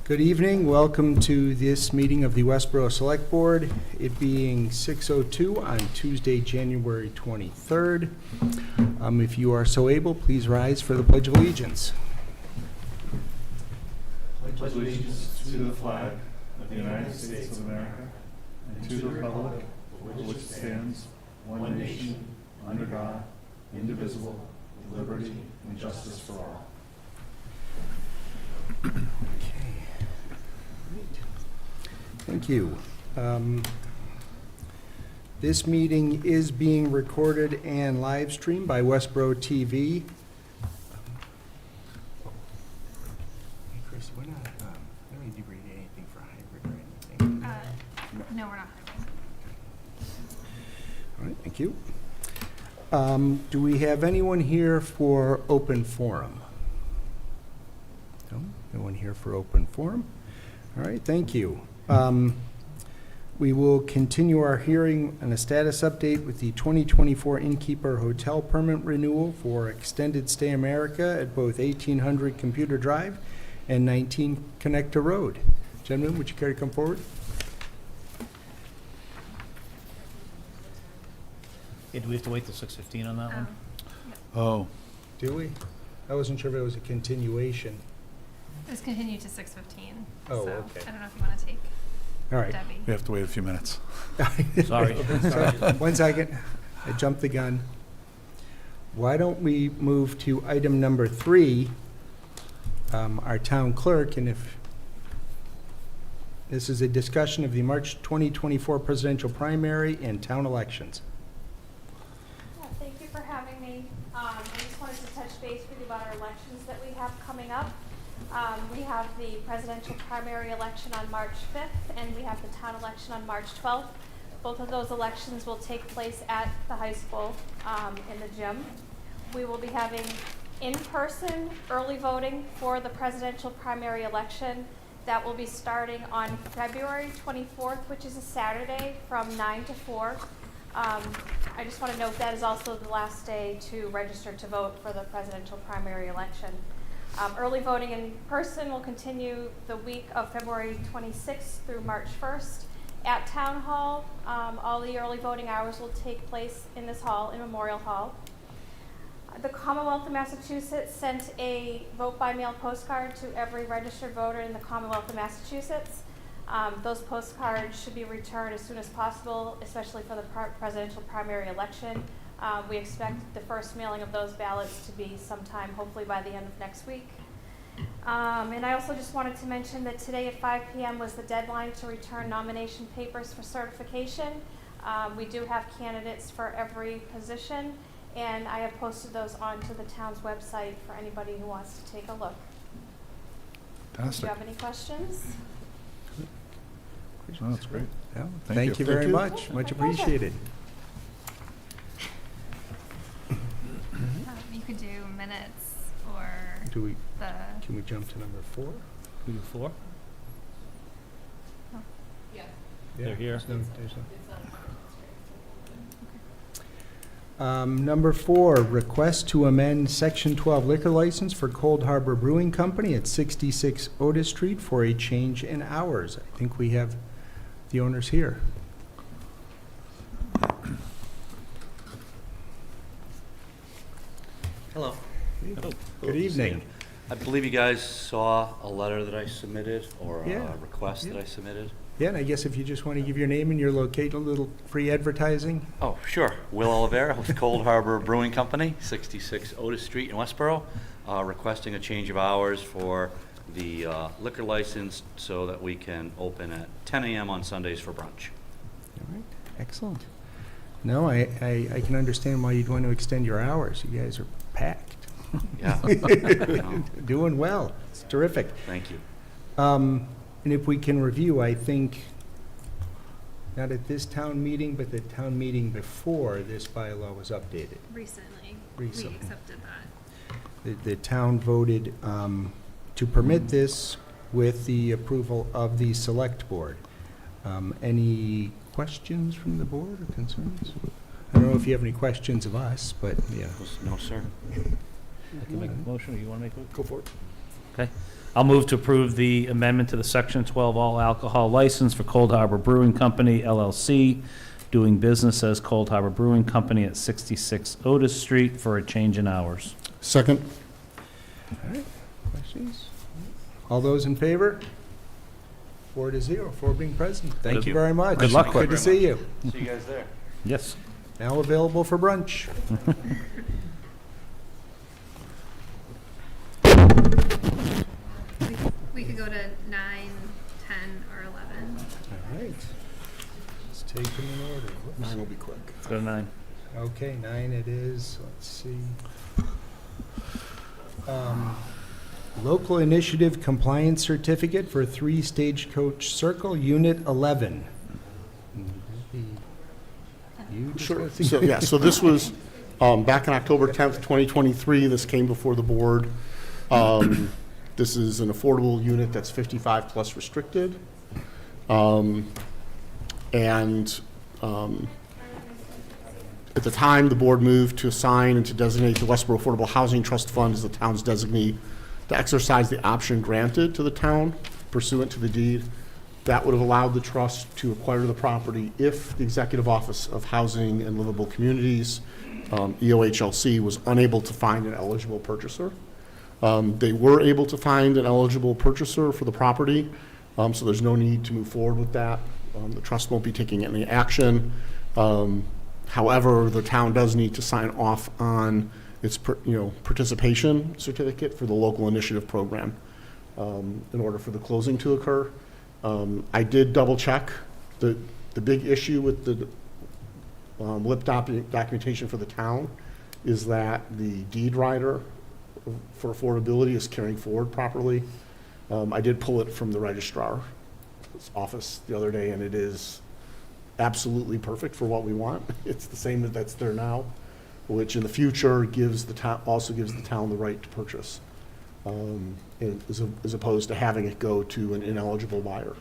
Good evening. Welcome to this meeting of the Westborough Select Board, it being 6:02 on Tuesday, January 23rd. If you are so able, please rise for the Pledge of Allegiance. Pledge allegiance to the flag of the United States of America and to the republic for which it stands, one nation, under God, indivisible, with liberty and justice for all. Okay. Thank you. This meeting is being recorded and live streamed by Westborough TV. Hey, Chris, we're not, I don't need to read anything for hybrid or anything. No, we're not hybrid. All right, thank you. Do we have anyone here for open forum? No one here for open forum. All right, thank you. We will continue our hearing on a status update with the 2024 Innkeeper Hotel Permit Renewal for Extended Stay America at both 1800 Computer Drive and 19 Connector Road. Gentlemen, would you care to come forward? Yeah, do we have to wait till 6:15 on that one? Oh, Do we? I wasn't sure if it was a continuation. Let's continue to 6:15. Oh, so okay. I don't know if you want to take All right. Debbie. we have to wait a few minutes. Sorry. Sorry. 1 second. I jumped the gun. Why don't we move to item number 3, our town clerk, and if this is a discussion of the March 2024 presidential primary and town elections. Yeah, thank you for having me. I just wanted to touch base with you about our elections that we have coming up. We have the presidential primary election on March 5th, and we have the town election on March 12th. Both of those elections will take place at the high school in the gym. We will be having in-person early voting for the presidential primary election. That will be starting on February 24th, which is a Saturday, from 9 to 4. I just want to note that is also the last day to register to vote for the presidential primary election. Early voting in person will continue the week of February 26th through March 1st at Town Hall. All the early voting hours will take place in this hall, in Memorial Hall. The Commonwealth of Massachusetts sent a vote by mail postcard to every registered voter in the Commonwealth of Massachusetts. Those postcards should be returned as soon as possible, especially for the presidential primary election. We expect the first mailing of those ballots to be sometime, hopefully by the end of next week. And I also just wanted to mention that today at 5 p.m. was the deadline to return nomination papers for certification. We do have candidates for every position, and I have posted those onto the town's website for anybody who wants to take a look. Do Fantastic. you have any questions? Oh, that's great. Yeah, Thank thank you you. very Thank you. much. Much My pleasure. appreciated. You could do minutes or the. Can we jump to number 4? We do 4? They're here. Number 4, request to amend Section 12 liquor license for Cold Harbor Brewing Company at 66 Otis Street for a change in hours. I think we have the owners here. Hello. Hello. Good evening. I believe you guys saw a letter that I submitted, or Yeah. a request that Yeah. I submitted. Yeah, and I guess if you just want to give your name and your location, a little free advertising. Oh, sure. Will Oliveira with Cold Harbor Brewing Company, 66 Otis Street in Westborough, requesting a change of hours for the liquor license so that we can open at 10 a.m. on Sundays for brunch. All right, excellent. No, I can understand why you'd want to extend your hours. You guys are packed. Yeah. No, Doing well. It's terrific. thank you. And if we can review, I think, not at this town meeting, but the town meeting before this bylaw was updated. Recently. Recently. We accepted that. The town voted to permit this with the approval of the select board. Any questions from the board or concerns? I don't know if you have any questions of us, but yeah. No, sir. I can make a motion, or you want to make a motion? Go for it. Okay. I'll move to approve the amendment to the Section 12 all alcohol license for Cold Harbor Brewing Company LLC, doing business as Cold Harbor Brewing Company at 66 Otis Street for a change in hours. Second. All right, questions? All those in favor? 4-0 for being present. Thank Good- you very much. good luck. Good to see you. See you guys there. Yes. Now available for brunch. We could go to 9, 10, or 11. All right. Let's take them in order. Whoops. 9 will be quick. Let's go to 9. Okay, 9 it is. Let's see. Local Initiative Compliance Certificate for 3 Stagecoach Circle, Unit 11. You Sure. discussing? So, yeah, so this was back on October 10th, 2023. This came before the board. This is an affordable unit that's 55 plus restricted. And at the time, the board moved to assign and to designate the Westborough Affordable Housing Trust Fund as the town's designee to exercise the option granted to the town pursuant to the deed. That would have allowed the trust to acquire the property if the Executive Office of Housing and Livable Communities, EOHLC, was unable to find an eligible purchaser. They were able to find an eligible purchaser for the property, so there's no need to move forward with that. The trust won't be taking any action. However, the town does need to sign off on its participation certificate for the local initiative program in order for the closing to occur. I did double check. The big issue with the LIP documentation for the town is that the deed rider for affordability is carrying forward properly. I did pull it from the registrar's office the other day, and it is absolutely perfect for what we want. It's the same that's there now, which in the future gives the town, also gives the town the right to purchase, as opposed to having it go to an ineligible buyer.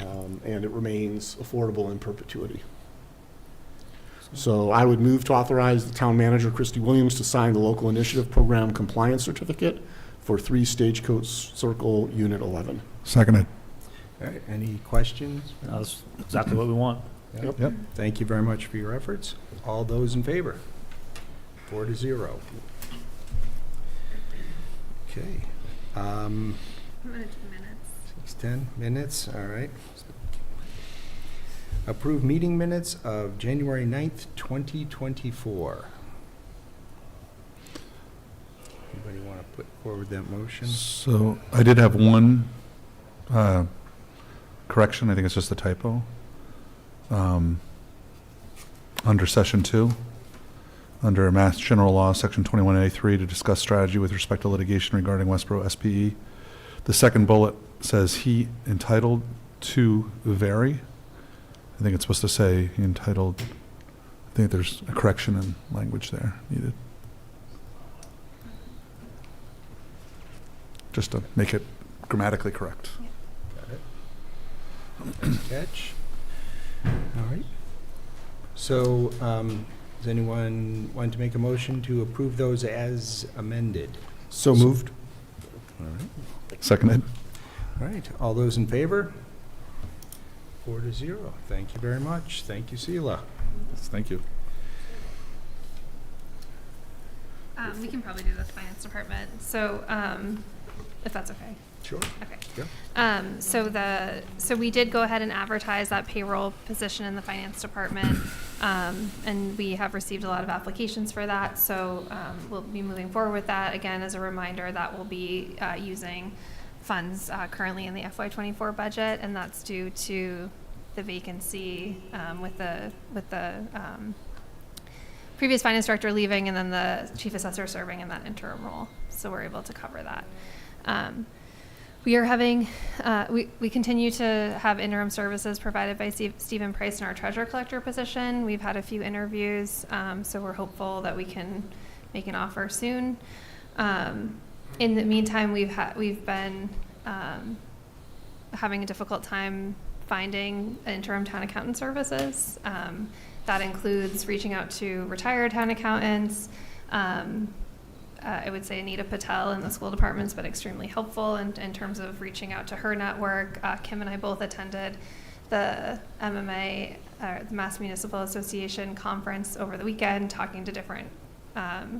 And it remains affordable in perpetuity. So I would move to authorize the town manager, Christy Williams, to sign the local initiative program compliance certificate for 3 Stagecoach Circle, Unit 11. Seconded. All right, any questions? That's exactly what we want. Yep. Thank you very much for your efforts. All those in favor? 4-0. Okay. I'm going to do minutes. 6:10 minutes, all right. Approve meeting minutes of January 9th, 2024. Anybody want to put forward that motion? So I did have one correction. I think it's just a typo. Under Session 2, under Mass General Law, Section 21A3, to discuss strategy with respect to litigation regarding Westborough SPE. The second bullet says he entitled to vary. I think it's supposed to say entitled. I think there's a correction in language there needed. Just to make it grammatically correct. Got it. Nice catch. All right. So, does anyone want to make a motion to approve those as amended? So moved. All right. Seconded. All right, all those in favor? 4-0. Thank you very much. Thank you, Sheila. Thank you. We can probably do the finance department. So, if that's okay. Sure. Okay. Yeah. So we did go ahead and advertise that payroll position in the finance department, and we have received a lot of applications for that. So we'll be moving forward with that. Again, as a reminder, that will be using funds currently in the FY24 budget, and that's due to the vacancy with the previous finance director leaving, and then the chief assessor serving in that interim role. So we're able to cover that. We are having, we continue to have interim services provided by Stephen Price in our treasurer collector position. We've had a few interviews, so we're hopeful that we can make an offer soon. In the meantime, we've been having a difficult time finding interim town accountant services. That includes reaching out to retired town accountants, I would say Anita Patel in the school department's been extremely helpful in terms of reaching out to her network. Kim and I both attended the MMA, the Mass Municipal Association conference over the weekend, talking to different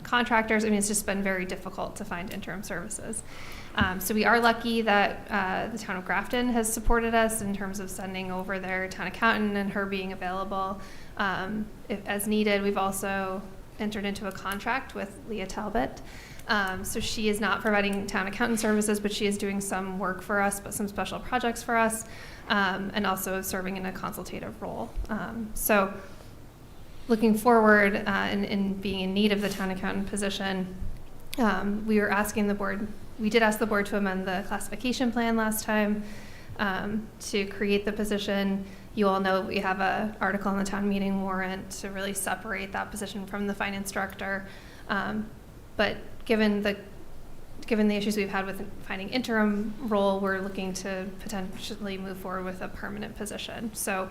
contractors. I mean, it's just been very difficult to find interim services. So we are lucky that the town of Grafton has supported us in terms of sending over their town accountant and her being available as needed. We've also entered into a contract with Leah Talbot. So she is not providing town accountant services, but she is doing some work for us, but some special projects for us, and also serving in a consultative role. So looking forward in being in need of the town accountant position, we did ask the board to amend the classification plan last time to create the position. You all know we have an article in the town meeting warrant to really separate that position from the finance director. But given the issues we've had with finding interim role, we're looking to potentially move forward with a permanent position. So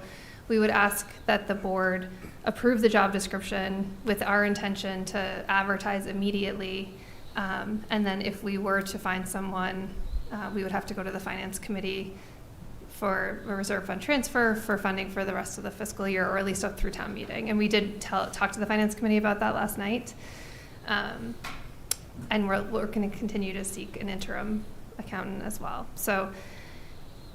we would ask that the board approve the job description with our intention to advertise immediately. And then if we were to find someone, we would have to go to the finance committee for a reserve fund transfer for funding for the rest of the fiscal year, or at least up through town meeting. And we did talk to the finance committee about that last night. And we're going to continue to seek an interim accountant as well. So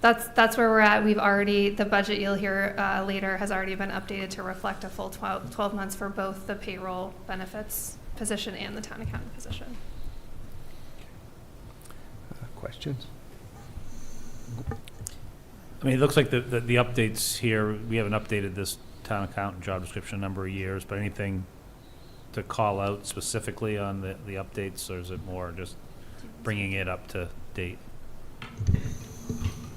that's where we're at. The budget you'll hear later has already been updated to reflect a full 12 months for both the payroll benefits position and the town accountant position. Questions? I mean, it looks like the updates here, we haven't updated this town accountant job description a number of years, but anything to call out specifically on the updates, or is it more just bringing it up to date?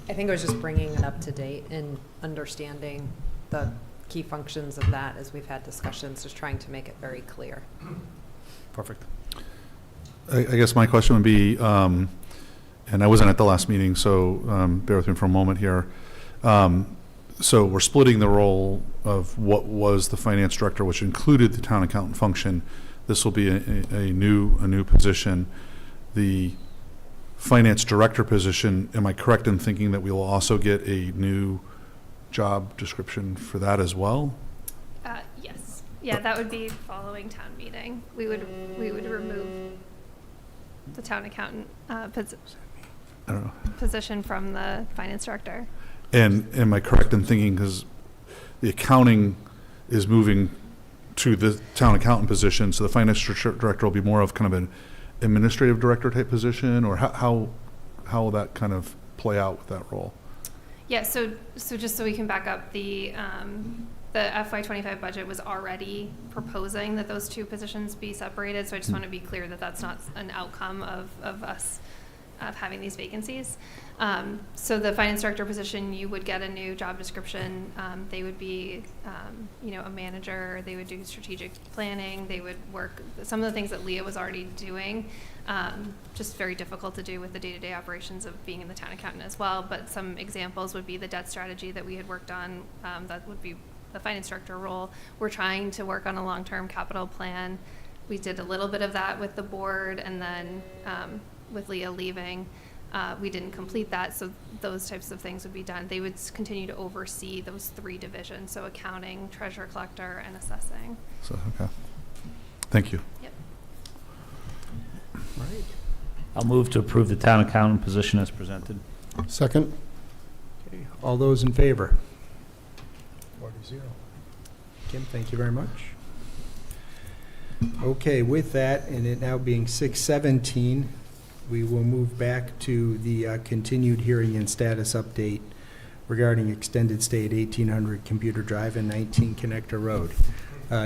I think it was just bringing it up to date and understanding the key functions of that as we've had discussions, just trying to make it very clear. Perfect. I guess my question would be, and I wasn't at the last meeting, so bear with me for a moment here. So we're splitting the role of what was the finance director, which included the town accountant function. This will be a new position. The finance director position, am I correct in thinking that we will also get a new job description for that as well? Yes. Yeah, that would be following town meeting. We would remove the town accountant position from the finance director. And am I correct in thinking, because the accounting is moving to the town accountant position, so the finance director will be more of kind of an administrative director type position, or how will that kind of play out with that role? Yeah, so just so we can back up, the FY25 budget was already proposing that those two positions be separated, so I just want to be clear that that's not an outcome of us having these vacancies. So the finance director position, you would get a new job description. They would be, a manager. They would do strategic planning. They would work some of the things that Leah was already doing. Just very difficult to do with the day-to-day operations of being in the town accountant as well. But some examples would be the debt strategy that we had worked on. That would be the finance director role. We're trying to work on a long-term capital plan. We did a little bit of that with the board, and then with Leah leaving, we didn't complete that, so those types of things would be done. They would continue to oversee those three divisions, so accounting, treasurer collector, and assessing. So, okay. Thank you. Yep. Right. I'll move to approve the town accountant position as presented. Second? Okay. All those in favor? 4-0. Kim, thank you very much. Okay, with that, and it now being 6:17, we will move back to the continued hearing and status update regarding extended stay at 1800 Computer Drive and 19 Connector Road.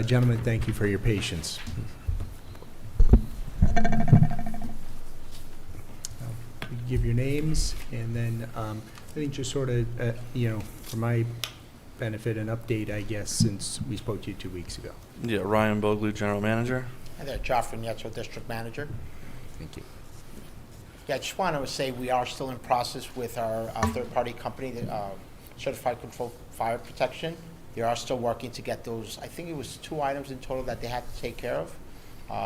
Gentlemen, thank you for your patience. Give your names, and then I think just sort of, for my benefit, an update, I guess, since we spoke to you 2 weeks ago. Yeah, Ryan Bogley, General Manager. Hi there, Joffrey Nietzel, District Manager. Thank you. Yeah, I just want to say we are still in process with our third-party company, the Certified Control Fire Protection. They are still working to get those, I think it was 2 items in total that they had to take care of.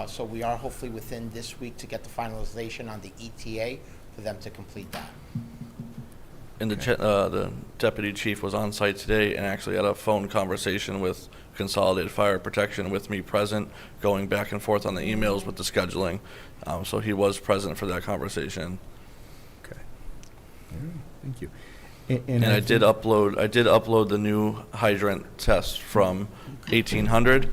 So we are hopefully within this week to get the finalization on the ETA for them to complete that. And the deputy chief was on site today and actually had a phone conversation with Consolidated Fire Protection with me present, going back and forth on the emails with the scheduling. So he was present for that conversation. Okay. All right, thank you. And I did upload the new hydrant test from 1800,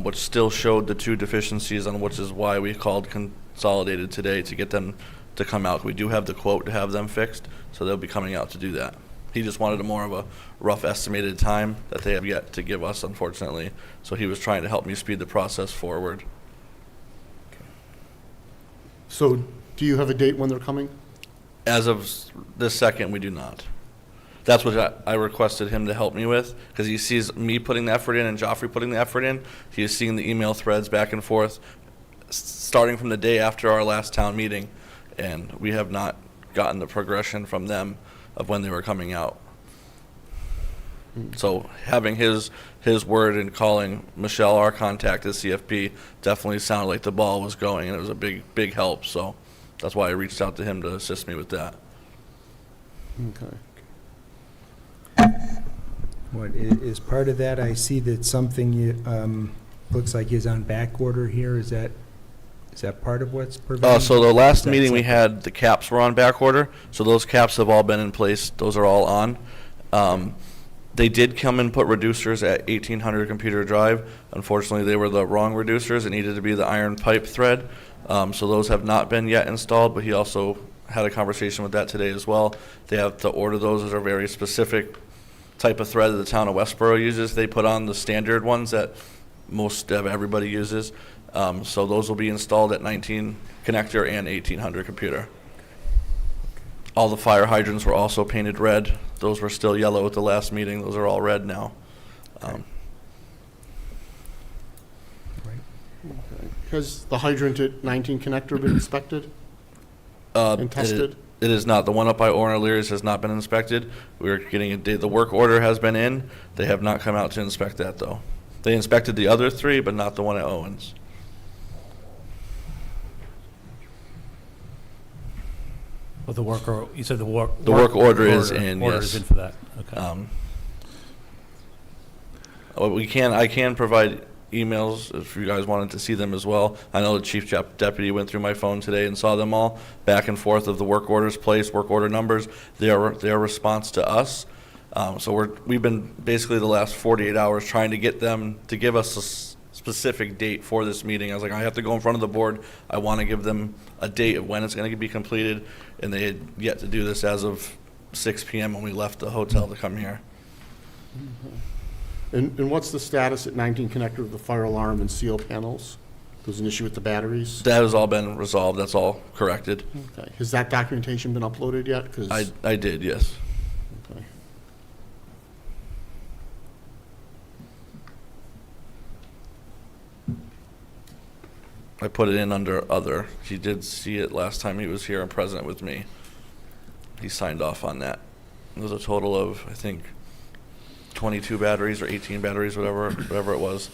which still showed the 2 deficiencies, on which is why we called Consolidated today to get them to come out. We do have the quote to have them fixed, so they'll be coming out to do that. He just wanted a more of a rough estimated time that they have yet to give us, unfortunately. So he was trying to help me speed the process forward. So do you have a date when they're coming? As of this second, we do not. That's what I requested him to help me with, because he sees me putting the effort in and Joffrey putting the effort in. He is seeing the email threads back and forth, starting from the day after our last town meeting, and we have not gotten the progression from them of when they were coming out. So having his word and calling Michelle, our contact at CFP, definitely sounded like the ball was going, and it was a big help. So that's why I reached out to him to assist me with that. Okay. What is part of that? I see that something looks like is on back order here. Is that part of what's preventing? So the last That's meeting we something. had, the caps were on back order. So those caps have all been in place. Those are all on. They did come and put reducers at 1800 Computer Drive. Unfortunately, they were the wrong reducers. It needed to be the iron pipe thread. So those have not been yet installed, but he also had a conversation with that today as well. They have to order those. Those are very specific type of thread that the town of Westborough uses. They put on the standard ones that most of everybody uses. So those will be installed at 19 connector and 1800 computer. All the fire hydrants were also painted red. Those were still yellow at the last meeting. Those are all red now. Has the hydrant at 19 connector been inspected and tested? It is not. The one up by Orrin O'Leary's has not been inspected. We're getting a date. The work order has been in. They have not come out to inspect that, though. They inspected the other 3, but not the one at Owens. Well, the work, you said the work order is in, Order yes. is in for that, okay. I can provide emails if you guys wanted to see them as well. I know the chief deputy went through my phone today and saw them all, back and forth of the work orders placed, work order numbers, their response to us. So we've been basically the last 48 hours trying to get them to give us a specific date for this meeting. I was like, I have to go in front of the board. I want to give them a date of when it's going to be completed, and they had yet to do this as of 6 p.m. when we left the hotel to come here. And what's the status at 19 connector of the fire alarm and seal panels? There's an issue with the batteries? That has all been resolved. That's all corrected. Okay. Has that documentation been uploaded yet? 'Cause- I did, yes. Okay. I put it in under other. He did see it last time he was here and present with me. He signed off on that. It was a total of, I think, 22 batteries or 18 batteries, whatever it was.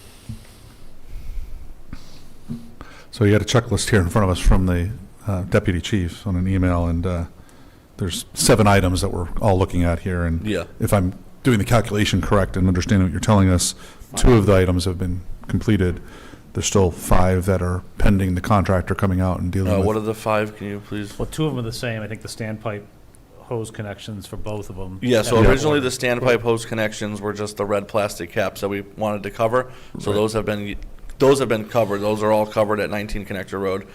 So you had a checklist here in front of us from the deputy chief on an email, and there's 7 items that we're all looking at here. And Yeah. if I'm doing the calculation correct and understanding what you're telling us, 2 of the items have been completed. There's still 5 that are pending the contractor coming out and dealing with. What are the 5? Can you please? Well, 2 of them are the same. I think the standpipe hose connections for both of them. Yeah, so have been originally the ordered. standpipe hose connections were just the red plastic caps that we wanted to cover. So Right. those have been covered. Those are all covered at 19 Connector Road.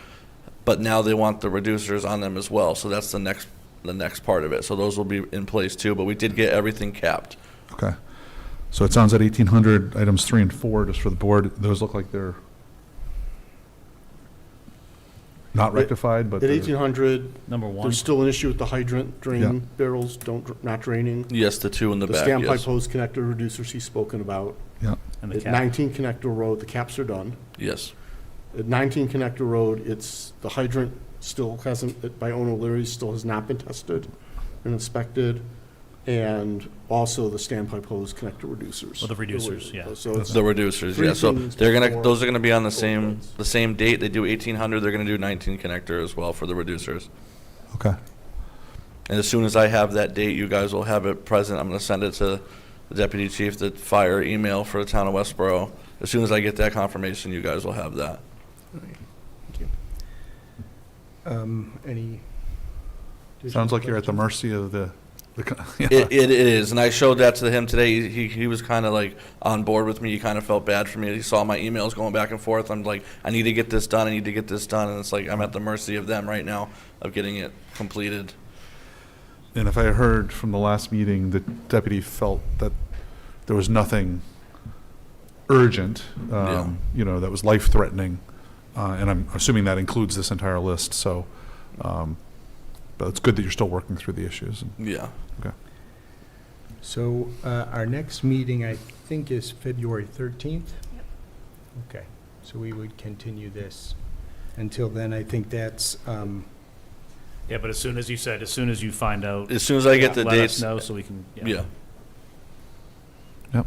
But now they want the reducers on them as well. So that's the next part of it. So those will be in place too, but we did get everything capped. Okay. So it sounds at 1,800, items 3 and 4, just for the board, those look like they're not rectified, but At they're- 1800, Number 1. there's still an issue with the hydrant Yeah. drain barrels not draining. Yes, the 2 in the The back, standpipe yes. hose connector reducers he's spoken about. yeah, and the At cap. 19 Connector Road, the caps are done. Yes. At 19 Connector Road, the hydrant still hasn't, by Ono O'Leary's, still has not been tested and inspected. and also the standpipe hose connector reducers. Well, the reducers, yeah. So it's The reducers, three yeah, so things they're gonna, before those are gonna be on the overrides. same date. They do 1800, they're gonna do 19 connector as well for the reducers. Okay. And as soon as I have that date, you guys will have it present. I'm gonna send it to the deputy chief, the fire email for the town of Westborough. As soon as I get that confirmation, you guys will have that. All right, thank you. Any? Sounds like you're at the mercy of the It is, and I showed that to him today. He was kind of like on board with me. He kind of felt bad for me. He saw my emails going back and forth. I'm like, I need to get this done. I need to get this done. And it's like, I'm at the mercy of them right now of getting it completed. And if I heard from the last meeting, the deputy felt that there was nothing urgent, Yeah. that was life-threatening. And I'm assuming that includes this entire list, so, but it's good that you're still working through the issues. Yeah. Okay. So our next meeting, I think, is February 13th? Yep. Okay, so we would continue this. Until then, I think that's, Yeah, but as soon as you said, as soon as you find out, As soon as I get the let us dates. know so we can. Yeah. Yep.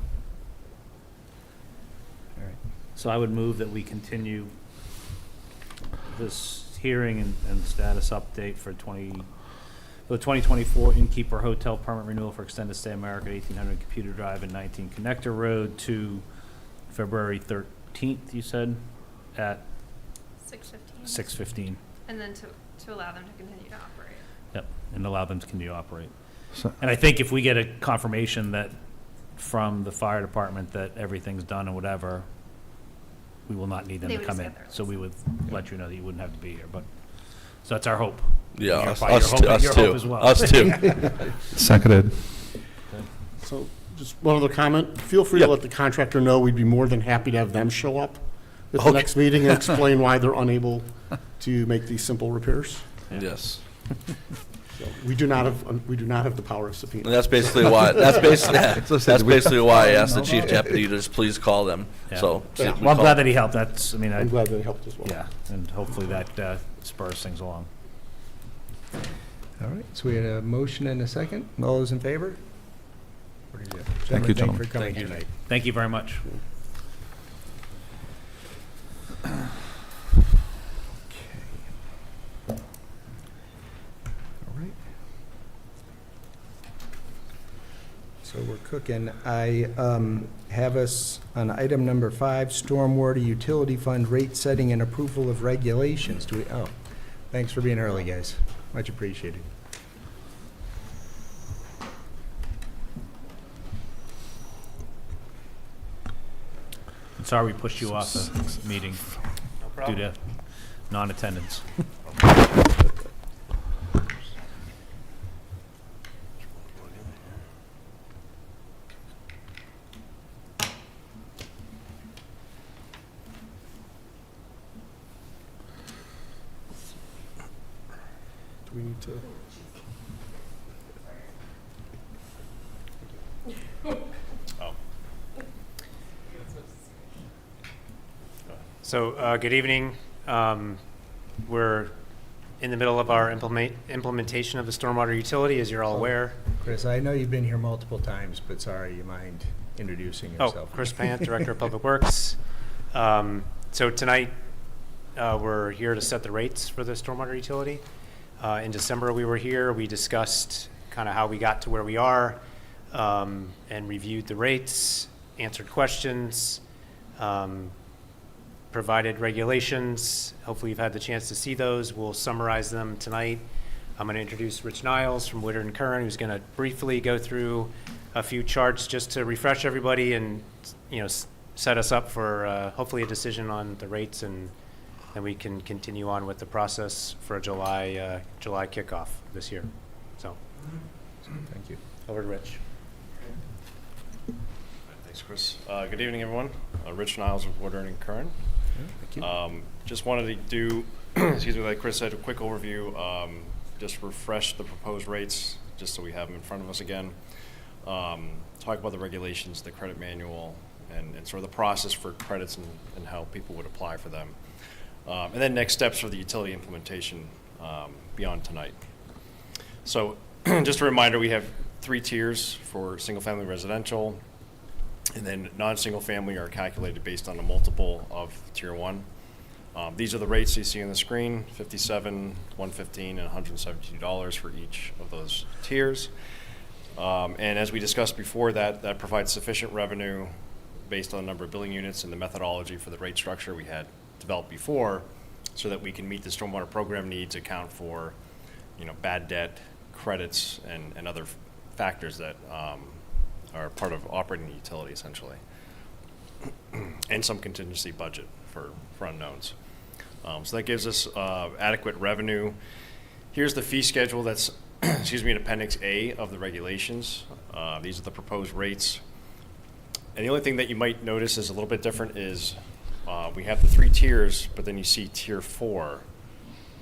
all right. So I would move that we continue this hearing and status update for the 2024 Innkeeper Hotel permit renewal for extended stay America, 1800 Computer Drive and 19 Connector Road to February 13th, you said, at 6:15. 6:15. And then to allow them to continue to operate. Yep, and allow them to continue to operate. So, And I think if we get a confirmation that, from the fire department, that everything's done and whatever, we will not need them They to would come just in. get their So we would let you know that you wouldn't have to be here, but, so that's our hope. Yeah, Your us, fi- your us hope- too. Us your hope too. as well. Us too. seconded. So just one other comment. Feel free to Yep. let the contractor know we'd be more than happy to have them show up at the Okay. next meeting and explain why they're unable to make these simple repairs. Yes. So we do not have the power of And subpoena. that's basically why, that's basically why I asked the chief No. deputy to just please call them. Yeah. So. Yeah. we Well, I'm call- glad that he helped. That's, I mean, I'm glad that helped as well. yeah, and hopefully that spurs things along. All right, so we had a motion and a second. All those in favor? Thank you, Thank gentlemen. you for coming Thank you. tonight. Thank you very much. All right. So we're cooking. I have us on item number 5, Stormwater Utility Fund rate setting and approval of regulations. Do we, oh, thanks for being early, guys. Much appreciated. I'm sorry we pushed you off the meeting due to non-attendance. Do we need to? So, good evening. We're in the middle of our implementation of the stormwater utility, as you're all aware. Chris, I know you've been here multiple times, but sorry, you mind introducing Oh, yourself? Chris Pant, Director of Public Works. So tonight, we're here to set the rates for the stormwater utility. In December, we were here, we discussed kind of how we got to where we are, and reviewed the rates, answered questions, provided regulations. Hopefully you've had the chance to see those. We'll summarize them tonight. I'm going to introduce Rich Niles from Woodard & Curran, who's going to briefly go through a few charts just to refresh everybody and, set us up for hopefully a decision on the rates, and then we can continue on with the process for a July kickoff this year. So, Thank you. over to Rich. Thanks, Chris. Good evening, everyone. Rich Niles with Woodard & Curran. Thank you. Just wanted to do, excuse me, like Chris said, a quick overview, just refresh the proposed rates, just so we have them in front of us again. Talk about the regulations, the credit manual, and sort of the process for credits and how people would apply for them. And then next steps for the utility implementation beyond tonight. So just a reminder, we have 3 tiers for single-family residential, and then non-single family are calculated based on a multiple of Tier 1. These are the rates you see on the screen, $57, $115, and $172 for each of those tiers. And as we discussed before, that provides sufficient revenue based on the number of billing units and the methodology for the rate structure we had developed before, so that we can meet the stormwater program needs, account for, bad debt, credits, and other factors that are part of operating the utility, essentially, and some contingency budget for unknowns. So that gives us adequate revenue. Here's the fee schedule that's, in Appendix A of the regulations. These are the proposed rates. And the only thing that you might notice is a little bit different is we have the 3 tiers, but then you see Tier 4.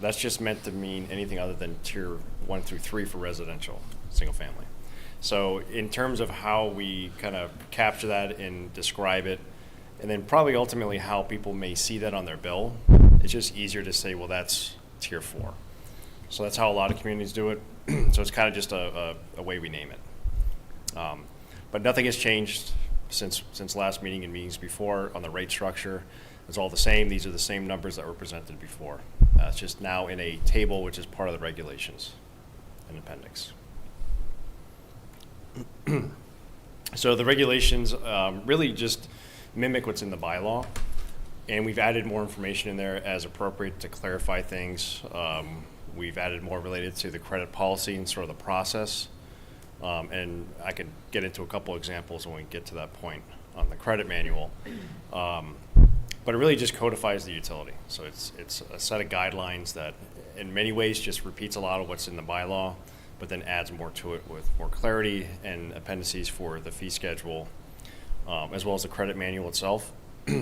That's just meant to mean anything other than Tier 1 through 3 for residential, single family. So in terms of how we kind of capture that and describe it, and then probably ultimately how people may see that on their bill, it's just easier to say, well, that's Tier 4. So that's how a lot of communities do it. So it's kind of just a way we name it. But nothing has changed since last meeting and meetings before on the rate structure. It's all the same. These are the same numbers that were presented before. It's just now in a table, which is part of the regulations, an appendix. So the regulations really just mimic what's in the bylaw, and we've added more information in there as appropriate to clarify things. We've added more related to the credit policy and sort of the process, and I can get into a couple examples when we get to that point on the credit manual. But it really just codifies the utility. So it's a set of guidelines that in many ways just repeats a lot of what's in the bylaw, but then adds more to it with more clarity and appendices for the fee schedule, as well as the credit manual itself.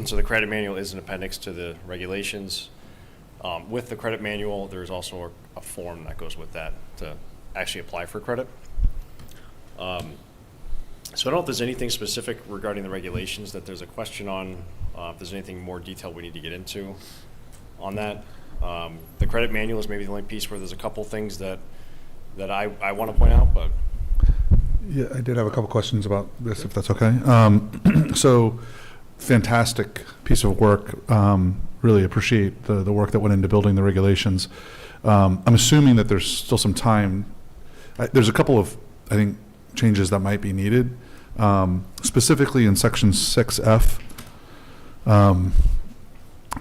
So the credit manual is an appendix to the regulations. With the credit manual, there's also a form that goes with that to actually apply for credit. So I don't know if there's anything specific regarding the regulations that there's a question on, if there's anything more detailed we need to get into on that. The credit manual is maybe the only piece where there's a couple things that I want to point out, but. Yeah, I did have a couple questions about this, if that's okay. So, fantastic piece of work. Really appreciate the work that went into building the regulations. I'm assuming that there's still some time. There's a couple of, I think, changes that might be needed. Specifically in section 6F,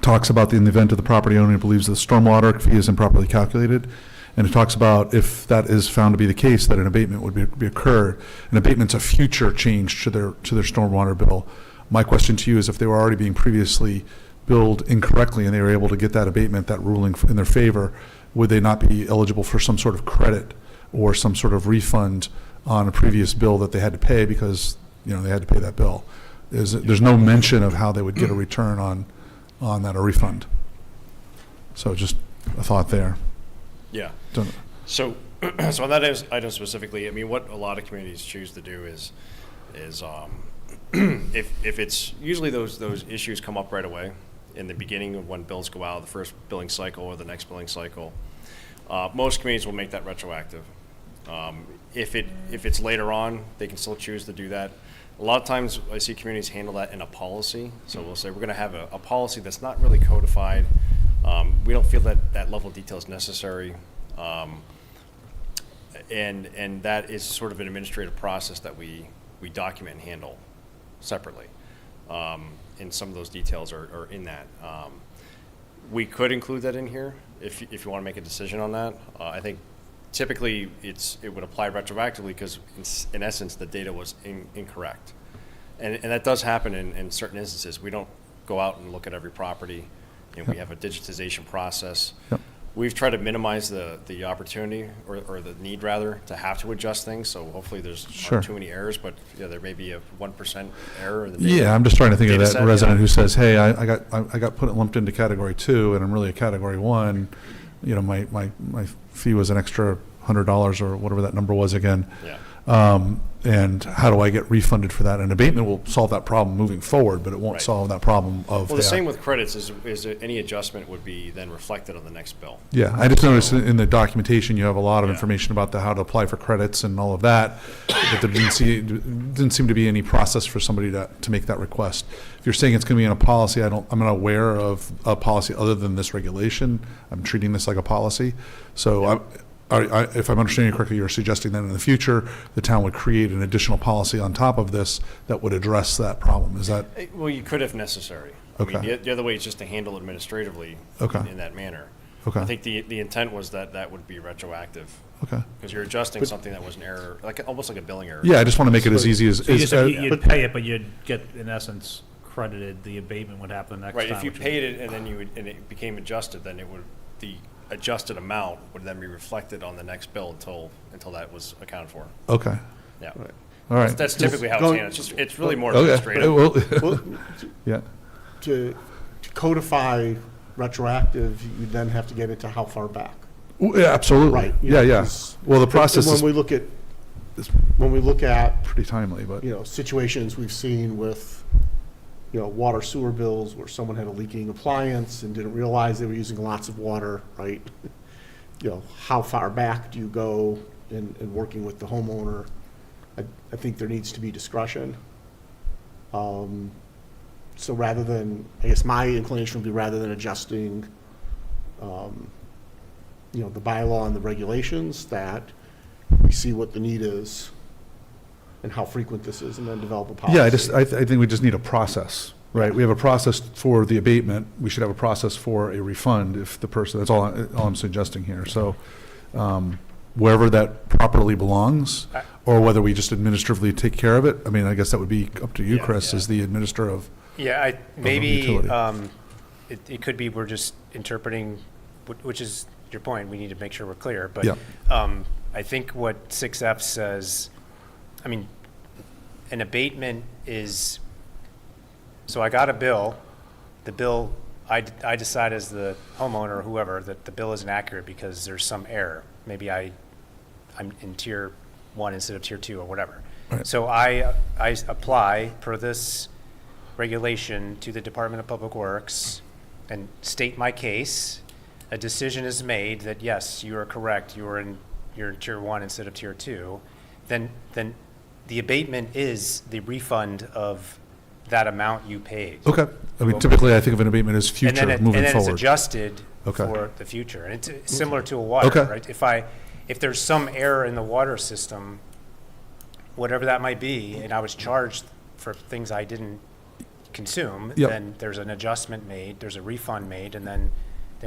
talks about in the event of the property owner believes the stormwater fee is improperly calculated. And it talks about if that is found to be the case, that an abatement would be occurred. An abatement's a future change to their stormwater bill. My question to you is, if they were already being previously billed incorrectly and they were able to get that abatement, that ruling in their favor, would they not be eligible for some sort of credit or some sort of refund on a previous bill that they had to pay because they had to pay that bill? There's no mention of how they would get a return on that, a refund. So just a thought there. Yeah. So on that item specifically, I mean, what a lot of communities choose to do is if it's usually those issues come up right away in the beginning of when bills go out, the first billing cycle or the next billing cycle, most communities will make that retroactive. If it's later on, they can still choose to do that. A lot of times I see communities handle that in a policy. So we'll say we're going to have a policy that's not really codified. We don't feel that level of detail is necessary. And that is sort of an administrative process that we document and handle separately. And some of those details are in that. We could include that in here if you want to make a decision on that. I think typically it would apply retroactively because in essence the data was incorrect. And that does happen in certain instances. We don't go out and look at every property. We have a digitization process. Yep. We've tried to minimize the opportunity or the need rather to have to adjust things. So hopefully there's not too many errors, but there may be a 1% error in the data. Yeah, I'm just trying to think of that set, resident who says, "Hey, I got lumped into category 2, and I'm really a category 1. My fee was an extra $100 or whatever that number was again." Yeah. And how do I get refunded for that? An abatement will solve that problem moving forward, but it won't Right. solve that problem of. Well, the same with credits is that any adjustment would be then reflected on the next bill. Yeah, I just noticed in the documentation, you have a lot of Yeah. information about how to apply for credits and all of that, but there didn't seem to be any process for somebody to make that request. If you're saying it's going to be in a policy, I'm not aware of a policy other than this regulation. I'm treating this like a policy. So if I'm understanding you correctly, you're suggesting that in the future, the town would create an additional policy on top of this that would address that problem. Is that? Well, you could if necessary. I mean, Okay. the other way is just to handle administratively Okay. in that manner. Okay. I think the intent was that would be retroactive, Okay. because you're adjusting something that was an error, almost like a billing error. Yeah, I just want to make it as easy as. So you'd but- pay it, but you'd get, in essence, credited. The abatement would happen next time. Right, if you which would- paid it and then and it became adjusted, then the adjusted amount would then be reflected on the next bill until that was accounted for. Okay. Yeah. All right. That's typically how it's Going- handled. It's really more Okay. administrative. Well, Well, yeah. to codify retroactive, you then have to get into how far back. Yeah, absolutely. Right. you Yeah, know, yeah. 'cause Well, the process when is we look at, pretty timely, but. situations we've seen with, water sewer bills where someone had a leaking appliance and didn't realize they were using lots of water, right? How far back do you go in working with the homeowner? I think there needs to be discretion. So rather than, I guess my inclination would be rather than adjusting, the bylaw and the regulations, that we see what the need is and how frequent this is, and then develop a policy. Yeah, I think we just need a process, right? We have a process for the abatement. We should have a process for a refund if the person, that's all I'm suggesting here. So wherever that properly belongs, or whether we just administratively take care of it, I mean, I guess that would be up to you, Yeah, Chris, yeah. as the administrator of. Yeah, maybe utility. it could be we're just interpreting, which is your point, we need to make sure we're clear. But Yeah. I think what 6F says, I mean, an abatement is, so I got a bill, the bill, I decide as the homeowner or whoever that the bill isn't accurate because there's some error. Maybe I'm in tier 1 instead of tier 2 or whatever. Right. So I apply per this regulation to the Department of Public Works and state my case. A decision is made that, yes, you are correct, you're in tier 1 instead of tier 2, then the abatement is the refund of that amount you paid. Okay. I mean, typically, I think of an abatement as future, moving and then it's forward. adjusted Okay. for the future. And it's similar to a water, Okay. right? If there's some error in the water system, whatever that might be, and I was charged for things I didn't consume, Yep. then there's an adjustment made, there's a refund made, and then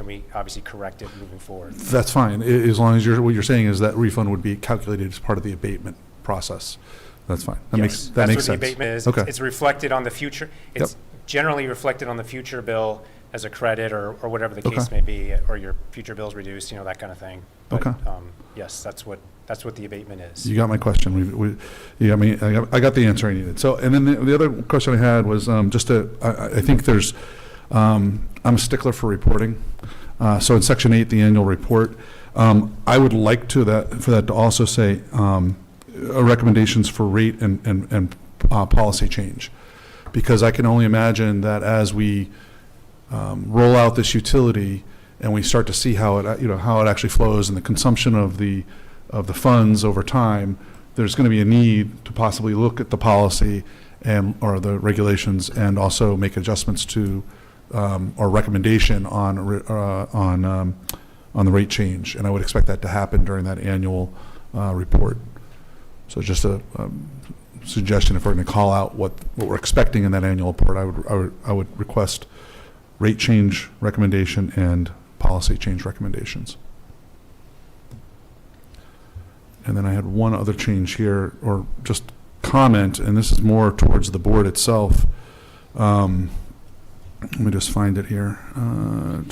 we obviously correct it moving forward. That's fine, as long as what you're saying is that refund would be calculated as part of the abatement process. That's fine. That makes sense. That's what the abatement is. Okay. It's reflected on the future. It's generally reflected on the future bill as a credit or whatever the case Okay. may be, or your future bill's reduced, that kind of thing. But, Okay. yes, that's what the abatement is. You got my question. I got the answer I needed. So, and then the other question I had was I think there's, I'm a stickler for reporting. So in Section 8, the annual report, I would like for that to also say recommendations for rate and policy change. Because I can only imagine that as we roll out this utility and we start to see how it actually flows and the consumption of the funds over time, there's going to be a need to possibly look at the policy or the regulations and also make adjustments to or recommendation on the rate change. And I would expect that to happen during that annual report. So just a suggestion, if we're going to call out what we're expecting in that annual report, I would request rate change recommendation and policy change recommendations. And then I had one other change here, or just comment, and this is more towards the board itself. Let me just find it here. I'm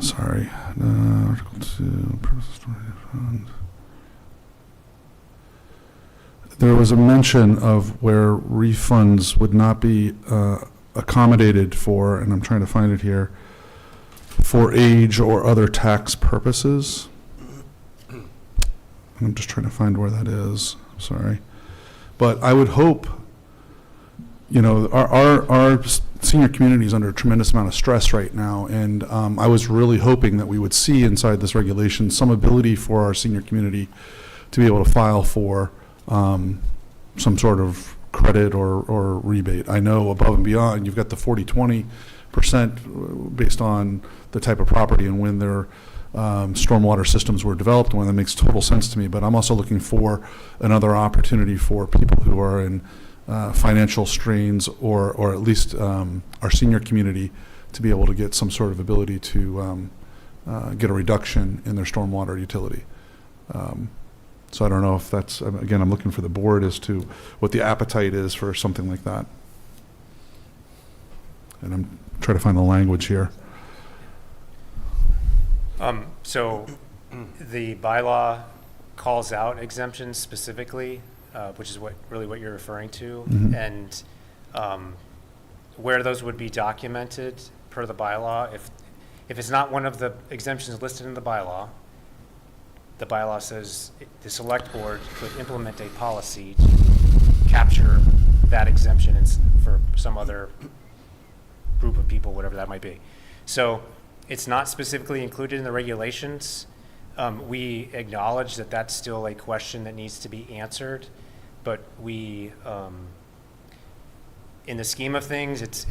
sorry. Article 2, purpose of fund. There was a mention of where refunds would not be accommodated for, and I'm trying to find it here, for age or other tax purposes. I'm just trying to find where that is, sorry. But I would hope, you know, our senior community is under a tremendous amount of stress right now, and I was really hoping that we would see inside this regulation some ability for our senior community to be able to file for some sort of credit or rebate. I know above and beyond, you've got the 40-20% based on the type of property and when their stormwater systems were developed, when that makes total sense to me. But I'm also looking for another opportunity for people who are in financial strains, or at least our senior community, to be able to get some sort of ability to get a reduction in their stormwater utility. So I don't know if that's, again, I'm looking for the board as to what the appetite is for something like that. And I'm trying to find the language here. So the bylaw calls out exemptions specifically, which is what you're referring to. Mhm. And where those would be documented per the bylaw, if it's not one of the exemptions listed in the bylaw says the select board could implement a policy to capture that exemption for some other group of people, whatever that might be. So it's not specifically included in the regulations. We acknowledge that that's still a question that needs to be answered, but we, in the scheme of things, it's.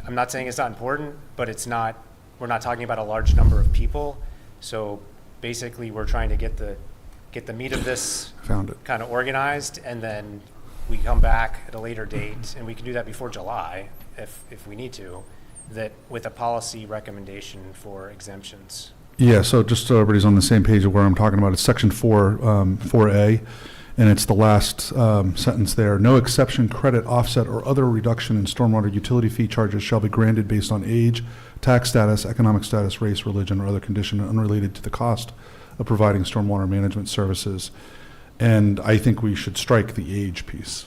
I'm not saying it's not important, but it's not. We're not talking about a large number of people, so basically we're trying to get the meat of this Found it. kind of organized, and then we come back at a later date, and we can do that before July if we need to, that with a policy recommendation for exemptions. Yeah, so just so everybody's on the same page of where I'm talking about, it's section 4A, and it's the last sentence there. No exception, credit, offset, or other reduction in stormwater utility fee charges shall be granted based on age, tax status, economic status, race, religion, or other condition unrelated to the cost of providing stormwater management services. And I think we should strike the age piece.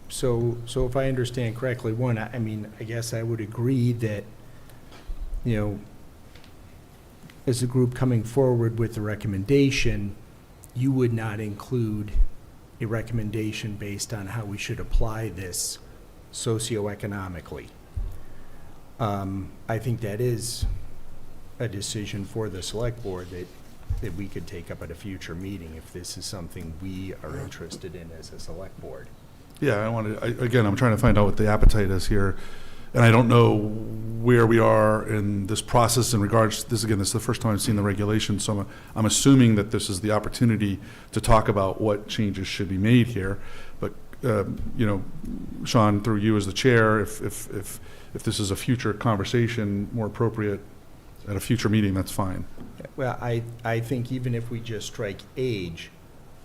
So if I understand correctly, one, I mean, I guess I would agree that, you know, as a group coming forward with the recommendation, you would not include a recommendation based on how we should apply this socioeconomically. I think that is a decision for the select board that we could take up at a future meeting if this is something we are interested in as a select board. Yeah, again, I'm trying to find out what the appetite is here. And I don't know where we are in this process in regards to this. Again, this is the first time I've seen the regulation, so I'm assuming that this is the opportunity to talk about what changes should be made here. But, you know, Sean, through you as the chair, if this is a future conversation more appropriate at a future meeting, that's fine. Well, I think even if we just strike age,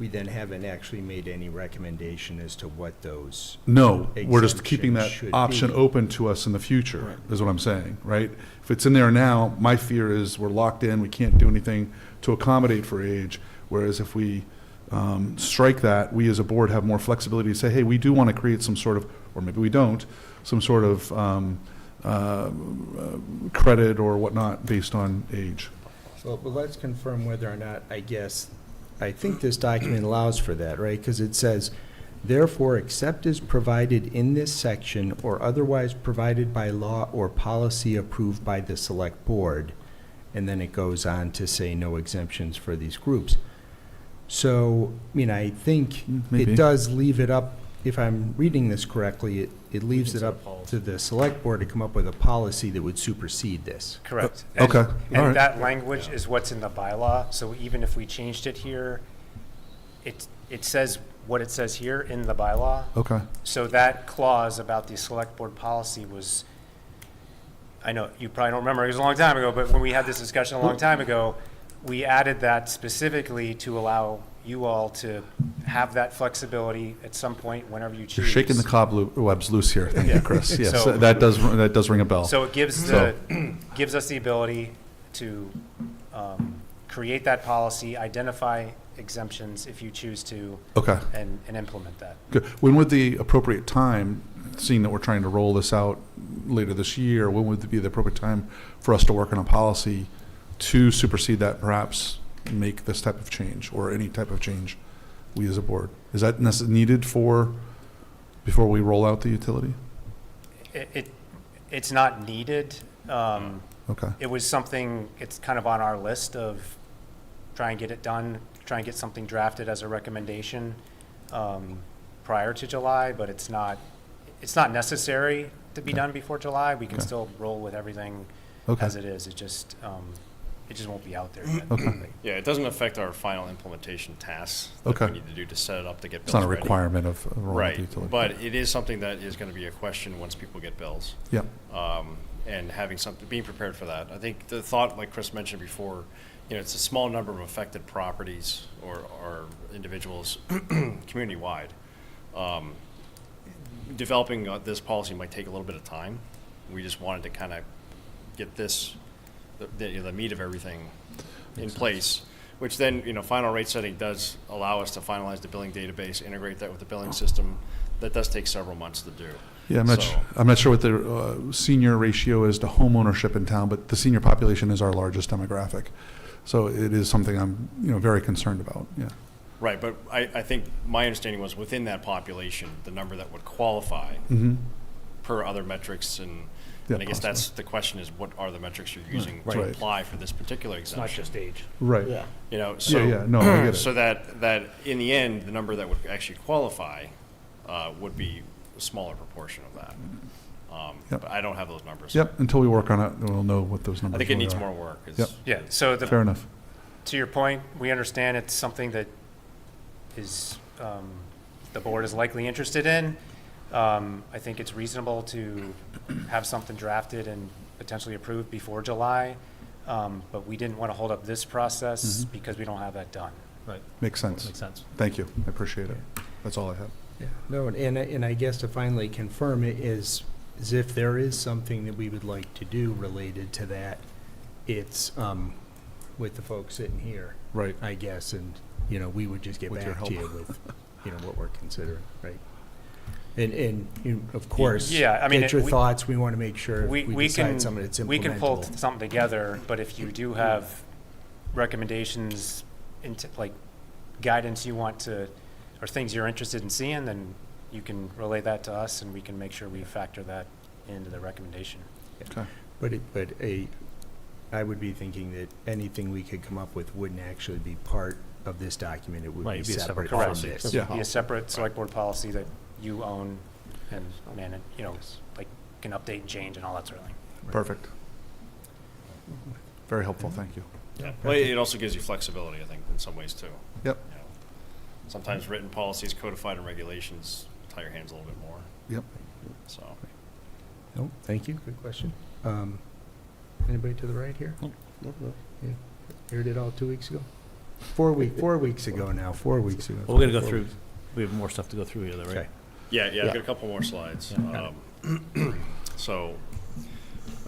we then haven't actually made any recommendation as to what those. No, we're just keeping that exemptions should option be. open to us in the future, Right. is what I'm saying, right? If it's in there now, my fear is we're locked in, we can't do anything to accommodate for age, whereas if we strike that, we as a board have more flexibility to say, hey, we do want to create some sort of, or maybe we don't, some sort of credit or whatnot based on age. So, but let's confirm whether or not, I think this document allows for that, right? Because it says, therefore, except as provided in this section or otherwise provided by law or policy approved by the select board, and then it goes on to say no exemptions for these groups. So, I mean, I think Maybe. it does leave it up, if I'm reading this correctly, it leaves it up to the select board to come up with a policy that would supersede this. Correct. Okay, all And right. that language is what's in the bylaw, so even if we changed it here, it says what it says here in the bylaw. Okay. So that clause about the select board policy was, I know you probably don't remember, it was a long time ago, but when we had this discussion a long time ago, we added that specifically to allow you all to have that flexibility at some point whenever you choose. You're shaking the cobwebs loose here. Thank you, Chris. Yes, So- that does ring a bell. So it gives gives us the ability to create that policy, identify exemptions if you choose to Okay. and implement that. Good. When would the appropriate time, seeing that we're trying to roll this out later this year, when would be the appropriate time for us to work on a policy to supersede that, perhaps make this type of change or any type of change we as a board? Is that needed before we roll out the utility? It's not needed. Okay. It was something, it's kind of on our list of try and get it done, try and get something drafted as a recommendation prior to July, but it's not necessary to be done before July. We can Okay. still roll with everything Okay. as it is. It just won't be out there yet. Okay. Yeah, it doesn't affect our final implementation tasks that Okay. we need to do to set it up to get It's bills not a ready. requirement of rolling out the Right, utility. but it is something that is going to be a question once people get bills. Yep. And having something, being prepared for that. I think the thought, like Chris mentioned before, it's a small number of affected properties or individuals community-wide. Developing this policy might take a little bit of time. We just wanted to kind of get this, the meat of everything in place, which then, final rate setting does allow us to finalize the billing database, integrate that with the billing system. That does take several months to do. Yeah, So- I'm not sure what the senior ratio is to home ownership in town, but the senior population is our largest demographic. So it is something I'm, very concerned about, yeah. Right, but I think my understanding was within that population, the number that would qualify Mm-hmm. per other metrics, and Yeah, I guess possibly. that's the question, is what are the metrics you're using to Right. apply for this particular It's not exemption? just age. Right. Yeah. So, Yeah, no, I get it. so that in the end, the number that would actually qualify would be a smaller proportion of that. Yep. But I don't have those numbers. Yep, until we work on it, we'll know what those I numbers think it really needs are. more work. Yep. Yeah, so Fair enough. to your point, we understand it's something that is, the board is likely interested in. I think it's reasonable to have something drafted and potentially approved before July, but we didn't want to hold up this process because we don't have that done. Right. Makes sense. Makes sense. Thank you. I appreciate it. That's all I have. Yeah, no, and I guess to finally confirm it is if there is something that we would like to do related to that, it's with the folks sitting here, Right. I guess, and, we would just get With your back to you help. with, what we're considering, right? And of course, Yeah, I mean, get your we- thoughts, we want to make sure if we We decide can, something that's implementable. we can pull something together, but if you do have recommendations into, like, guidance you want to, or things you're interested in seeing, then you can relay that to us and we can make sure we factor that into the recommendation. Okay. I would be thinking that anything we could come up with wouldn't actually be part of this document. It would Right, be it'd be a separate separate from policy. this. Yeah. Be a separate select board policy that you own and manage, like, can update and change and all that sort of thing. Perfect. Very helpful, thank you. Yeah. Well, it also gives you flexibility, I think, in some ways too. Yep. Sometimes written policies, codified and regulations tie your hands a little bit more. Yep. So, No, thank you, good question. Anybody to the right here? Yeah. Heard it all 2 weeks ago? 4 weeks ago now, 4 weeks ago. Well, we're going to go through, we have more stuff to go through here, though, right? Okay. yeah, Yeah. I've got a couple more slides. So,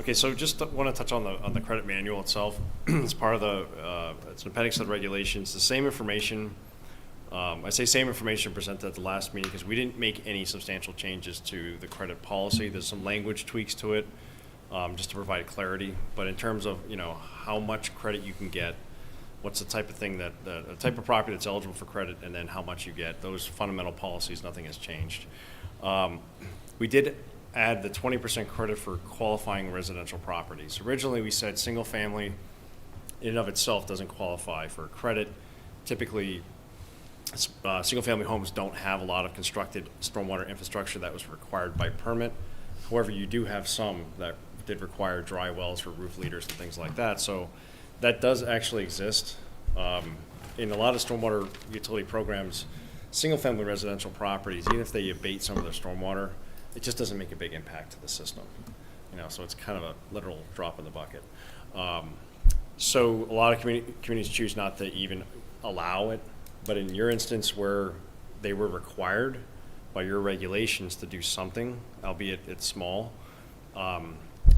okay, so just want to touch on the credit manual itself. It's part of it's an appendix of the regulations. The same information, I say same information presented at the last meeting because we didn't make any substantial changes to the credit policy. There's some language tweaks to it, just to provide clarity. But in terms of, how much credit you can get, what's the type of thing the type of property that's eligible for credit, and then how much you get, those fundamental policies, nothing has changed. We did add the 20% credit for qualifying residential properties. Originally, we said single family in and of itself doesn't qualify for credit. Typically, single family homes don't have a lot of constructed stormwater infrastructure that was required by permit. However, you do have some that did require dry wells for roof leaders and things like that. So that does actually exist. In a lot of stormwater utility programs, single-family residential properties, even if they abate some of their stormwater, it just doesn't make a big impact to the system. So it's kind of a literal drop in the bucket. So a lot of communities choose not to even allow it, but in your instance where they were required by your regulations to do something, albeit it's small,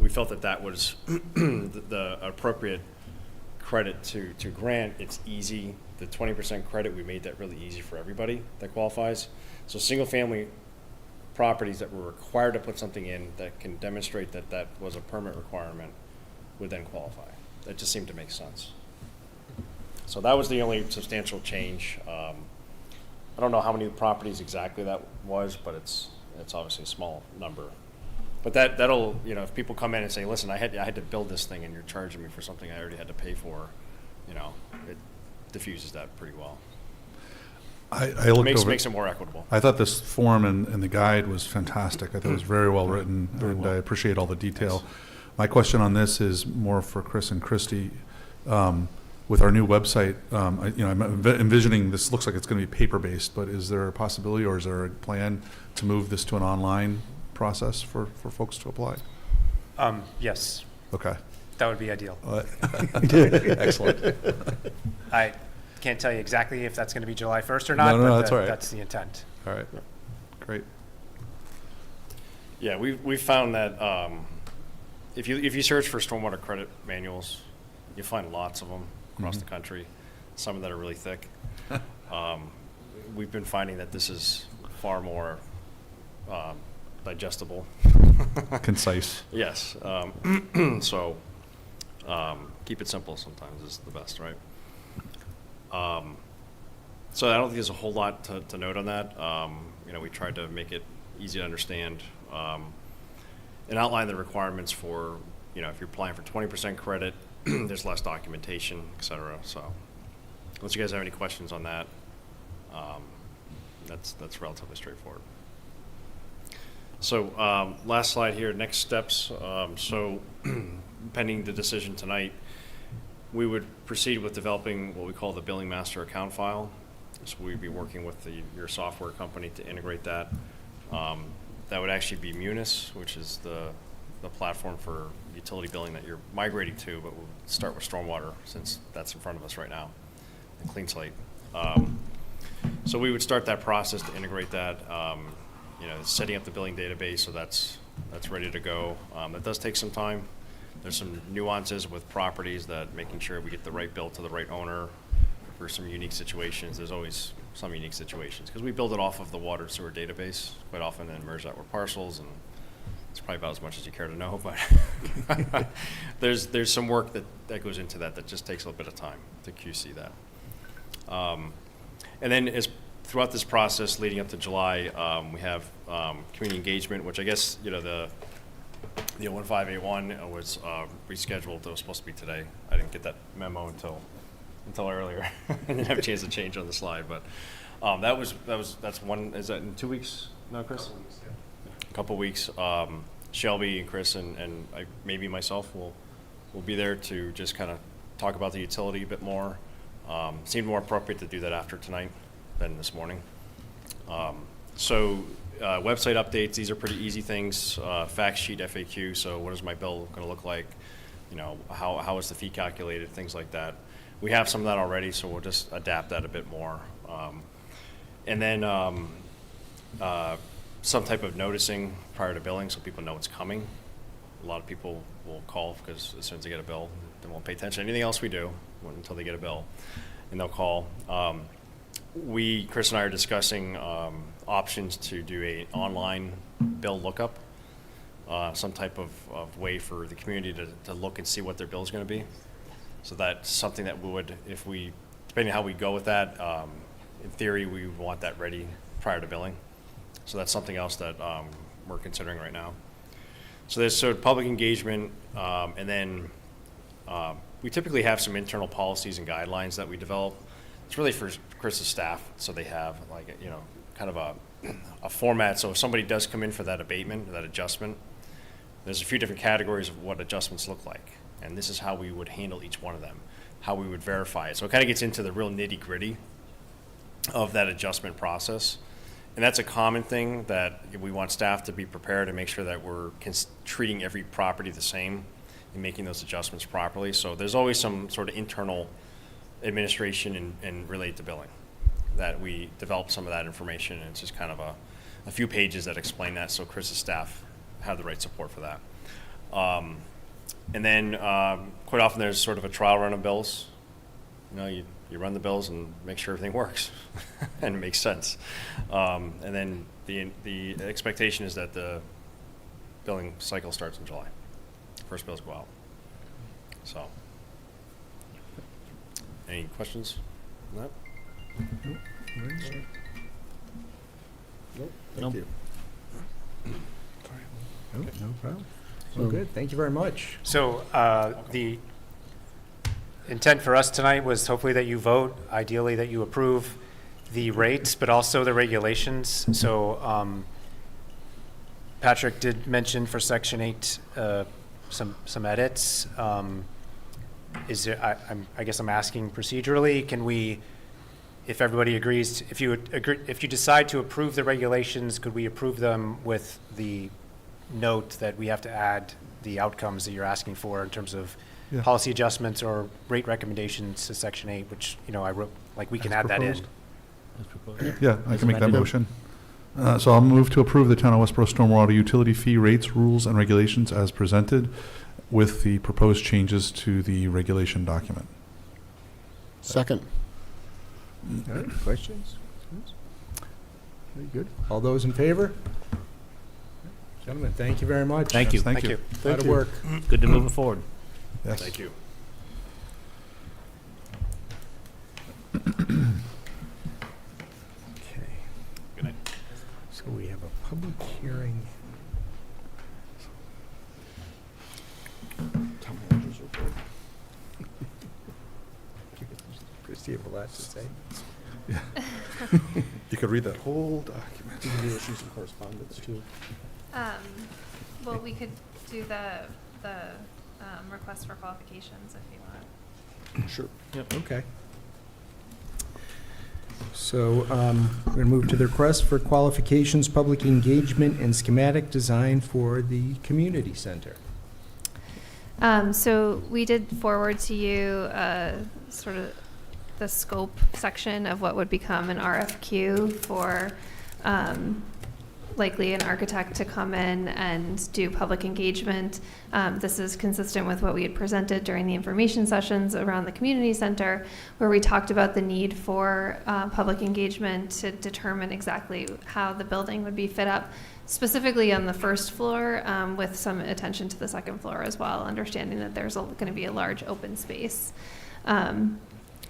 we felt that was the appropriate credit to grant, it's easy. The 20% credit, we made that really easy for everybody that qualifies. So single-family properties that were required to put something in that can demonstrate that that was a permit requirement would then qualify. That just seemed to make sense. So that was the only substantial change. I don't know how many properties exactly that was, but it's obviously a small number. But that'll, you know, if people come in and say, listen, I had to build this thing and you're charging me for something I already had to pay for, you know, it diffuses that pretty well. I looked over. Makes it more equitable. I thought this form and the guide was fantastic. I thought it was very well written, and I appreciate all the detail. My question on this is more for Chris and Christy. With our new website, I'm envisioning this looks like it's going to be paper-based, but is there a possibility or is there a plan to move this to an online process for folks to apply? Yes, Okay. that would be ideal. Excellent. I can't tell you exactly if that's going to be July 1st or not, No, but that's all right. that's the intent. All right. Great. Yeah, we found that if you search for stormwater credit manuals, you find lots of them across the country, some that are really thick. We've been finding that this is far more digestible. Concise. Yes. So keep it simple sometimes is the best, right? So I don't think there's a whole lot to note on that. We tried to make it easy to understand and outline the requirements for, if you're applying for 20% credit, there's less documentation, et cetera. So unless you guys have any questions on that, that's relatively straightforward. So last slide here, next steps. So pending the decision tonight, we would proceed with developing what we call the billing master account file. So we'd be working with your software company to integrate that. That would actually be Munis, which is the platform for utility billing that you're migrating to, but we'll start with stormwater since that's in front of us right now, and Clean Slate. So we would start that process to integrate that, setting up the billing database, so that's ready to go. That does take some time. There's some nuances with properties that making sure we get the right bill to the right owner for some unique situations. There's always some unique situations because we build it off of the water sewer database quite often and merge that with parcels, and it's probably about as much as you care to know, but there's some work that goes into that just takes a little bit of time to QC that. And then throughout this process leading up to July, we have community engagement, which I guess, the 1581 was rescheduled. It was supposed to be today. I didn't get that memo until earlier. I didn't have a chance to change on the slide, but that's one. Is that in 2 weeks now, Chris? A couple weeks. Shelby and Chris and maybe myself will be there to just kind of talk about the utility a bit more. Seemed more appropriate to do that after tonight than this morning. Website updates, these are pretty easy things. Fact sheet, FAQ, so what is my bill going to look like? How is the fee calculated, things like that. We have some of that already, so we'll just adapt that a bit more. And then some type of noticing prior to billing so people know it's coming. A lot of people will call because as soon as they get a bill, they won't pay attention to anything else we do until they get a bill, and they'll call. Chris and I are discussing options to do an online bill lookup, some type of way for the community to look and see what their bill is going to be. So that's something that we would, depending on how we go with that, in theory, we want that ready prior to billing. So that's something else that we're considering right now. So there's public engagement, and then we typically have some internal policies and guidelines that we develop. It's really for Chris's staff, so they have kind of a format. So if somebody does come in for that abatement, that adjustment, there's a few different categories of what adjustments look like. And this is how we would handle each one of them, how we would verify it. So it kind of gets into the real nitty-gritty of that adjustment process. And that's a common thing that we want staff to be prepared and make sure that we're treating every property the same and making those adjustments properly. So there's always some sort of internal administration and related to billing that we develop some of that information, and it's just kind of a few pages that explain that so Chris's staff have the right support for that. And then quite often there's sort of a trial run of bills. You know, you run the bills and make sure everything works and makes sense. And then the expectation is that the billing cycle starts in July. First bills go out. So, any questions on that? Nope. Nope. Thank you. No problem. Well, good. Thank you very much. So the intent for us tonight was hopefully that you vote, ideally that you approve the rates, but also the regulations. So Patrick did mention for Section 8 some edits. Is there, I guess I'm asking procedurally, can we, if everybody agrees, if you decide to approve the regulations, could we approve them with the note that we have to add the outcomes that you're asking for in terms of Yeah. policy adjustments or rate recommendations to Section 8, which, you know, I wrote, like, we can add that in. As Yeah, I can make that motion. So I'll move to approve the Town of Westborough Stormwater Utility Fee Rates, Rules, and Regulations as presented with the proposed changes to the regulation document. Second. All right, questions? Very good. All those in favor? Gentlemen, thank you very much. Thank you. Thank you. A lot of work. Good to move it forward. Yes. Thank you. Okay. Good night. So we have a public hearing. Christie have a lot to say. You could read that whole document. You can do issues and correspondence too. Well, we could do the request for qualifications if you want. Sure. Okay. So we're going to move to the request for qualifications, public engagement, and schematic design for the community center. So we did forward to you sort of the scope section of what would become an RFQ for likely an architect to come in and do public engagement. This is consistent with what we had presented during the information sessions around the community center, where we talked about the need for public engagement to determine exactly how the building would be fit up, specifically on the first floor, with some attention to the second floor as well, understanding that there's going to be a large open space.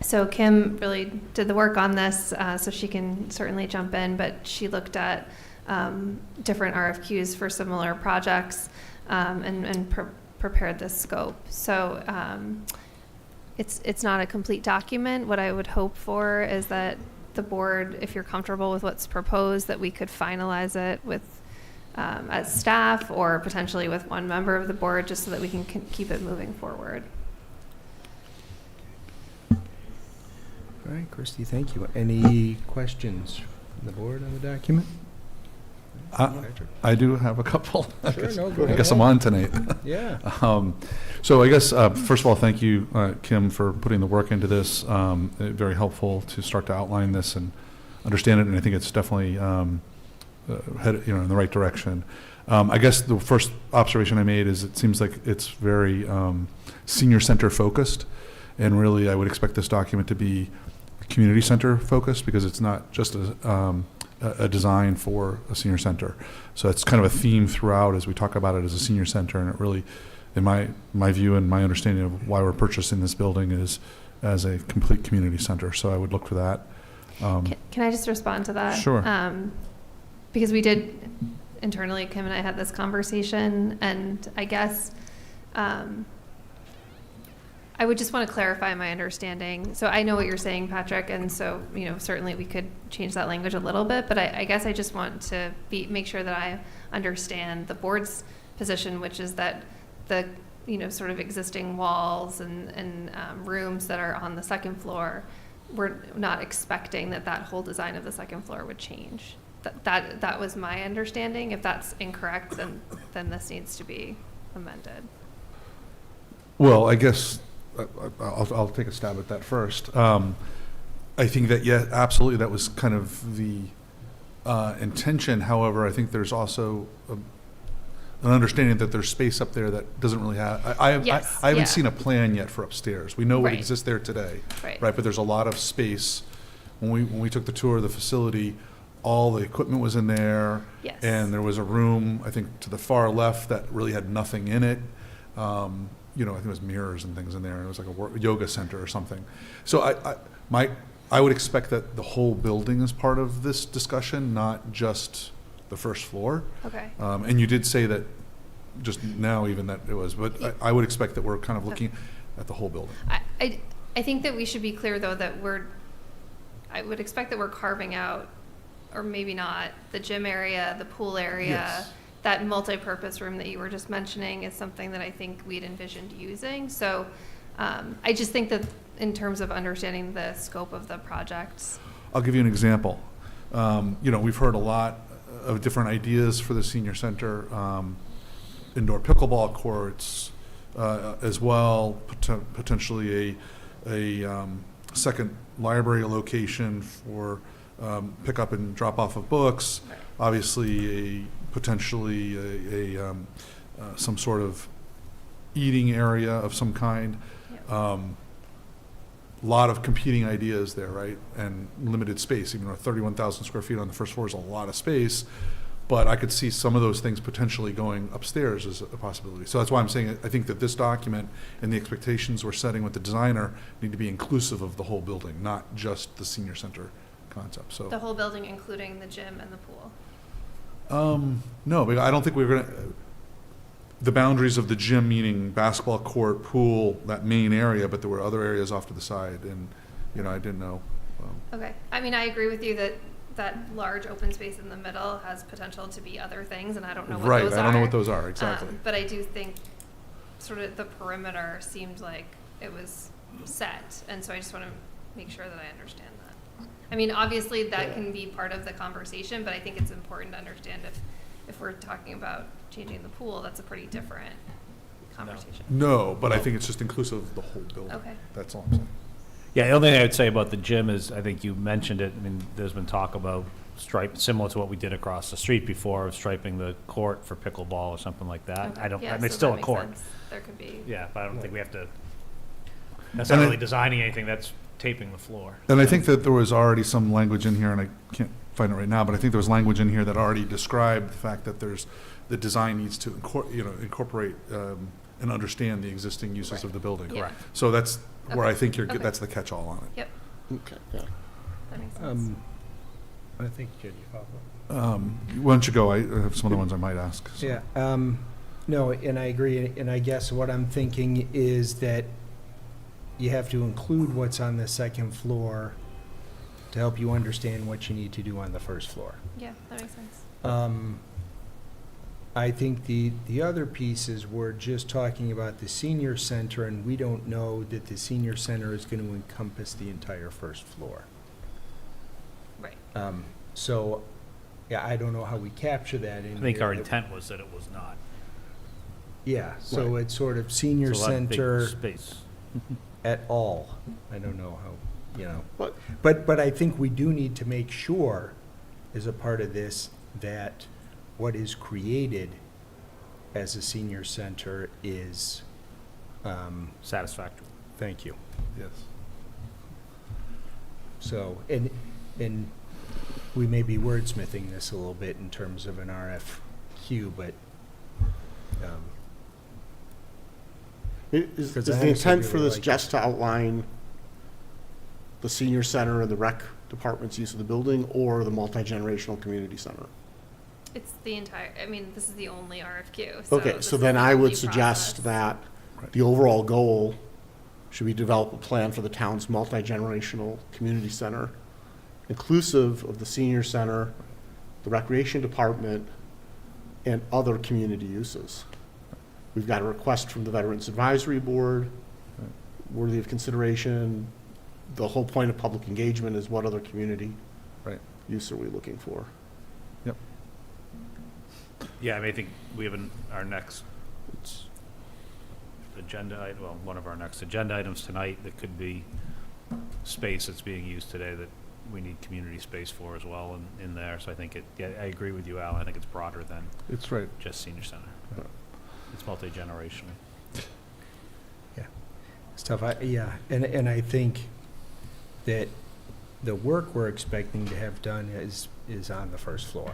So Kim really did the work on this, so she can certainly jump in, but she looked at different RFQs for similar projects and prepared this scope. So it's not a complete document. What I would hope for is that the board, if you're comfortable with what's proposed, that we could finalize it with as staff or potentially with one member of the board, just so that we can keep it moving forward. All right, Christie, thank you. Any questions from the board on the document? Patrick? I do have a couple. Sure, no, go I ahead. guess I'm on tonight. Yeah. So I guess, first of all, thank you, Kim, for putting the work into this. Very helpful to start to outline this and understand it, and I think it's definitely headed, in the right direction. I guess the first observation I made is it seems like it's very senior center focused, and really I would expect this document to be community center focused, because it's not just a design for a senior center. So it's kind of a theme throughout as we talk about it as a senior center, and it really, in my view and my understanding of why we're purchasing this building, is as a complete community center. So I would look for that. Can I just respond to that? Sure. Because we did internally, Kim and I had this conversation, and I guess I would just want to clarify my understanding. So I know what you're saying, Patrick, and so, certainly we could change that language a little bit, but I guess I just want to make sure that I understand the board's position, which is that the, sort of existing walls and rooms that are on the second floor, we're not expecting that whole design of the second floor would change. That was my understanding. If that's incorrect, then this needs to be amended. Well, I guess I'll take a stab at that first. I think that, yeah, absolutely, that was kind of the intention. However, I think there's also an understanding that there's space up there that doesn't really have, I haven't Yeah. seen a plan yet for upstairs. We know what Right. exists there today. Right. Right, but there's a lot of space. When we took the tour of the facility, all the equipment was in there. Yes. And there was a room, I think, to the far left that really had nothing in it. You know, I think it was mirrors and things in there. It was like a yoga center or something. So I would expect that the whole building is part of this discussion, not just the first floor. Okay. And you did say that just now even that it was, but I would expect that we're kind of looking at the whole building. I think that we should be clear, though, that I would expect that we're carving out, or maybe not, the gym area, the pool area. Yes. That multi-purpose room that you were just mentioning is something that I think we'd envisioned using. So I just think that in terms of understanding the scope of the project. I'll give you an example. You know, we've heard a lot of different ideas for the senior center, indoor pickleball courts, as well, potentially a second library location for pick up and drop off of books. Right. Obviously, potentially some sort of eating area of some kind. Yep. Lot of competing ideas there, right? And limited space, even though 31,000 square feet on the first floor is a lot of space. But I could see some of those things potentially going upstairs as a possibility. So that's why I'm saying I think that this document and the expectations we're setting with the designer need to be inclusive of the whole building, not just the senior center concept. So The whole building, including the gym and the pool. no, but I don't think we're going to, the boundaries of the gym, meaning basketball court, pool, that main area, but there were other areas off to the side, and, you know, I didn't know. Okay. I mean, I agree with you that that large open space in the middle has potential to be other things, and I don't know what Right, those are. I don't know what those are, exactly. But I do think sort of the perimeter seemed like it was set, and so I just want to make sure that I understand that. I mean, obviously, that can be part of the conversation, but I think it's important to understand if we're talking about changing the pool, that's a pretty different conversation. No, but I think it's just inclusive of the whole building. Okay. That's all I'm saying. Yeah, the only thing I would say about the gym is, I think you mentioned it, I mean, there's been talk about similar to what we did across the street before, of striping the court for pickleball or something like that. I Yeah, mean, it's so still that a makes court. sense. There could be. Yeah, but I don't think we have to, that's not And really designing anything, that's taping the floor. And I think that there was already some language in here, and I can't find it right now, but I think there was language in here that already described the fact that the design needs to incorporate and understand the existing uses of the building. Yeah. Correct. So that's where I Okay. think Okay. that's the catch-all on it. Yep, Okay, yeah. that makes sense. I think, Jed, you follow. Why don't you go? I have some other ones I might ask. so. Yeah, no, and I agree, and I guess what I'm thinking is that you have to include what's on the second floor to help you understand what you need to do on the first floor. Yeah, that makes sense. I think the other piece is we're just talking about the senior center, and we don't know that the senior center is going to encompass the entire first floor. Right. So, yeah, I don't know how we capture that in I think here. our intent was that it was not. Yeah, so it's sort of senior It's a lot of big center space. at all. I don't know how, you know. But But I think we do need to make sure, as a part of this, that what is created as a senior center is, Satisfactory. thank you. Yes. So, and we may be wordsmithing this a little bit in terms of an RFQ, but, is Because the I honestly intent for really this like just to outline the senior center and the rec department's use of the building, or the multi-generational community center? It's the entire, I mean, this is the only RFQ. So Okay, this so is then the I would only suggest process. that Right. the overall goal should be develop a plan for the town's multi-generational community center, inclusive of the senior center, the recreation department, and other community uses. We've got a request from the Veterans Advisory Board, worthy of consideration. The whole point of public engagement is what other community Right. use are we looking for? Yep. Yeah, I mean, I think we have our next agenda, well, one of our next agenda items tonight that could be space that's being used today that we need community space for as well in there. So I think I agree with you, Al. I think it's broader than It's right. just senior center. It's multi-generational. Yeah, it's tough. And I think that the work we're expecting to have done is on the first floor,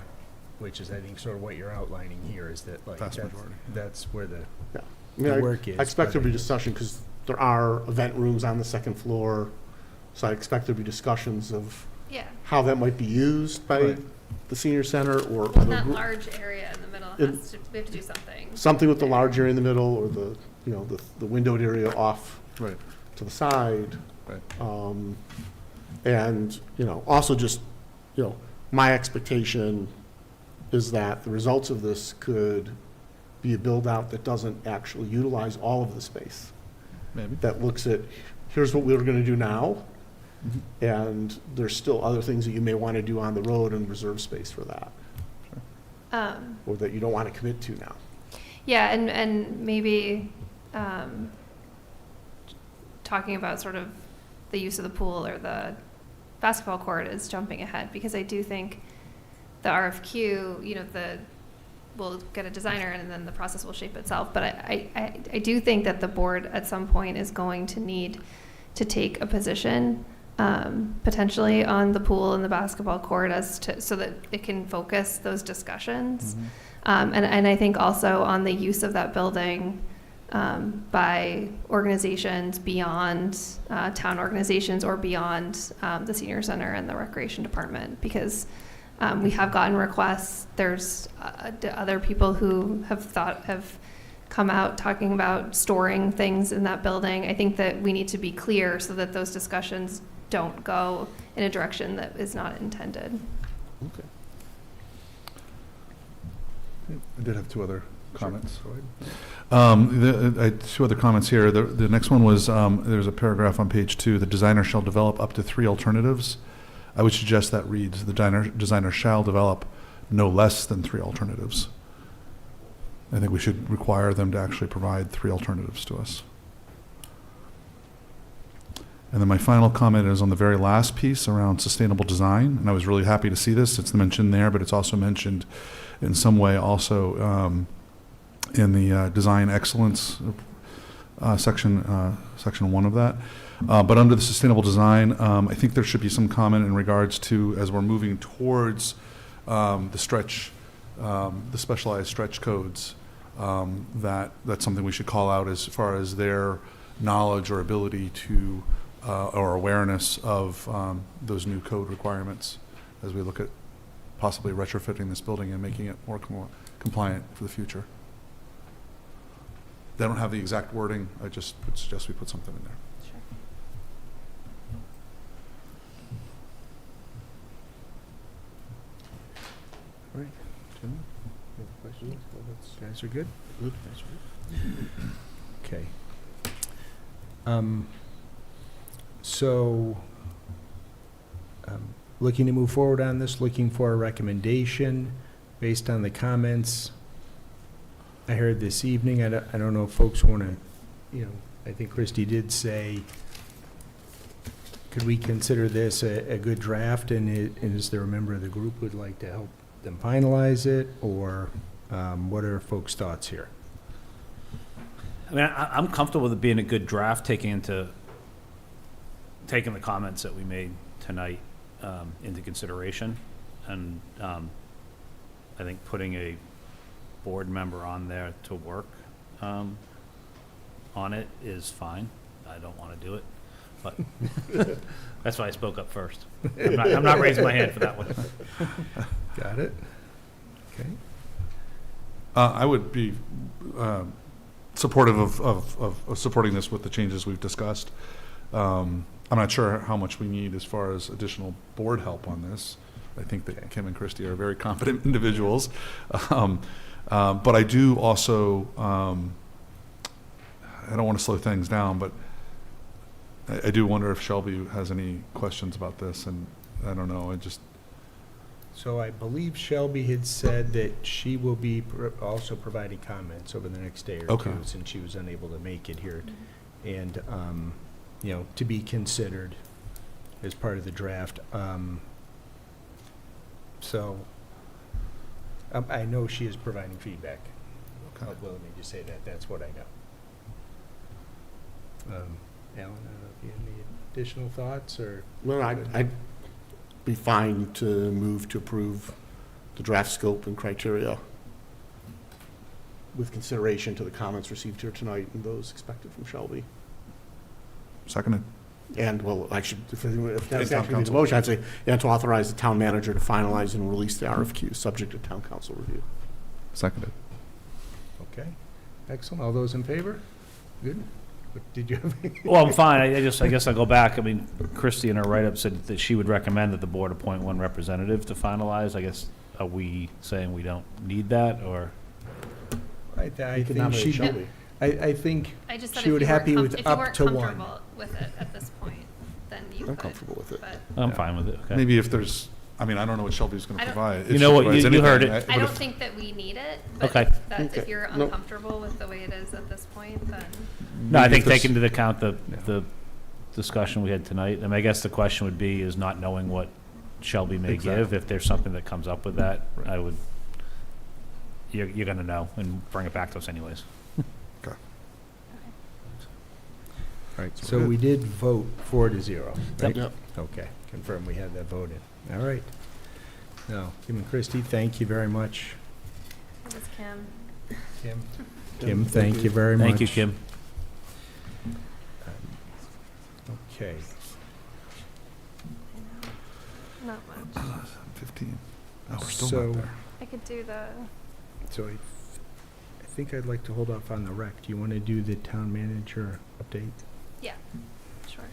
which is, I think, sort of what you're outlining here, is that, like, Vast majority. that's where the Yeah. I mean, the work is. I expect but there'll be I- discussion, because there are event rooms on the second floor, so I expect there'll be discussions of Yeah. how that might be used by Right. the senior center, or Well, the that group- large area in the middle It- has to, we have to do something. something with the large area in the middle, or the, you know, the windowed area off Right, to the side. right. And, you know, also just, you know, my expectation is that the results of this could be a build-out that doesn't actually utilize all of the space. Maybe. That looks at, here's what we're gonna do now, Mhm. and there's still other things that you may wanna do on the road and reserve space for that, or that you don't wanna commit to now. Yeah, and maybe talking about sort of the use of the pool or the basketball court is jumping ahead, because I do think the RFQ, you know, we'll get a designer and then the process will shape itself. But I do think that the board at some point is going to need to take a position potentially on the pool and the basketball court so that it can focus those discussions. And I think also on the use of that building by organizations beyond town organizations, or beyond the senior center and the recreation department, because we have gotten requests. There's other people who have come out talking about storing things in that building. I think that we need to be clear so that those discussions don't go in a direction that is not intended. Okay. I did have two other comments. Go ahead. I had two other comments here. The next one was, there's a paragraph on page 2, the designer shall develop up to 3 alternatives. I would suggest that reads, the designer shall develop no less than 3 alternatives. I think we should require them to actually provide 3 alternatives to us. And then my final comment is on the very last piece around sustainable design, and I was really happy to see this. It's mentioned there, but it's also mentioned in some way also in the design excellence section 1 of that. But under the sustainable design, I think there should be some comment in regards to, as we're moving towards the specialized stretch codes, that's something we should call out as far as their knowledge or ability to, or awareness of those new code requirements as we look at possibly retrofitting this building and making it more compliant for the future. They don't have the exact wording. I just would suggest we put something in there. Sure. All right. Gentlemen, any questions? You guys are good? Good. Okay. So, looking to move forward on this, looking for a recommendation based on the comments I heard this evening. I don't know if folks want to, you know, I think Christie did say, could we consider this a good draft, and is there a member of the group who would like to help them finalize it, or what are folks' thoughts here? I mean, I'm comfortable with it being a good draft, taking the comments that we made tonight into consideration. And I think putting a board member on there to work on it is fine. I don't want to do it, but that's why I spoke up first. I'm not raising my hand for that one. Got it? Okay. I would be supportive of supporting this with the changes we've discussed. I'm not sure how much we need as far as additional board help on this. I think that Kim and Christie are very competent individuals. But I do also, I don't want to slow things down, but I do wonder if Shelby has any questions about this, and I don't know, So I believe Shelby had said that she will be also providing comments over the next day or Okay. two, since she was unable to make it here. And, you know, to be considered as part of the draft. So I know she is providing feedback. Well, let me just say that, that's what I know. Alan, I don't know if you have any additional thoughts, or? Well, I'd be fine to move to approve the draft scope and criteria with consideration to the comments received here tonight and those expected from Shelby. Seconded. And, well, I should, if that's town actually the council. motion, I'd say, and to authorize the town manager to finalize and release the RFQ, subject to town council review. Seconded. Okay, excellent. All those in favor? Good. What, did you have any? Well, I'm fine. I guess I'll go back. I mean, Christie in her write-up said that she would recommend that the board appoint one representative to finalize. I guess, are we saying we don't need that, or? I You think can nominate she, Shelby. I think I just said she if would you happy weren't with if you up weren't to one. comfortable with it at this point, then you I'm could. comfortable with it. But I'm fine with it, okay. Maybe if there's, I mean, I don't know what Shelby's going I to don't- provide. If You she know what, provides you heard anything, it. I but don't if- think that we need it, but Okay. if Okay. you're No. uncomfortable with the way it is at this point, then. No, I maybe think if there's- taking into account the discussion we had tonight, and I guess the question would be is not knowing what Shelby may give. Exactly. If there's something that comes up with that, Right. I would, you're gonna know and bring it back to us anyways. Okay. All right, So so we're we did vote 4-0, right? Yep. Okay, confirm we had that vote in. All right. Now, Kim and Christie, thank you very much. It was Kim. Kim, thank you very much. Thank you, Kim. Okay. Not much. 15. Oh, we're still So- not there. I could do the, So I think I'd like to hold off on the rec. Do you want to do the town manager update? yeah, sure.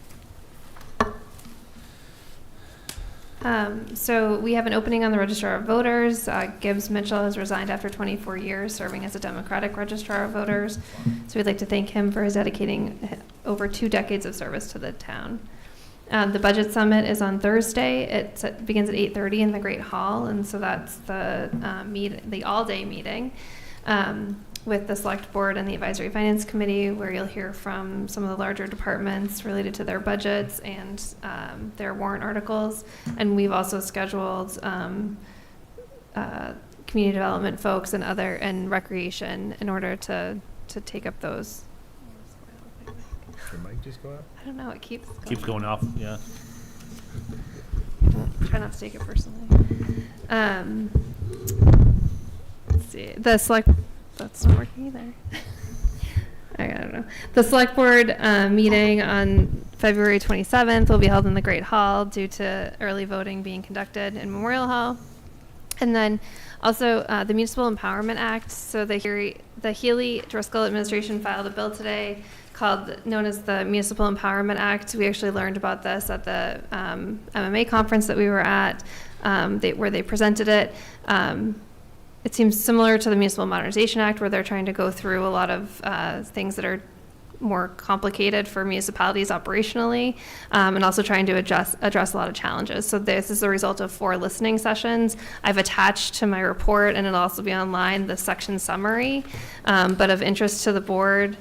So we have an opening on the Registrar of Voters. Gibbs Mitchell has resigned after 24 years serving as a Democratic Registrar of Voters. So we'd like to thank him for his dedicating over 2 decades of service to the town. The Budget Summit is on Thursday. It begins at 8:30 in the Great Hall, and so that's the the all-day meeting with the Select Board and the Advisory Finance Committee, where you'll hear from some of the larger departments related to their budgets and their warrant articles. And we've also scheduled community development folks and recreation in order to take up those. Your mic just go out? I don't know, it keeps Going off, yeah. Try not to take it personally. Let's see. That's not working either. I don't know. The select board meeting on February 27th will be held in the Great Hall due to early voting being conducted in Memorial Hall. And then also the Municipal Empowerment Act. So the Healy-Driscoll administration filed a bill today known as the Municipal Empowerment Act. We actually learned about this at the MMA conference that we were at, where they presented it. It seems similar to the Municipal Modernization Act, where they're trying to go through a lot of things that are more complicated for municipalities operationally, and also trying to address a lot of challenges. So this is the result of 4 listening sessions. I've attached to my report, and it'll also be online, the section summary. But of interest to the board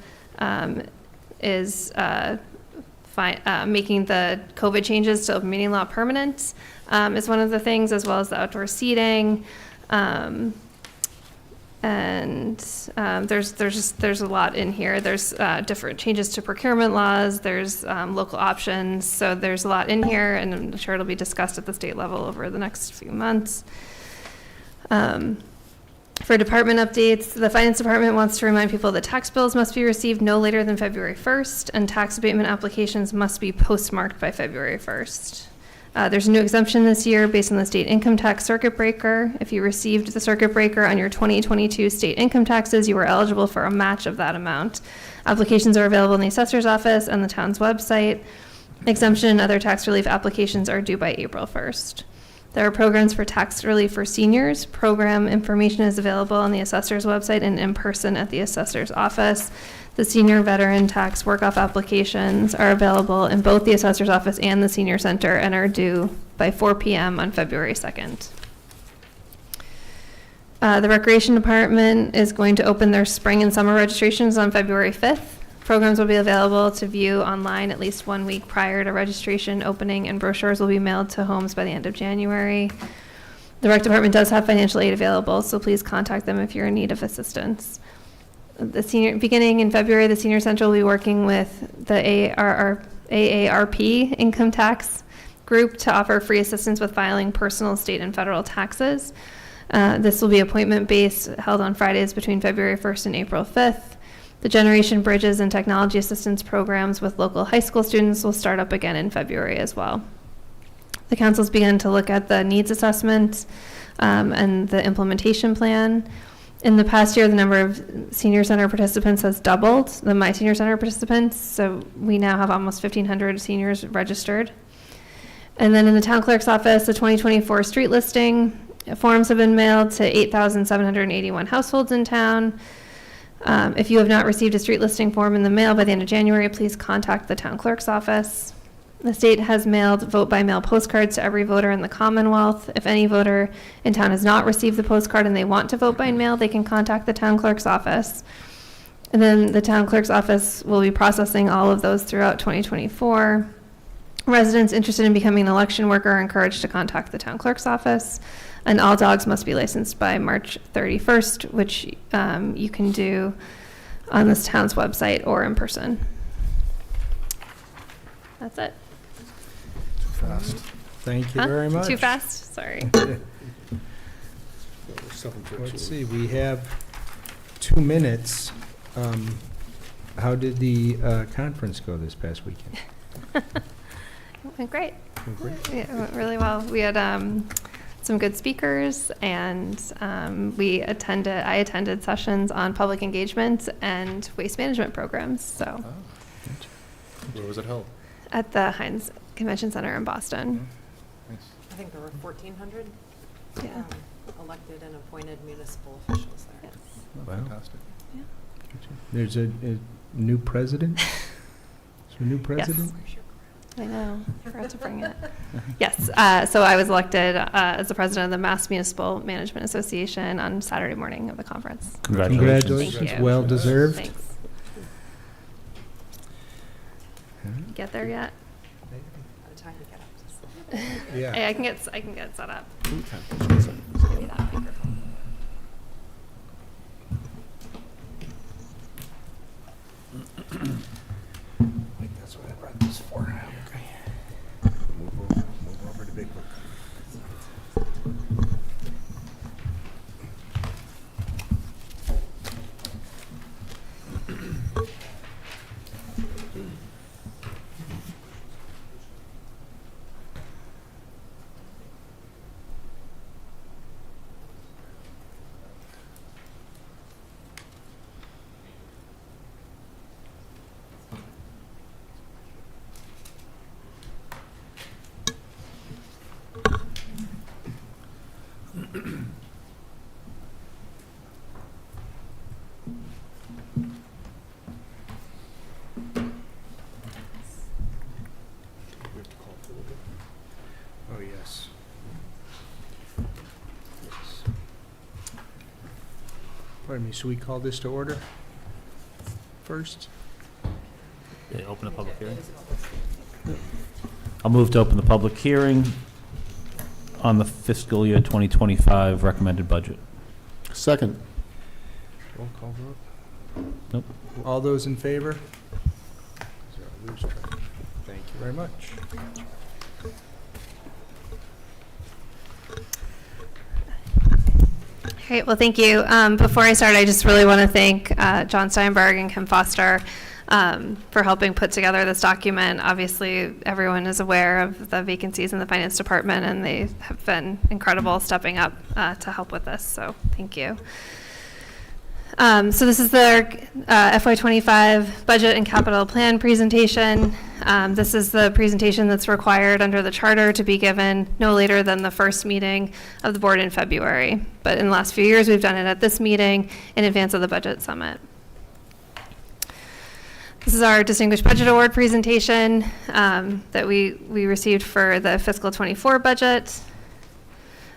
is making the COVID changes to open meeting law permanent is one of the things, as well as the outdoor seating. And there's a lot in here. There's different changes to procurement laws. There's local options. So there's a lot in here, and I'm sure it'll be discussed at the state level over the next few months. For department updates, the Finance Department wants to remind people that tax bills must be received no later than February 1st, and tax abatement applications must be postmarked by February 1st. There's a new exemption this year based on the state income tax circuit breaker. If you received the circuit breaker on your 2022 state income taxes, you are eligible for a match of that amount. Applications are available in the assessor's office and the town's website. Exemption and other tax relief applications are due by April 1st. There are programs for tax relief for seniors. Program information is available on the assessor's website and in person at the assessor's office. The senior veteran tax work-off applications are available in both the assessor's office and the senior center and are due by 4 p.m. on February 2nd. The Recreation Department is going to open their spring and summer registrations on February 5th. Programs will be available to view online at least 1 week prior to registration opening, and brochures will be mailed to homes by the end of January. The Rec Department does have financial aid available, so please contact them if you're in need of assistance. beginning in February, the Senior Center will be working with the AARP income tax group to offer free assistance with filing personal, state, and federal taxes. This will be appointment-based, held on Fridays between February 1st and April 5th. The Generation Bridges and Technology Assistance programs with local high school students will start up again in February as well. The council's begun to look at the needs assessment and the implementation plan. In the past year, the number of Senior Center participants has doubled, the My Senior Center participants, so we now have almost 1,500 seniors registered. And then in the town clerk's office, the 2024 street listing forms have been mailed to 8,781 households in town. If you have not received a street listing form in the mail by the end of January, please contact the town clerk's office. The state has mailed vote-by-mail postcards to every voter in the Commonwealth. If any voter in town has not received the postcard and they want to vote by mail, they can contact the town clerk's office. And then the town clerk's office will be processing all of those throughout 2024. Residents interested in becoming an election worker are encouraged to contact the town clerk's office. And all dogs must be licensed by March 31st, which you can do on this town's website or in person. That's it. Too fast. Thank you Huh? very much. Too fast? Sorry. Let's see, we have 2 minutes. How did the conference go this past weekend? It went great. Great. Yeah, it went really well. We had some good speakers, and I attended sessions on public engagement and waste management programs. So Where was it held? at the Heinz Convention Center in Boston. I think there were 1,400 Yeah. elected and appointed municipal officials there. Yes. Oh, Wow. fantastic. There's a new president? Is there a new president? I know. I forgot to bring it. Yes. So I was elected as the president of the Mass Municipal Management Association on Saturday morning of the conference. Congratulations. Thank you. Well deserved. Thanks. Get there yet? By the time you get up to Yeah. Hey, I can get set up. Okay. Give me that microphone. That's what I brought this for. Okay. Move over to Big Book. Oh, yes. Yes. Pardon me, should we call this to order first? Yeah, open the public hearing. I'll move to open the public hearing on the fiscal year 2025 recommended budget. Second. Roll call vote. Nope. All those in favor? Thank you very much. Great, well, thank you. Before I start, I just really want to thank John Steinberg and Kim Foster for helping put together this document. Obviously, everyone is aware of the vacancies in the finance department, and they have been incredible stepping up to help with this, so thank you. So this is the FY25 budget and capital plan presentation. This is the presentation that's required under the charter to be given no later than the first meeting of the board in February. But in the last few years, we've done it at this meeting in advance of the budget summit. This is our Distinguished Budget Award presentation that we received for the fiscal 24 budget.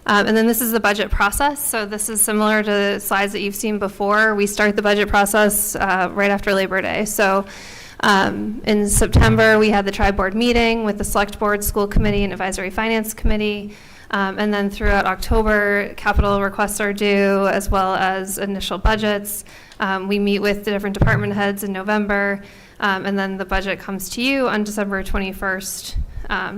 And then this is the budget process. So this is similar to the slides that you've seen before. We start the budget process right after Labor Day. So in September, we had the tri-board meeting with the Select Board, School Committee, and Advisory Finance Committee. And then throughout October, capital requests are due, as well as initial budgets. We meet with the different department heads in November, and then the budget comes to you on December 21st.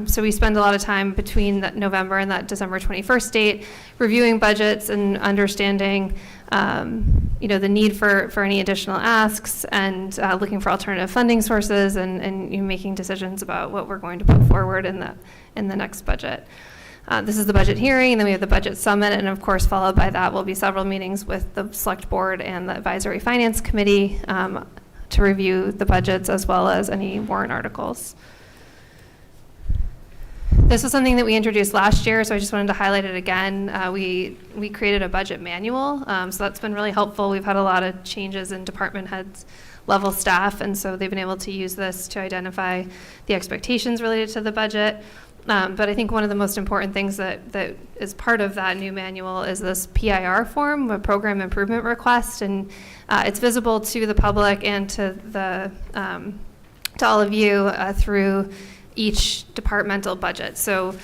So we spend a lot of time between that November and that December 21st date reviewing budgets and understanding the need for any additional asks, and looking for alternative funding sources, and making decisions about what we're going to put forward in the next budget. This is the budget hearing, and then we have the budget summit, and of course followed by that will be several meetings with the select board and the advisory finance committee to review the budgets as well as any warrant articles. This was something that we introduced last year, so I just wanted to highlight it again. We created a budget manual, so that's been really helpful. We've had a lot of changes in department heads level staff, and so they've been able to use this to identify the expectations related to the budget. But I think one of the most important things that is part of that new manual is this PIR form, a program improvement request, and it's visible to the public and to all of you through each departmental budget. So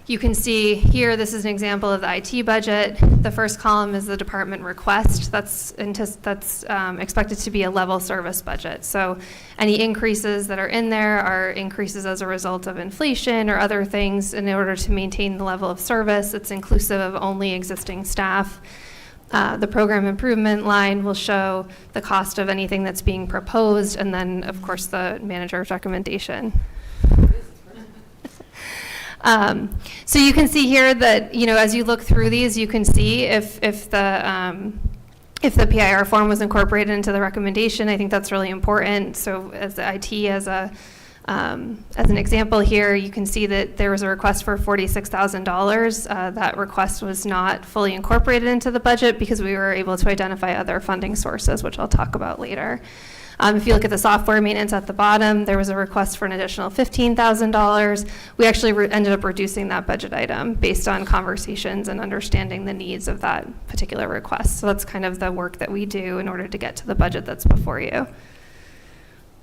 you can see here, this is an example of the IT budget. The first column is the department request. That's expected to be a level service budget. So any increases that are in there are increases as a result of inflation or other things in order to maintain the level of service. It's inclusive of only existing staff. The program improvement line will show the cost of anything that's being proposed, and then of course the manager's recommendation. So you can see here that, as you look through these, you can see if the PIR form was incorporated into the recommendation. I think that's really important. So as the IT, as an example here, you can see that there was a request for $46,000. That request was not fully incorporated into the budget because we were able to identify other funding sources, which I'll talk about later. If you look at the software maintenance at the bottom, there was a request for an additional $15,000. We actually ended up reducing that budget item based on conversations and understanding the needs of that particular request. So that's kind of the work that we do in order to get to the budget that's before you.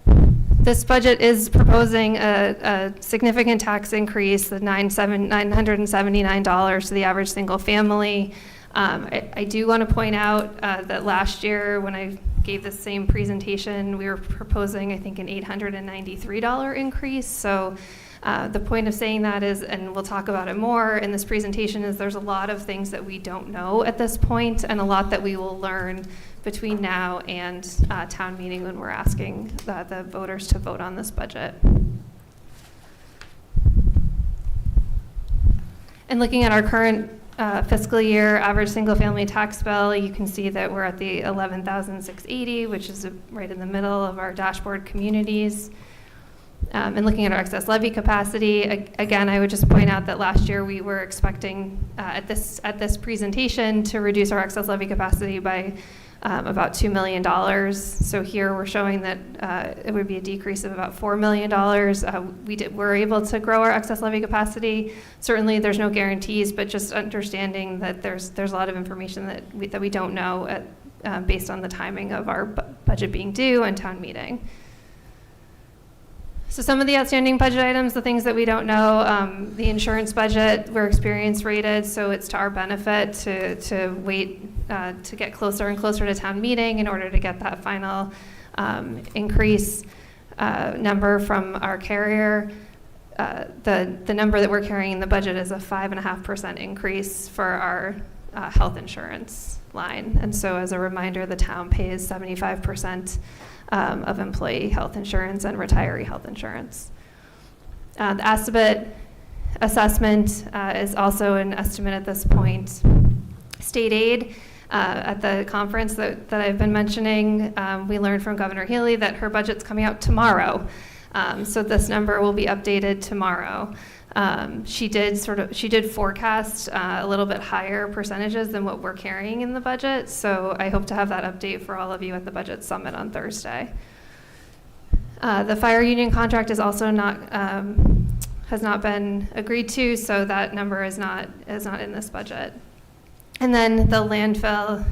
This budget is proposing a significant tax increase, the $979 to the average single family. I do want to point out that last year when I gave the same presentation, we were proposing, I think, an $893 increase. So the point of saying that is, and we'll talk about it more in this presentation, is there's a lot of things that we don't know at this point, and a lot that we will learn between now and town meeting when we're asking the voters to vote on this budget. And looking at our current fiscal year average single-family tax bill, you can see that we're at the $11,680, which is right in the middle of our dashboard communities. And looking at our excess levy capacity, again, I would just point out that last year we were expecting at this presentation to reduce our excess levy capacity by about $2 million. So here we're showing that it would be a decrease of about $4 million. We're able to grow our excess levy capacity. Certainly there's no guarantees, but just understanding that there's a lot of information that we don't know based on the timing of our budget being due and town meeting. So some of the outstanding budget items, the things that we don't know, the insurance budget, we're experience rated, so it's to our benefit to wait to get closer and closer to town meeting in order to get that final increase number from our carrier. The number that we're carrying in the budget is a 5.5% increase for our health insurance line. And so as a reminder, the town pays 75% of employee health insurance and retiree health insurance. The ASTIBIT assessment is also an estimate at this point. State aid, at the conference that I've been mentioning, we learned from Governor Healy that her budget's coming out tomorrow. So this number will be updated tomorrow. She did forecast a little bit higher percentages than what we're carrying in the budget. So I hope to have that update for all of you at the budget summit on Thursday. The fire union contract is also has not been agreed to, so that number is not in this budget. And then the landfill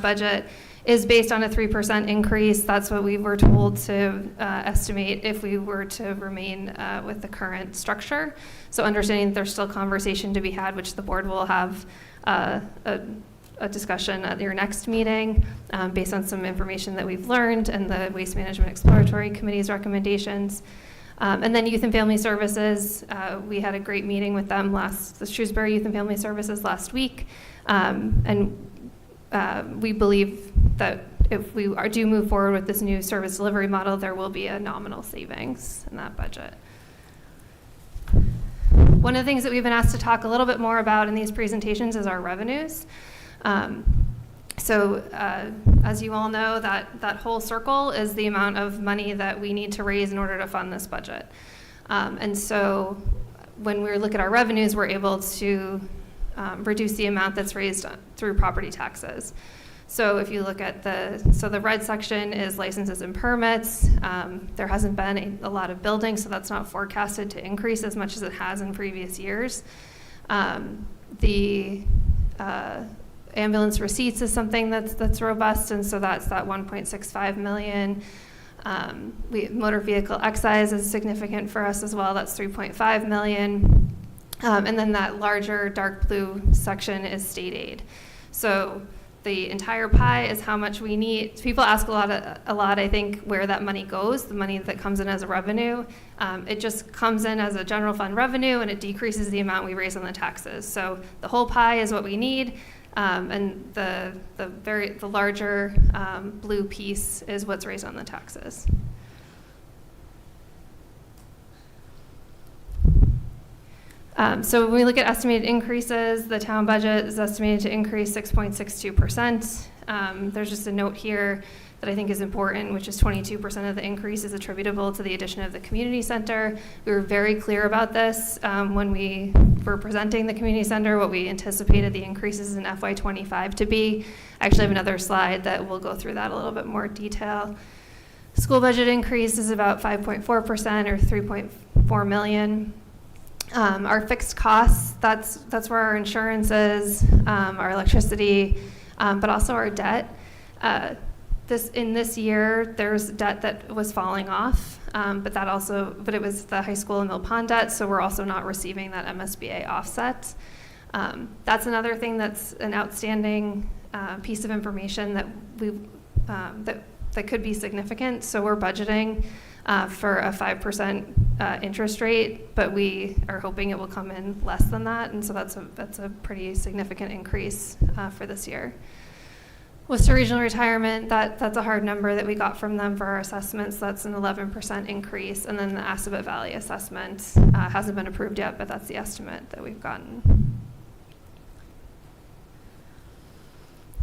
budget is based on a 3% increase. That's what we were told to estimate if we were to remain with the current structure. So understanding that there's still conversation to be had, which the board will have a a discussion at your next meeting based on some information that we've learned and the Waste Management Exploratory Committee's recommendations. And then Youth and Family Services, we had a great meeting with them the Shrewsbury Youth and Family Services last week. And we believe that if we do move forward with this new service delivery model, there will be a nominal savings in that budget. One of the things that we've been asked to talk a little bit more about in these presentations is our revenues. So as you all know, that whole circle is the amount of money that we need to raise in order to fund this budget. And so when we look at our revenues, we're able to reduce the amount that's raised through property taxes. So if you look at the red section is licenses and permits. There hasn't been a lot of building, so that's not forecasted to increase as much as it has in previous years. The ambulance receipts is something that's robust, and so that's that 1.65 million. Motor vehicle excise is significant for us as well. That's 3.5 million. And then that larger dark blue section is state aid. So the entire pie is how much we need. People ask a lot, I think, where that money goes, the money that comes in as a revenue. It just comes in as a general fund revenue, and it decreases the amount we raise on the taxes. So the whole pie is what we need, and the larger blue piece is what's raised on the taxes. So when we look at estimated increases, the town budget is estimated to increase 6.62%. There's just a note here that I think is important, which is 22% of the increase is attributable to the addition of the community center. We were very clear about this when we were presenting the community center, what we anticipated the increases in FY25 to be. I actually have another slide that will go through that a little bit more detail. School budget increase is about 5.4% or 3.4 million. Our fixed costs, that's where our insurance is, our electricity, but also our debt. In this year, there's debt that was falling off, but it was the high school and Mill Pond debt, so we're also not receiving that MSBA offset. That's another thing that's an outstanding piece of information that that could be significant. So we're budgeting for a 5% interest rate, but we are hoping it will come in less than that, and so that's a pretty significant increase for this year. Worcester Regional Retirement, that's a hard number that we got from them for our assessments. That's an 11% increase, and then the Assabet Valley assessment hasn't been approved yet, but that's the estimate that we've gotten.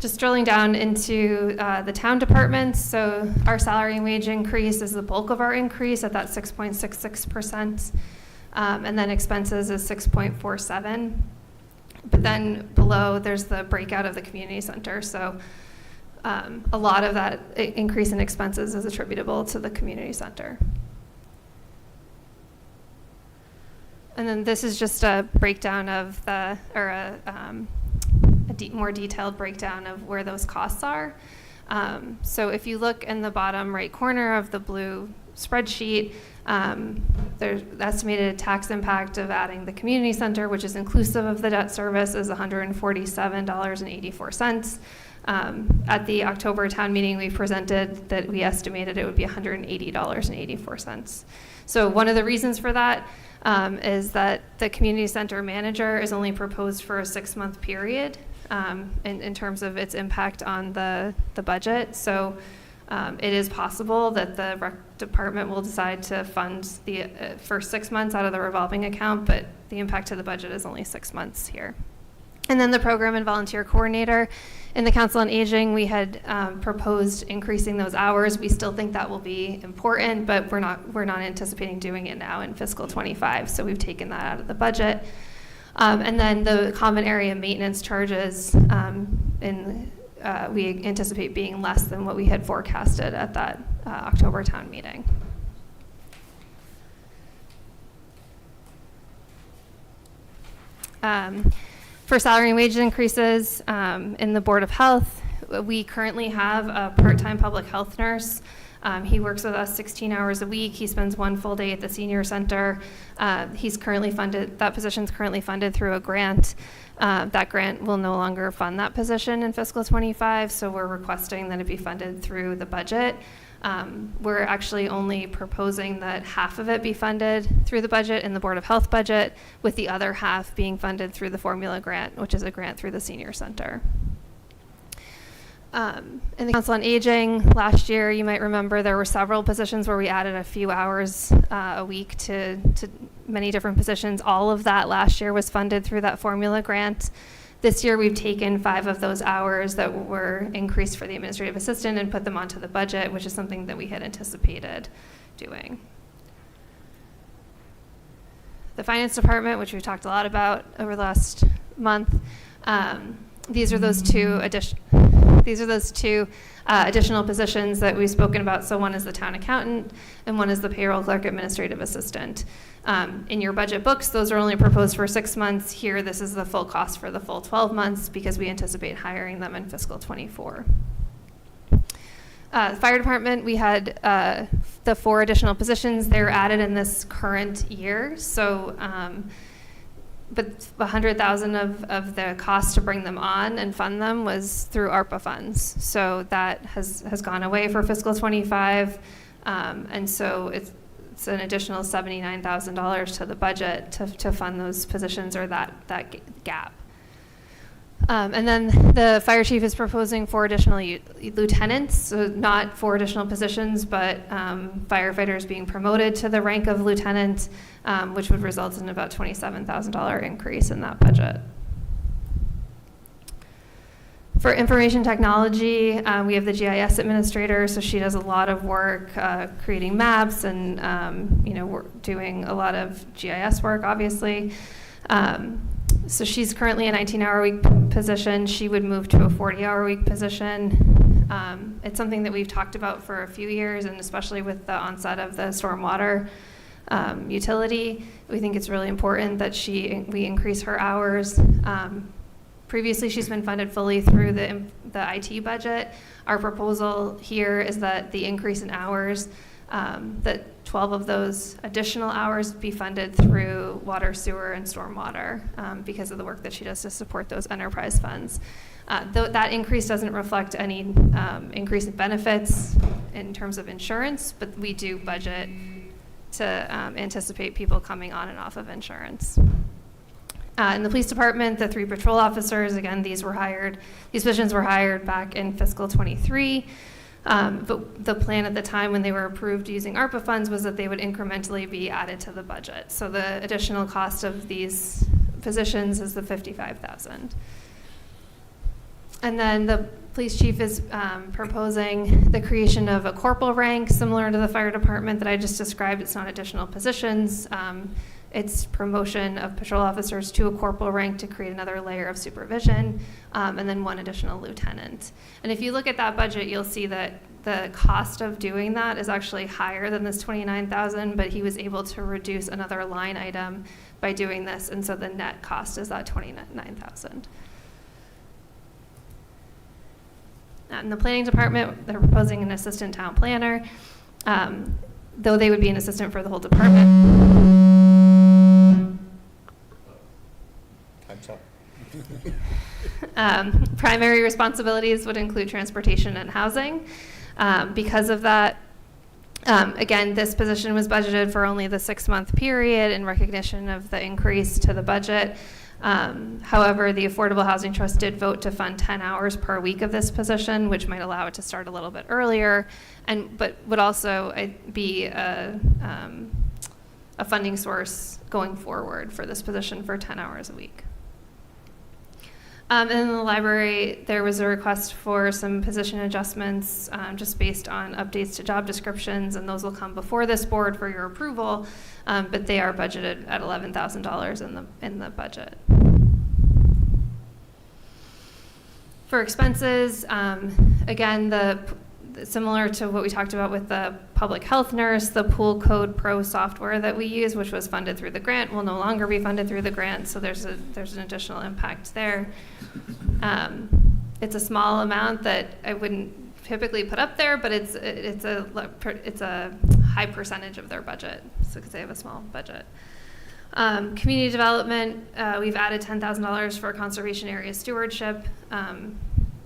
Just drilling down into the town departments, so our salary and wage increase is the bulk of our increase at that 6.66%, and then expenses is 6.47%. But then below, there's the breakout of the community center. So a lot of that increase in expenses is attributable to the community center. And then this is just a breakdown of more detailed breakdown of where those costs are. So if you look in the bottom right corner of the blue spreadsheet, there's the estimated tax impact of adding the community center, which is inclusive of the debt service, is $147.84. At the October town meeting, we presented that we estimated it would be $180.84. So one of the reasons for that is that the community center manager is only proposed for a 6-month period in terms of its impact on the budget. So it is possible that the rec department will decide to fund the first 6 months out of the revolving account, but the impact to the budget is only 6 months here. And then the program and volunteer coordinator. In the Council on Aging, we had proposed increasing those hours. We still think that will be important, but we're not anticipating doing it now in fiscal 25, so we've taken that out of the budget. And then the common area maintenance charges, we anticipate being less than what we had forecasted at that October town meeting. For salary and wage increases in the Board of Health, we currently have a part-time public health nurse He works with us 16 hours a week. He spends 1 full day at the senior center. He's currently funded, that position's currently funded through a grant. That grant will no longer fund that position in fiscal '25, so we're requesting that it be funded through the budget. We're actually only proposing that half of it be funded through the budget in the Board of Health budget, with the other half being funded through the formula grant, which is a grant through the senior center. In the Council on Aging, last year, you might remember there were several positions where we added a few hours a week to many different positions. All of that last year was funded through that formula grant. This year, we've taken 5 of those hours that were increased for the administrative assistant and put them onto the budget, which is something that we had anticipated doing. The Finance Department, which we've talked a lot about over the last month, these are those two additional positions that we've spoken about. So one is the town accountant and one is the payroll clerk administrative assistant. In your budget books, those are only proposed for 6 months. Here, this is the full cost for the full 12 months because we anticipate hiring them in fiscal '24. The fire department, we had the 4 additional positions. They're added in this current year. So, but $100,000 of the cost to bring them on and fund them was through ARPA funds. So that has gone away for fiscal '25. And so it's an additional $79,000 to the budget to fund those positions or that gap. And then the fire chief is proposing 4 additional lieutenants, so not 4 additional positions, but firefighters being promoted to the rank of lieutenant, which would result in about $27,000 increase in that budget. For information technology, we have the GIS administrator, so she does a lot of work creating maps and we're doing a lot of GIS work, obviously. So she's currently a 19-hour-a-week position. She would move to a 40-hour-a-week position. It's something that we've talked about for a few years, and especially with the onset of the stormwater utility, we think it's really important that we increase her hours. Previously, she's been funded fully through the IT budget. Our proposal here is that the increase in hours, that 12 of those additional hours be funded through water, sewer, and stormwater because of the work that she does to support those enterprise funds. Though that increase doesn't reflect any increase in benefits in terms of insurance, but we do budget to anticipate people coming on and off of insurance. In the police department, the 3 patrol officers, again, these positions were hired back in fiscal '23. But the plan at the time when they were approved using ARPA funds was that they would incrementally be added to the budget. So the additional cost of these positions is the $55,000. And then the police chief is proposing the creation of a corporal rank similar to the fire department that I just described. It's not additional positions. It's promotion of patrol officers to a corporal rank to create another layer of supervision, and then 1 additional lieutenant. And if you look at that budget, you'll see that the cost of doing that is actually higher than this $29,000, but he was able to reduce another line item by doing this, and so the net cost is that $29,000. In the planning department, they're proposing an assistant town planner, though they would be an assistant for the whole department. Primary responsibilities would include transportation and housing. Because of that, again, this position was budgeted for only the 6-month period in recognition of the increase to the budget. However, the Affordable Housing Trust did vote to fund 10 hours per week of this position, which might allow it to start a little bit earlier, but would also be a funding source going forward for this position for 10 hours a week. And in the library, there was a request for some position adjustments just based on updates to job descriptions, and those will come before this board for your approval, but they are budgeted at $11,000 in the budget. For expenses, again, similar to what we talked about with the public health nurse, the Pool Code Pro software that we use, which was funded through the grant, will no longer be funded through the grant, so there's an additional impact there. It's a small amount that I wouldn't typically put up there, but it's a high percentage of their budget, so because they have a small budget. Community development, we've added $10,000 for conservation area stewardship.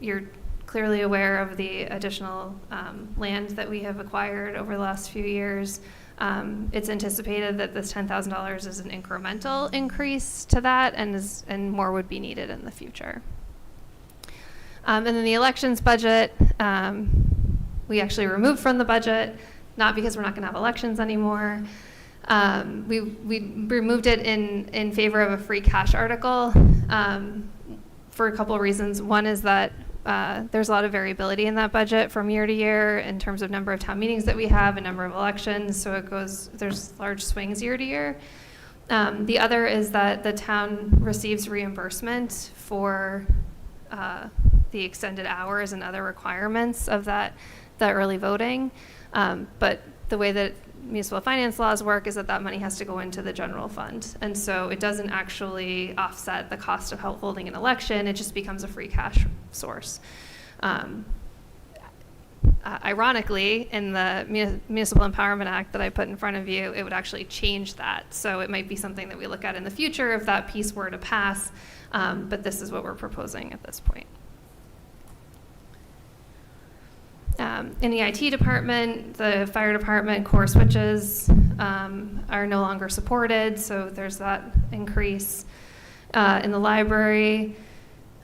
You're clearly aware of the additional land that we have acquired over the last few years. It's anticipated that this $10,000 is an incremental increase to that, and more would be needed in the future. And then the elections budget, we actually removed from the budget, not because we're not going to have elections anymore. We removed it in favor of a free cash article for a couple of reasons. One is that there's a lot of variability in that budget from year to year in terms of number of town meetings that we have and number of elections, so there's large swings year to year. The other is that the town receives reimbursement for the extended hours and other requirements of the early voting. But the way that municipal finance laws work is that money has to go into the general fund. And so it doesn't actually offset the cost of holding an election. It just becomes a free cash source. Ironically, in the Municipal Empowerment Act that I put in front of you, it would actually change that. So it might be something that we look at in the future if that piece were to pass. But this is what we're proposing at this point. In the IT department, the fire department core switches are no longer supported, so there's that increase. In the library,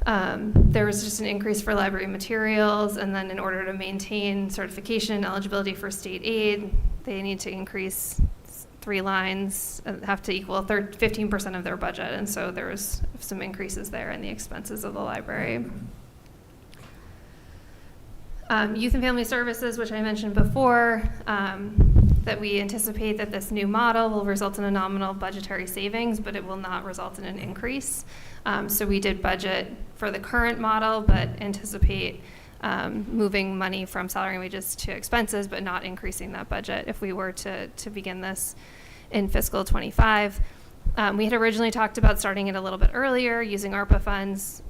there was just an increase for library materials, and then in order to maintain certification and eligibility for state aid, they need to increase 3 lines, have to equal 15% of their budget, and so there was some increases there in the expenses of the library. Youth and Family Services, which I mentioned before, that we anticipate that this new model will result in a nominal budgetary savings, but it will not result in an increase. So we did budget for the current model, but anticipate moving money from salary and wages to expenses, but not increasing that budget if we were to begin this in fiscal 25. We had originally talked about starting it a little bit earlier, using ARPA funds.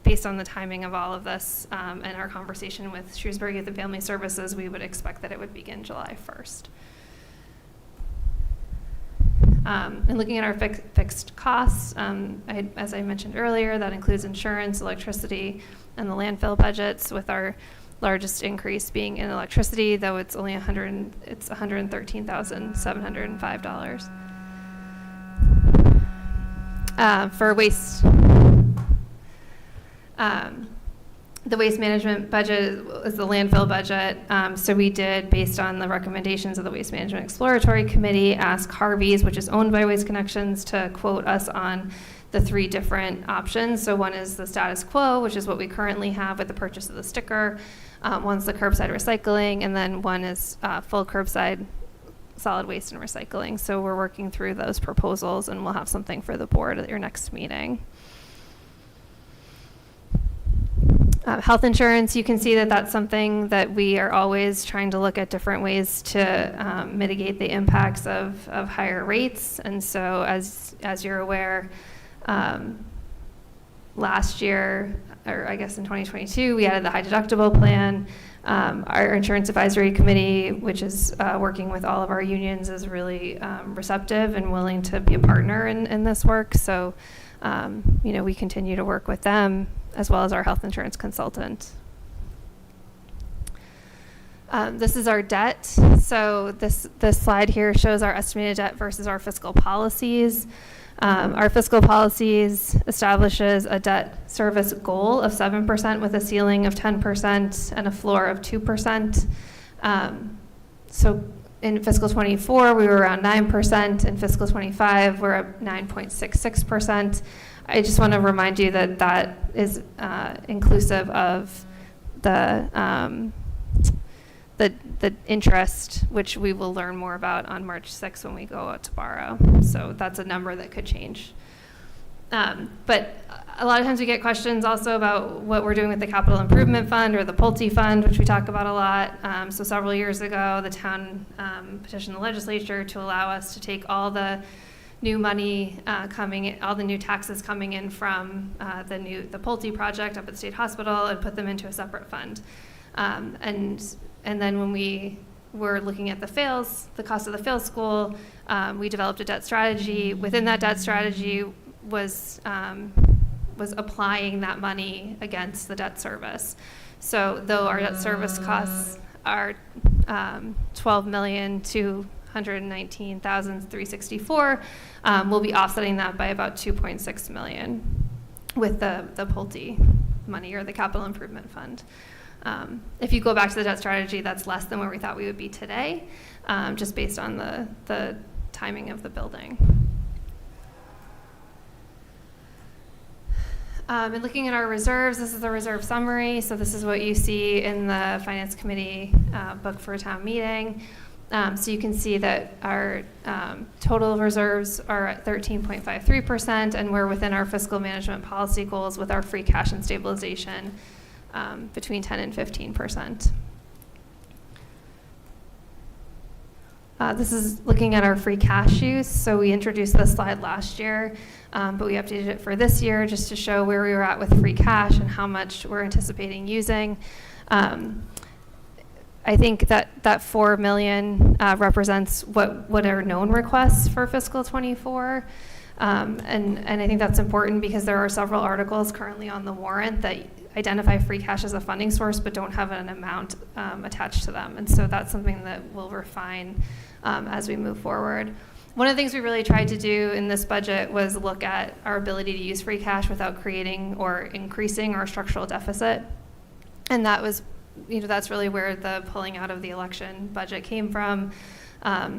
Based on the timing of all of this and our conversation with Shrewsbury Youth and Family Services, we would expect that it would begin July 1st. And looking at our fixed costs, as I mentioned earlier, that includes insurance, electricity, and the landfill budgets, with our largest increase being in electricity, though it's only $113,705. For waste, the waste management budget is the landfill budget. So we did, based on the recommendations of the Waste Management Exploratory Committee, ask Harvey's, which is owned by Waste Connections, to quote us on the 3 different options. So one is the status quo, which is what we currently have with the purchase of the sticker. One's the curbside recycling, and then one is full curbside solid waste and recycling. So we're working through those proposals, and we'll have something for the board at your next meeting. Health insurance, you can see that that's something that we are always trying to look at different ways to mitigate the impacts of higher rates. And so as you're aware, last year, or I guess in 2022, we added the high deductible plan. Our insurance advisory committee, which is working with all of our unions, is really receptive and willing to be a partner in this work. So, we continue to work with them, as well as our health insurance consultant. This is our debt. So this slide here shows our estimated debt versus our fiscal policies. Our fiscal policies establishes a debt service goal of 7% with a ceiling of 10% and a floor of 2%. So in fiscal 24, we were around 9%. In fiscal 25, we're at 9.66%. I just want to remind you that that is inclusive of the interest, which we will learn more about on March 6th when we go out to borrow. So that's a number that could change. But a lot of times we get questions also about what we're doing with the capital improvement fund or the Pulte fund, which we talk about a lot. So several years ago, the town petitioned the legislature to allow us to take all the new money coming in, all the new taxes coming in from the Pulte project up at the state hospital, and put them into a separate fund. And then when we were looking at the cost of the fails school, we developed a debt strategy. Within that debt strategy was applying that money against the debt service. So though our debt service costs are $12,219,364, we'll be offsetting that by about $2.6 million with the Pulte money, or the capital improvement fund. If you go back to the debt strategy, that's less than where we thought we would be today, just based on the timing of the building. And looking at our reserves, this is the reserve summary. So this is what you see in the Finance Committee book for a town meeting. So you can see that our total reserves are at 13.53%, and we're within our fiscal management policy goals with our free cash and stabilization between 10 and 15%. This is looking at our free cash use. So we introduced this slide last year, but we updated it for this year just to show where we were at with free cash and how much we're anticipating using. I think that $4 million represents what are known requests for fiscal '24. And I think that's important because there are several articles currently on the warrant that identify free cash as a funding source but don't have an amount attached to them. And so that's something that we'll refine as we move forward. One of the things we really tried to do in this budget was look at our ability to use free cash without creating or increasing our structural deficit. And that was, that's really where the pulling out of the election budget came from.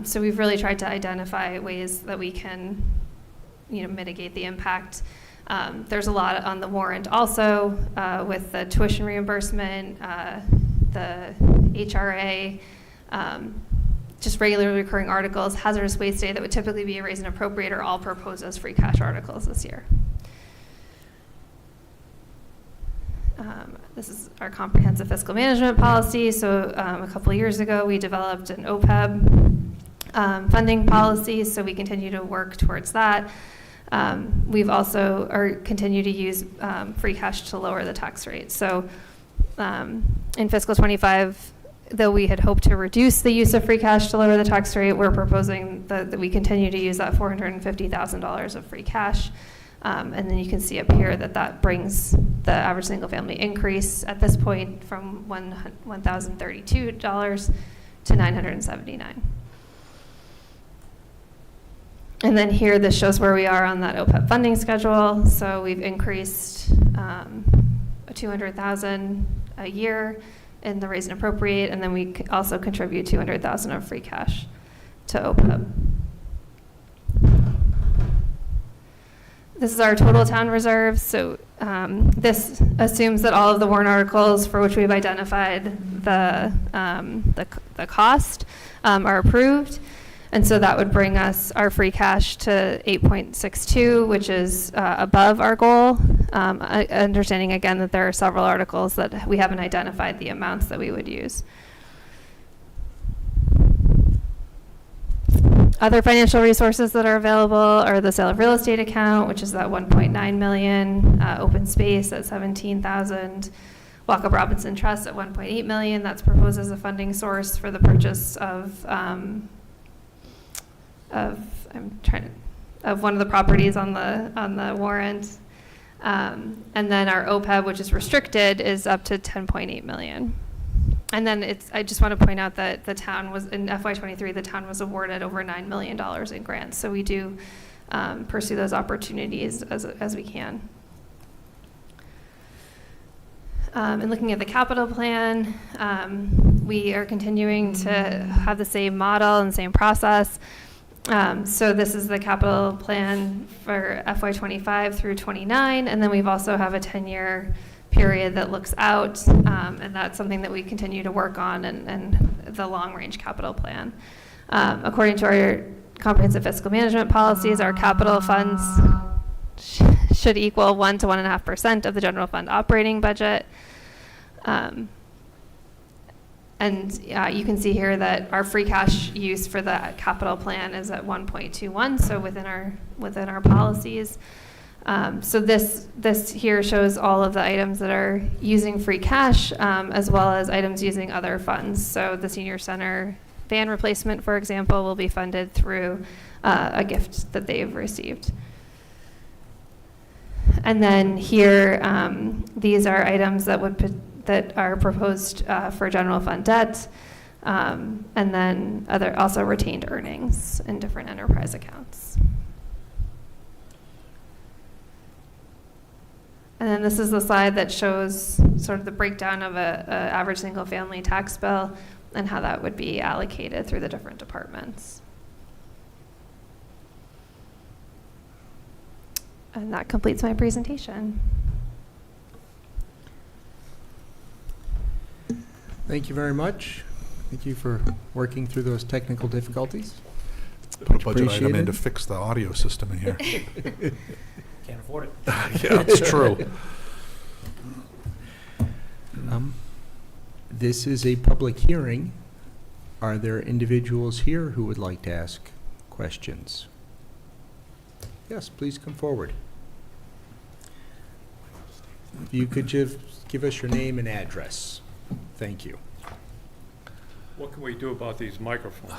So we've really tried to identify ways that we can, mitigate the impact. There's a lot on the warrant also with the tuition reimbursement, the HRA, just regularly recurring articles, hazardous waste day that would typically be a raise and appropriate are all proposed as free cash articles this year. This is our comprehensive fiscal management policy. So a couple of years ago, we developed an OPEB funding policy, so we continue to work towards that. We've also continue to use free cash to lower the tax rate. So in fiscal '25, though we had hoped to reduce the use of free cash to lower the tax rate, we're proposing that we continue to use that $450,000 of free cash. And then you can see up here that brings the average single family increase at this point from $1,032 to $979. And then here, this shows where we are on that OPEB funding schedule. So we've increased $200,000 a year in the raise and appropriate, and then we also contribute $200,000 of free cash to OPEB. This is our total town reserves. So this assumes that all of the warrant articles for which we've identified the cost are approved. And so that would bring us our free cash to 8.62, which is above our goal. Understanding again that there are several articles that we haven't identified the amounts that we would use. Other financial resources that are available are the sale of real estate account, which is that 1.9 million, open space at 17,000, Walkup Robinson Trust at 1.8 million. That's proposed as a funding source for the purchase of one of the properties on the warrant. And then our OPEB, which is restricted, is up to 10.8 million. And then I just want to point out that the town was, in FY23, the town was awarded over $9 million in grants. So we do pursue those opportunities as we can. And looking at the capital plan, we are continuing to have the same model and same process. So this is the capital plan for FY25 through 29, and then we've also have a 10-year period that looks out, and that's something that we continue to work on, and the long-range capital plan. According to our comprehensive fiscal management policies, our capital funds should equal 1 to 1.5% of the general fund operating budget. And you can see here that our free cash use for the capital plan is at 1.21, so within our policies. So this here shows all of the items that are using free cash, as well as items using other funds. So the senior center van replacement, for example, will be funded through a gift that they've received. And then here, these are items that are proposed for general fund debt, and then also retained earnings in different enterprise accounts. And then this is the slide that shows sort of the breakdown of a average single-family tax bill and how that would be allocated through the different departments. And that completes my presentation. Thank you very much. Thank you for working through those technical difficulties. Put a budget item in appreciated. to fix the audio system in here. Can't afford it. Yeah, it's true. This is a public hearing. Are there individuals here who would like to ask questions? Yes, please come forward. If you could just give us your name and address. Thank you. What can we do about these microphones?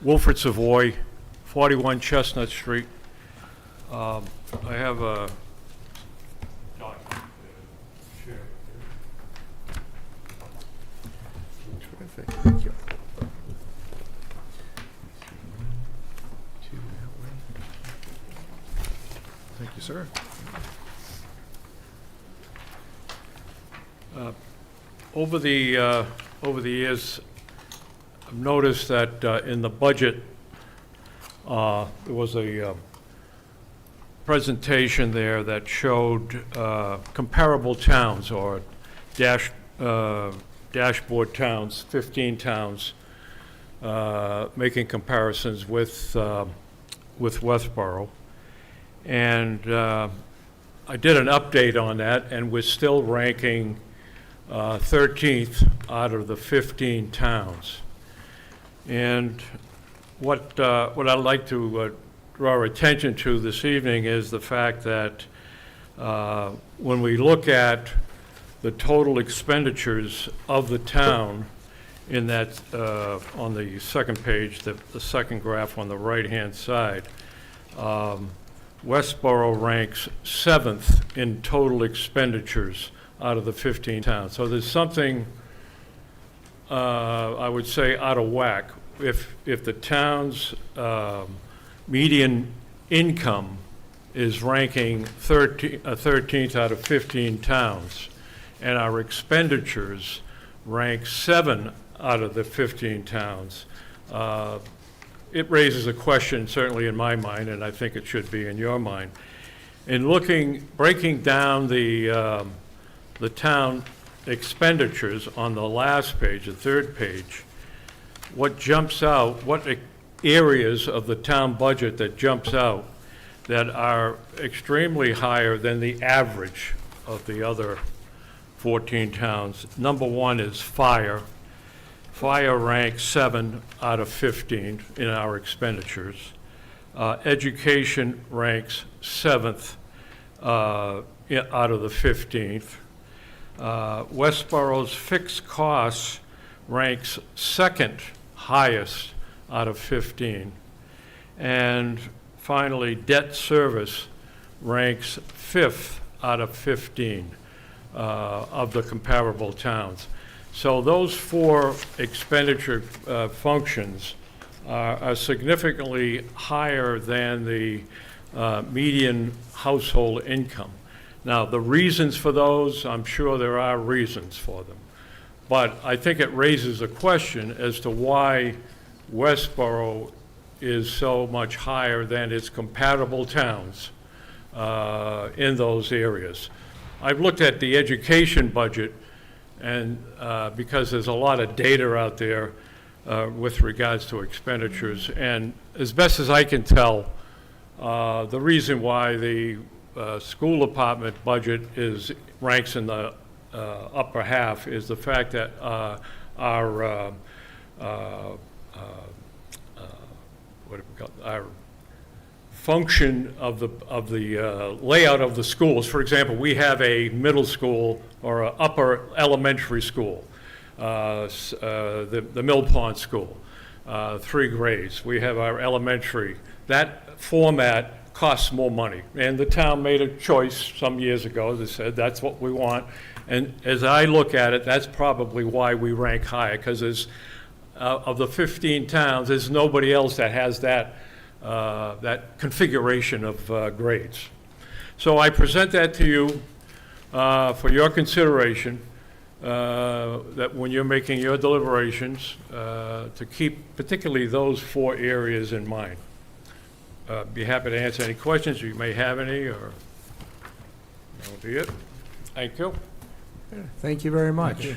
Wilfred Savoy, 41 Chestnut Street. I have a document to share. Terrific, thank you. Thank you, sir. Over the years, I've noticed that in the budget, there was a presentation there that showed comparable towns or dashboard towns, 15 towns, making comparisons with Westborough. And I did an update on that, and we're still ranking 13th out of the 15 towns. And what I'd like to draw attention to this evening is the fact that when we look at the total expenditures of the town in that, on the second page, the second graph on the right-hand side, Westborough ranks 7th in total expenditures out of the 15 towns. So there's something, I would say, out of whack. If the town's median income is ranking 13th out of 15 towns, and our expenditures rank 7 out of the 15 towns, it raises a question, certainly in my mind, and I think it should be in your mind. In breaking down the town expenditures on the last page, the third page, what jumps out, what areas of the town budget that jumps out that are extremely higher than the average of the other 14 towns. Number one is fire. Fire ranks 7 out of 15 in our expenditures. Education ranks 7th out of the 15th. Westborough's fixed costs ranks 2nd highest out of 15. And finally, debt service ranks 5th out of 15 of the comparable towns. So those 4 expenditure functions are significantly higher than the median household income. Now, the reasons for those, I'm sure there are reasons for them. But I think it raises a question as to why Westborough is so much higher than its comparable towns in those areas. I've looked at the education budget, and because there's a lot of data out there with regards to expenditures, and as best as I can tell, the reason why the school department budget ranks in the upper half is the fact that our function of the layout of the schools. For example, we have a middle school or an upper elementary school, the Mill Pond School, 3 grades. We have our elementary. That format costs more money, and the town made a choice some years ago that said that's what we want. And as I look at it, that's probably why we rank higher, because there's of the 15 towns, there's nobody else that has that configuration of grades. So I present that to you for your consideration, that when you're making your deliberations, to keep particularly those 4 areas in mind. Be happy to answer any questions, you may have any, or that'll be it. Thank you. Thank you very much. Thank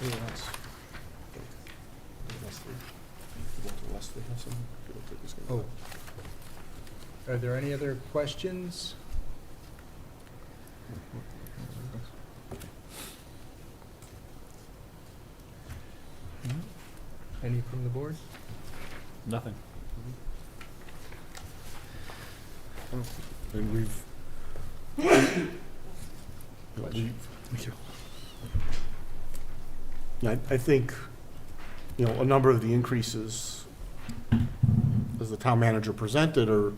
Anyone else? Oh. Are there any other questions? Any from the board? Nothing. And we've. I think, a number of the increases, as the town manager presented, are,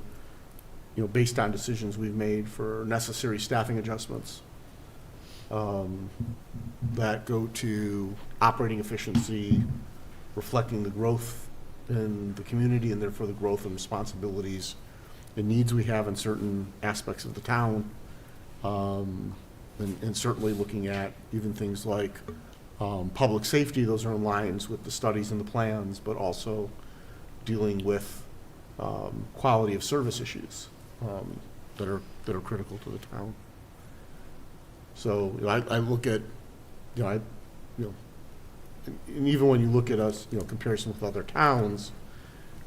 based on decisions we've made for necessary staffing adjustments that go to operating efficiency, reflecting the growth in the community and therefore the growth and responsibilities and needs we have in certain aspects of the town, and certainly looking at even things like public safety. Those are in lines with the studies and the plans, but also dealing with quality of service issues that are critical to the town. So I look at, and even when you look at us, comparison with other towns,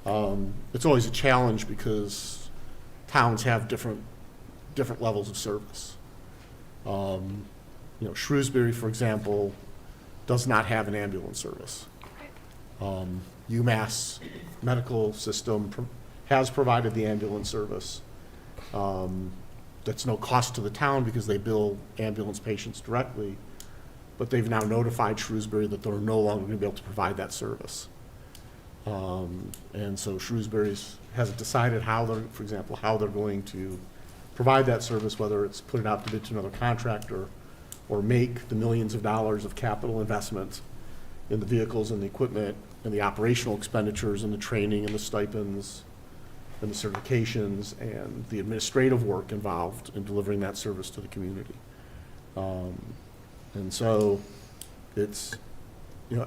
it's always a challenge because towns have different levels of service. Shrewsbury, for example, does not have an ambulance service. UMass Medical System has provided the ambulance service. That's no cost to the town because they bill ambulance patients directly, but they've now notified Shrewsbury that they're no longer going to be able to provide that service. And so Shrewsbury hasn't decided how they're going to provide that service, whether it's put it out to bid to another contractor or make the millions of dollars of capital investment in the vehicles and the equipment and the operational expenditures and the training and the stipends and the certifications and the administrative work involved in delivering that service to the community. And so it's,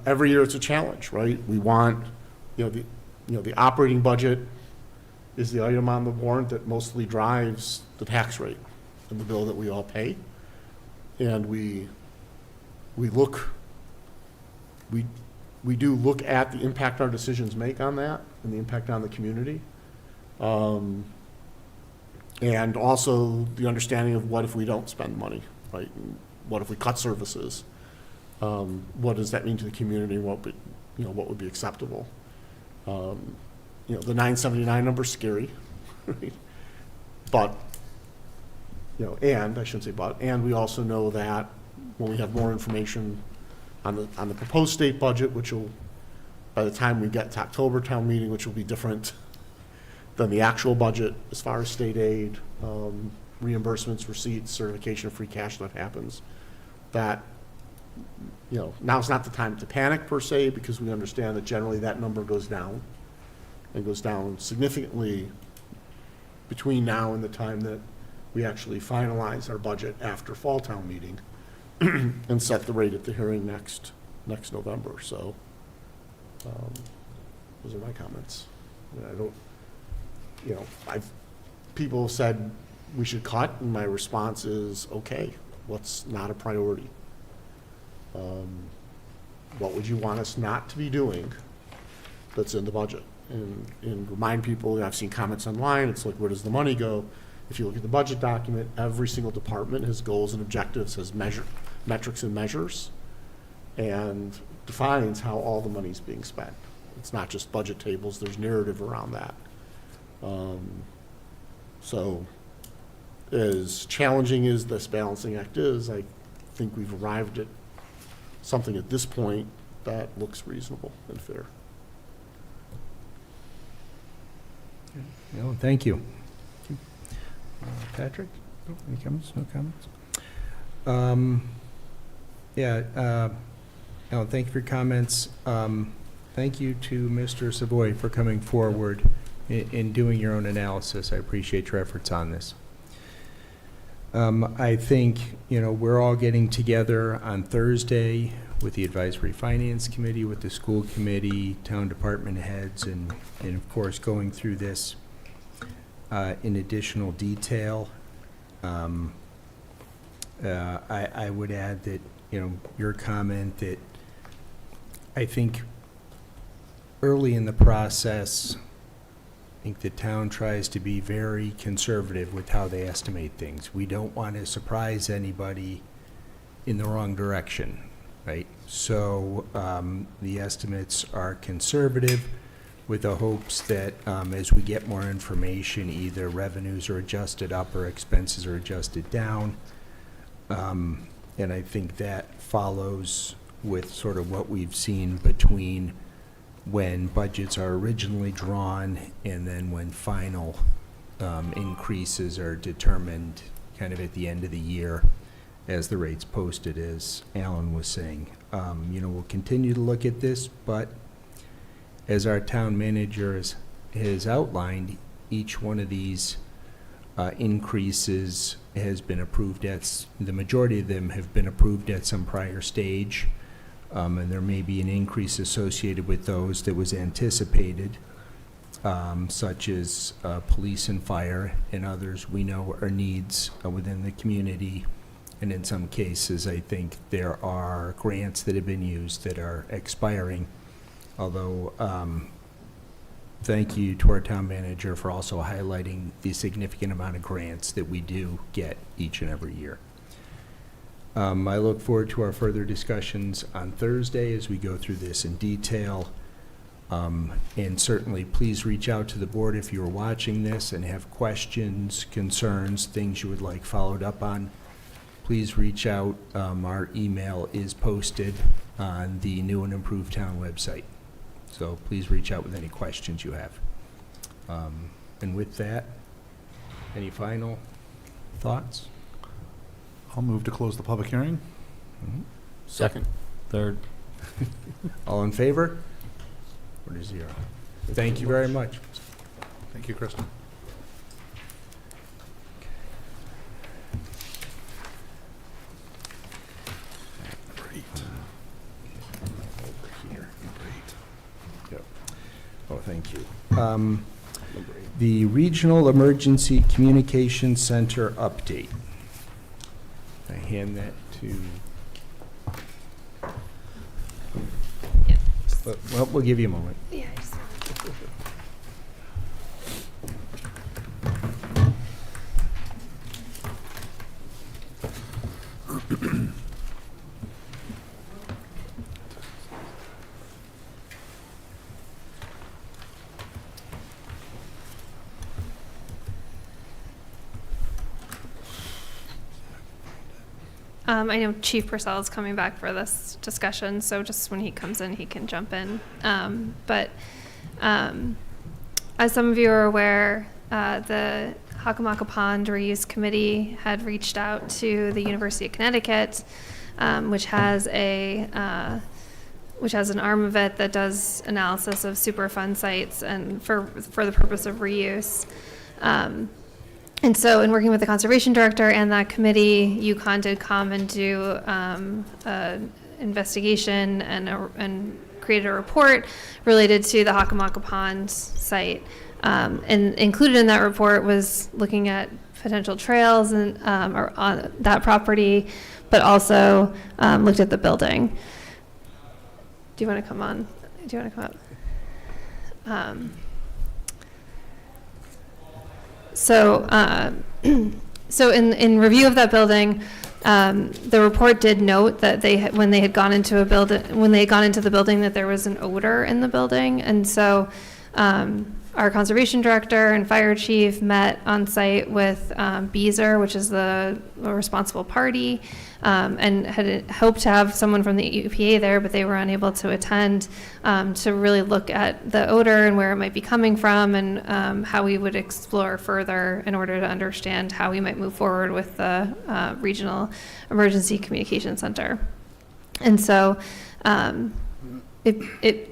every year it's a challenge, right? We want, the operating budget is the item on the warrant that mostly drives the tax rate and the bill that we all pay. And we do look at the impact our decisions make on that and the impact on the community. And also the understanding of what if we don't spend money, right? And what if we cut services? What does that mean to the community? What would be acceptable? The 979 number's scary, right? But, and I shouldn't say but, and we also know that when we have more information on the proposed state budget, which will, by the time we get to October town meeting, which will be different than the actual budget as far as state aid, reimbursements, receipts, certification of free cash that happens, that, now's not the time to panic per se, because we understand that generally that number goes down and goes down significantly between now and the time that we actually finalize our budget after fall town meeting and set the rate at the hearing next November. So those are my comments. I don't, people have said we should cut, and my response is, okay, what's not a priority? What would you want us not to be doing that's in the budget? And remind people, I've seen comments online, it's like, where does the money go? If you look at the budget document, every single department has goals and objectives, has metrics and measures. and defines how all the money's being spent. It's not just budget tables, there's narrative around that. So as challenging as this balancing act is, I think we've arrived at something at this point that looks reasonable and fair. No, thank you. Patrick? Any comments? No comments? No, thank you for your comments. Thank you to Mr. Savoy for coming forward in doing your own analysis. I appreciate your efforts on this. I think, we're all getting together on Thursday with the Advisory Finance Committee, with the school committee, town department heads, and of course, going through this in additional detail. I would add that, your comment that I think early in the process, I think the town tries to be very conservative with how they estimate things. We don't want to surprise anybody in the wrong direction, right? So the estimates are conservative with the hopes that as we get more information, either revenues are adjusted up or expenses are adjusted down. And I think that follows with sort of what we've seen between when budgets are originally drawn and then when final increases are determined kind of at the end of the year as the rates posted, as Alan was saying. We'll continue to look at this, but as our town manager has outlined, each one of these increases has been approved the majority of them have been approved at some prior stage. And there may be an increase associated with those that was anticipated, such as police and fire, and others we know are needs within the community. And in some cases, I think there are grants that have been used that are expiring. Although, thank you to our town manager for also highlighting the significant amount of grants that we do get each and every year. I look forward to our further discussions on Thursday as we go through this in detail. And certainly, please reach out to the board if you're watching this and have questions, concerns, things you would like followed up on. Please reach out. Our email is posted on the new and improved town website. So please reach out with any questions you have. And with that, any final thoughts? I'll move to close the public hearing. Second. Third. All in favor? 4-0. Thank you very much. Thank you, Kristen. Great. Over here. Great. Yep. Oh, thank you. The Regional Emergency Communications Center update. I hand that to... Well, we'll give you a moment. Yeah, I just I know Chief Purcell is coming back for this discussion, so just when he comes in, he can jump in. But as some of you are aware, the Hockomock Pond Reuse Committee had reached out to the University of Connecticut, which has an arm of it that does analysis of Superfund sites and for the purpose of reuse. And so in working with the conservation director and that committee, UConn did come and do an investigation and created a report related to the Hockomock Pond site. And included in that report was looking at potential trails and, or on that property, but also looked at the building. Do you want to come on? Do you want to come up? So in review of that building, The report did note that when they had gone into the building, that there was an odor in the building, and so our conservation director and fire chief met on site with Beazer, which is the responsible party, and had hoped to have someone from the EPA there, but they were unable to attend to really look at the odor and where it might be coming from, and how we would explore further in order to understand how we might move forward with the Regional Emergency Communication Center. And so it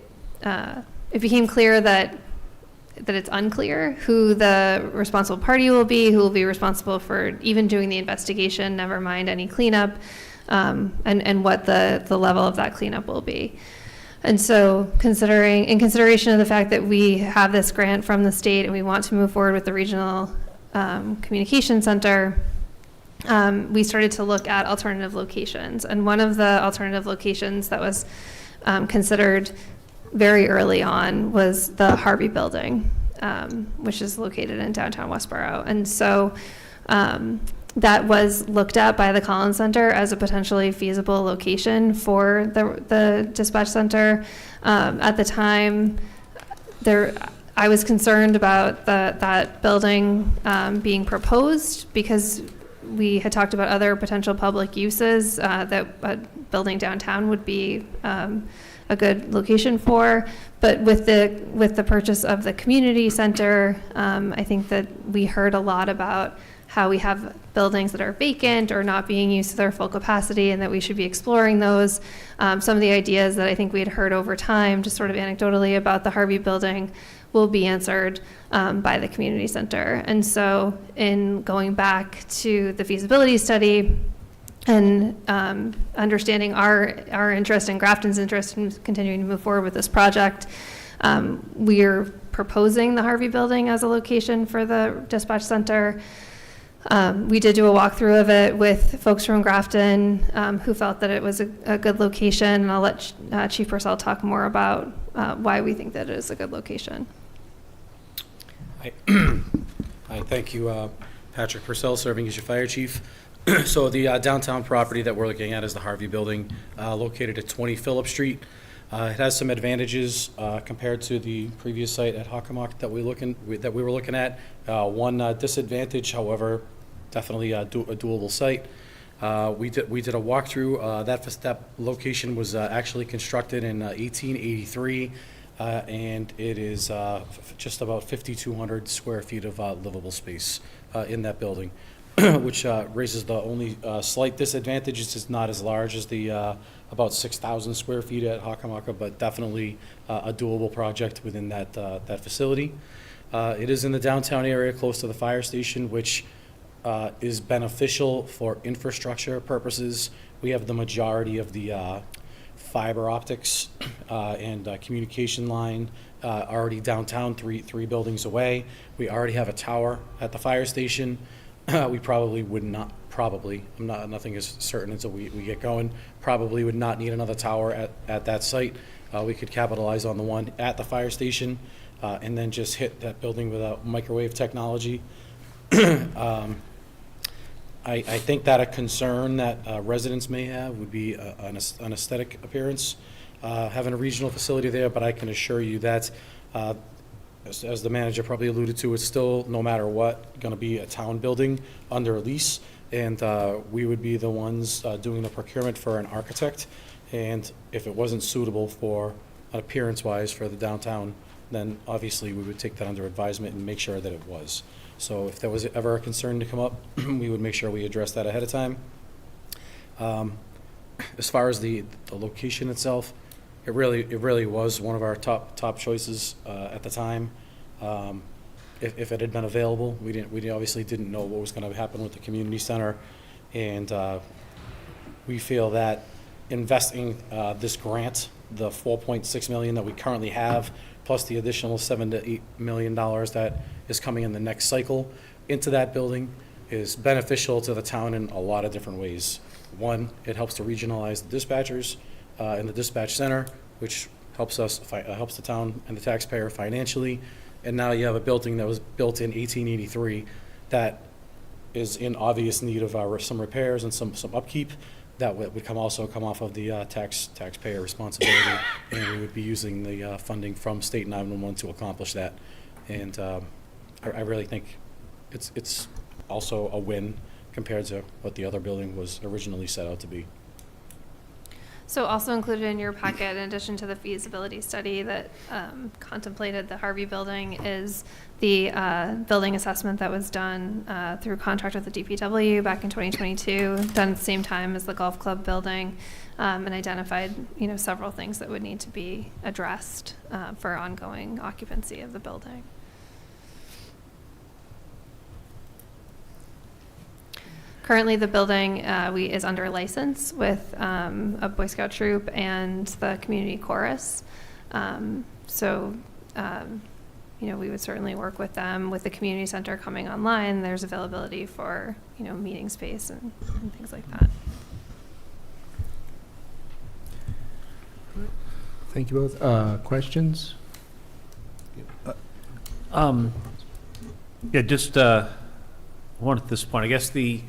became clear that it's unclear who the responsible party will be, who will be responsible for even doing the investigation, never mind any cleanup, and what the level of that cleanup will be. And so in consideration of the fact that we have this grant from the state and we want to move forward with the Regional Communication Center, we started to look at alternative locations. And one of the alternative locations that was considered very early on was the Harvey Building, which is located in downtown Westborough. And so that was looked at by the Collins Center as a potentially feasible location for the dispatch center. At the time, I was concerned about that building being proposed because we had talked about other potential public uses that a building downtown would be a good location for, but with the purchase of the community center, I think that we heard a lot about how we have buildings that are vacant or not being used to their full capacity, and that we should be exploring those. Some of the ideas that I think we had heard over time, just sort of anecdotally, about the Harvey Building will be answered by the community center. And so in going back to the feasibility study, and understanding our interest and Grafton's interest in continuing to move forward with this project, we're proposing the Harvey Building as a location for the dispatch center. We did do a walkthrough of it with folks from Grafton who felt that it was a good location, and I'll let Chief Purcell talk more about why we think that it is a good location. Hi, thank you, Patrick Purcell, serving as your fire chief. So the downtown property that we're looking at is the Harvey Building, located at 20 Phillip Street. It has some advantages compared to the previous site at Hockomock that we were looking at. One disadvantage, however, definitely a doable site. We did a walkthrough. That location was actually constructed in 1883, and it is just about 5,200 square feet of livable space in that building. Which raises the only slight disadvantage. It's not as large as the about 6,000 square feet at Hockomock, but definitely a doable project within that facility. It is in the downtown area, close to the fire station, which is beneficial for infrastructure purposes. We have the majority of the fiber optics and communication line already downtown, three buildings away. We already have a tower at the fire station. We probably would not, nothing is certain until we get going, probably would not need another tower at that site. We could capitalize on the one at the fire station and then just hit that building without microwave technology. I think that a concern that residents may have would be an aesthetic appearance, having a regional facility there, but I can assure you that as the manager probably alluded to, it's still, no matter what, going to be a town building under a lease, and we would be the ones doing the procurement for an architect, and if it wasn't suitable for appearance-wise for the downtown, then obviously we would take that under advisement and make sure that it was. So if there was ever a concern to come up, we would make sure we address that ahead of time. As far as the location itself, it really was one of our top choices at the time. If it had been available, we obviously didn't know what was going to happen with the community center, and we feel that investing this grant, the $4.6 million that we currently have, plus the additional $7 to $8 million that is coming in the next cycle into that building, is beneficial to the town in a lot of different ways. One, it helps to regionalize the dispatchers in the dispatch center, which helps the town and the taxpayer financially. And now you have a building that was built in 1883 that is in obvious need of some repairs and some upkeep, that would also come off of the taxpayer responsibility, and we would be using the funding from state 911 to accomplish that. And I really think it's also a win compared to what the other building was originally set out to be. So also included in your packet, in addition to the feasibility study that contemplated the Harvey building, is the building assessment that was done through contract with the DPW back in 2022, done at the same time as the golf club building, and identified, several things that would need to be addressed for ongoing occupancy of the building. Currently, the building is under license with a Boy Scout troop and the community chorus. We would certainly work with them. With the community center coming online, there's availability for, meeting space and things like that. Thank you both. Questions? Just one at this point. I guess the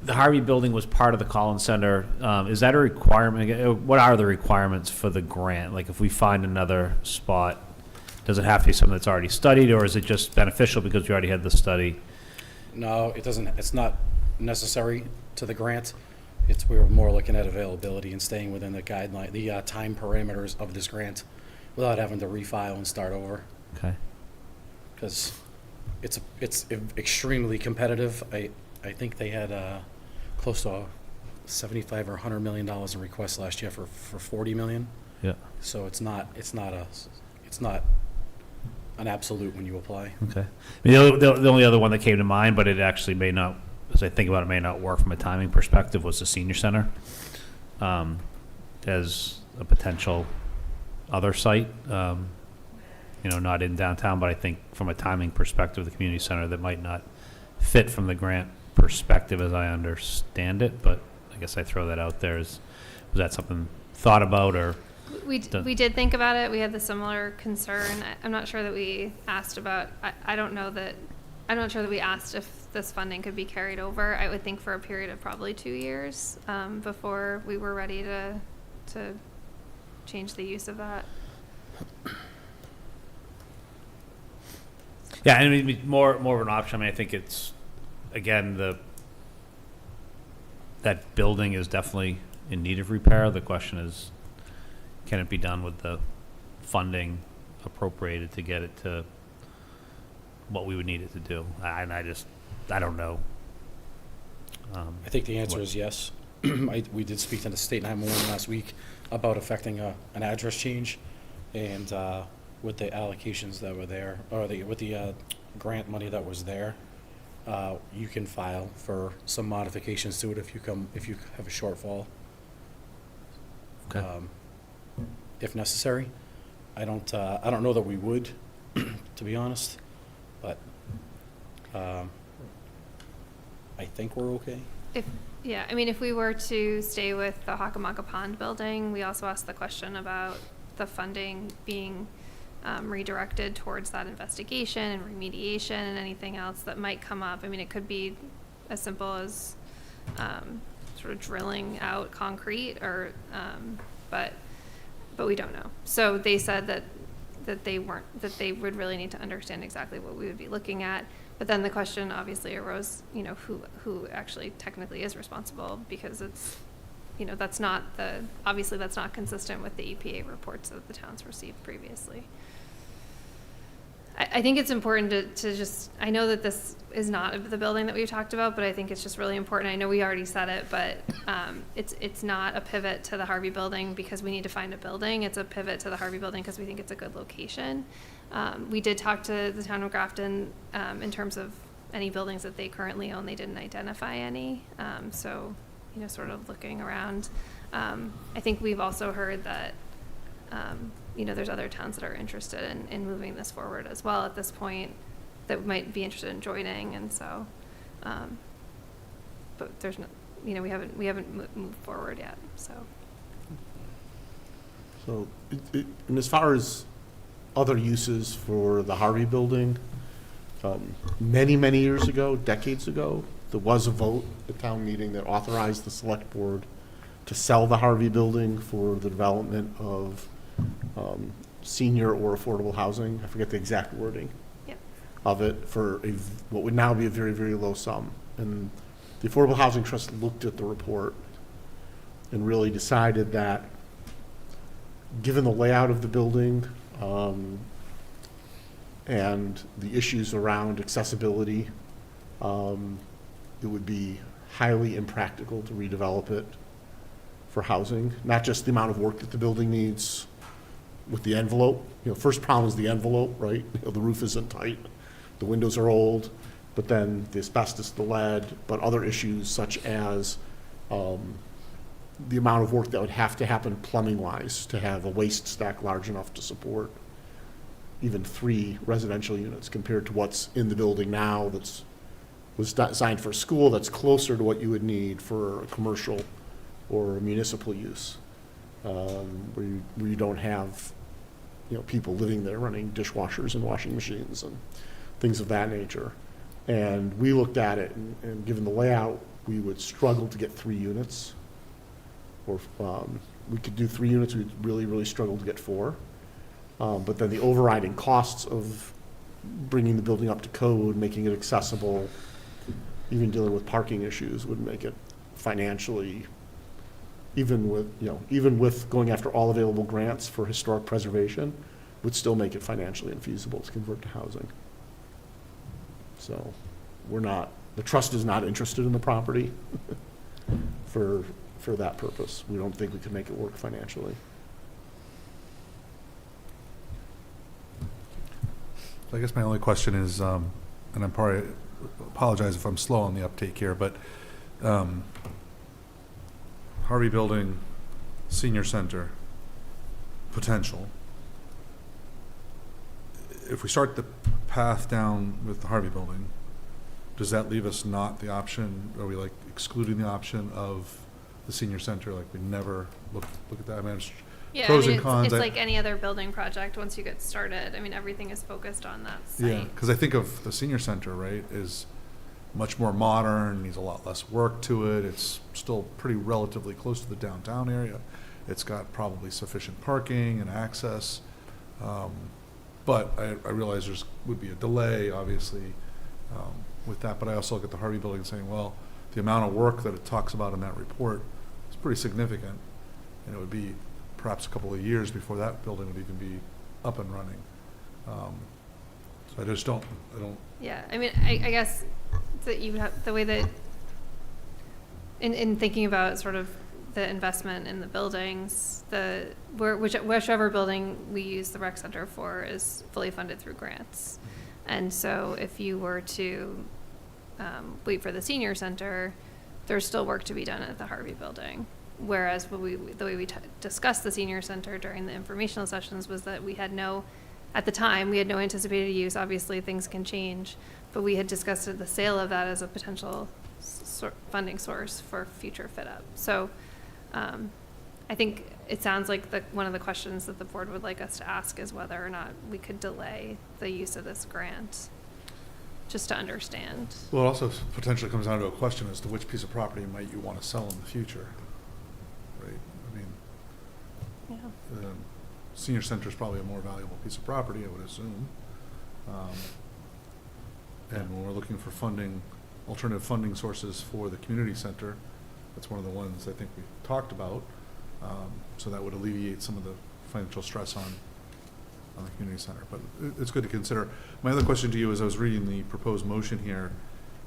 Harvey building was part of the Collins Center. Is that a requirement? What are the requirements for the grant? Like, if we find another spot, does it have to be something that's already studied, or is it just beneficial because we already had the study? No, it doesn't. It's not necessary to the grant. We were more looking at availability and staying within the guideline, the time parameters of this grant, without having to refile and start over. Okay. Because it's extremely competitive. I think they had close to $75 or $100 million in requests last year for $40 million. Yeah. So it's not an absolute when you apply. Okay. I mean, the only other one that came to mind, but it actually may not, as I think about it, may not work from a timing perspective, was the senior center as a potential other site. Not in downtown, but I think from a timing perspective, the community center that might not fit from the grant perspective as I understand it, but I guess I throw that out there. Was that something thought about, or? We did think about it. We had the similar concern. I'm not sure that we asked about, I'm not sure that we asked if this funding could be carried over. I would think for a period of probably 2 years before we were ready to change the use of that. Yeah, I mean, more of an option. I mean, I think it's, again, that building is definitely in need of repair. The question is, can it be done with the funding appropriated to get it to what we would need it to do? I don't know. I think the answer is yes. We did speak to the state 911 last week about affecting an address change, and with the allocations that were there, or with the grant money that was there, you can file for some modifications to it if you have a shortfall. Okay. If necessary. I don't know that we would, to be honest, but I think we're okay. If we were to stay with the Hockomock Pond building, we also asked the question about the funding being redirected towards that investigation and remediation and anything else that might come up. I mean, it could be as simple as sort of drilling out concrete, or but we don't know. So they said that they would really need to understand exactly what we would be looking at. But then the question obviously arose, who actually technically is responsible, because it's, that's not consistent with the EPA reports that the towns received previously. I think it's important to just, I know that this is not the building that we've talked about, but I think it's just really important. I know we already said it, but it's not a pivot to the Harvey building because we need to find a building. It's a pivot to the Harvey building because we think it's a good location. We did talk to the town of Grafton in terms of any buildings that they currently own. They didn't identify any. So, sort of looking around. I think we've also heard that there's other towns that are interested in moving this forward as well at this point, that might be interested in joining, and so, but there's no, we haven't moved forward yet, so. So, and as far as other uses for the Harvey building, Many, many years ago, decades ago, there was a vote at town meeting that authorized the select board to sell the Harvey building for the development of senior or affordable housing. I forget the exact wording Yep. of it for what would now be a very, very low sum. And the Affordable Housing Trust looked at the report and really decided that, given the layout of the building and the issues around accessibility, it would be highly impractical to redevelop it for housing. Not just the amount of work that the building needs with the envelope. First problem is the envelope, right? The roof isn't tight, the windows are old, but then the asbestos, the lead, but other issues such as the amount of work that would have to happen plumbing-wise to have a waste stack large enough to support even 3 residential units compared to what's in the building now was designed for a school that's closer to what you would need for a commercial or municipal use, where you don't have people living there running dishwashers and washing machines and things of that nature. And we looked at it, and given the layout, we would struggle to get 3 units. Or we could do 3 units, we'd really, really struggle to get 4. But then the overriding costs of bringing the building up to code, making it accessible, even dealing with parking issues would make it financially, even with going after all available grants for historic preservation, would still make it financially infeasible to convert to housing. So the trust is not interested in the property for that purpose. We don't think we can make it work financially. So I guess my only question is, and I'm probably, apologize if I'm slow on the uptake here, but Harvey Building, Senior Center, potential. If we start the path down with the Harvey Building, does that leave us not the option, are we like excluding the option of the Senior Center, like we never look at that? I mean, Yeah, pros I mean, and cons. it's like any other building project. Once you get started, I mean, everything is focused on that site. Yeah, because I think of the Senior Center, right, is much more modern, needs a lot less work to it. It's still pretty relatively close to the downtown area. It's got probably sufficient parking and access. But I realize there's would be a delay, obviously, with that. But I also look at the Harvey Building saying, well, the amount of work that it talks about in that report is pretty significant. And it would be perhaps a couple of years before that building would even be up and running. So I don't. Yeah, I mean, I guess that you have the way that in thinking about sort of the investment in the buildings, whichever building we use the rec center for is fully funded through grants. And so if you were to wait for the senior center, there's still work to be done at the Harvey Building. Whereas the way we discussed the senior center during the informational sessions was that at the time, we had no anticipated use. Obviously, things can change, but we had discussed the sale of that as a potential funding source for future fit up. So I think it sounds like one of the questions that the board would like us to ask is whether or not we could delay the use of this grant, just to understand. Well, it also potentially comes down to a question as to which piece of property might you want to sell in the future, right? I mean, Yeah. Senior Center is probably a more valuable piece of property, I would assume. And when we're looking for alternative funding sources for the community center, that's one of the ones I think we talked about. So that would alleviate some of the financial stress on the community center. But it's good to consider. My other question to you is, I was reading the proposed motion here,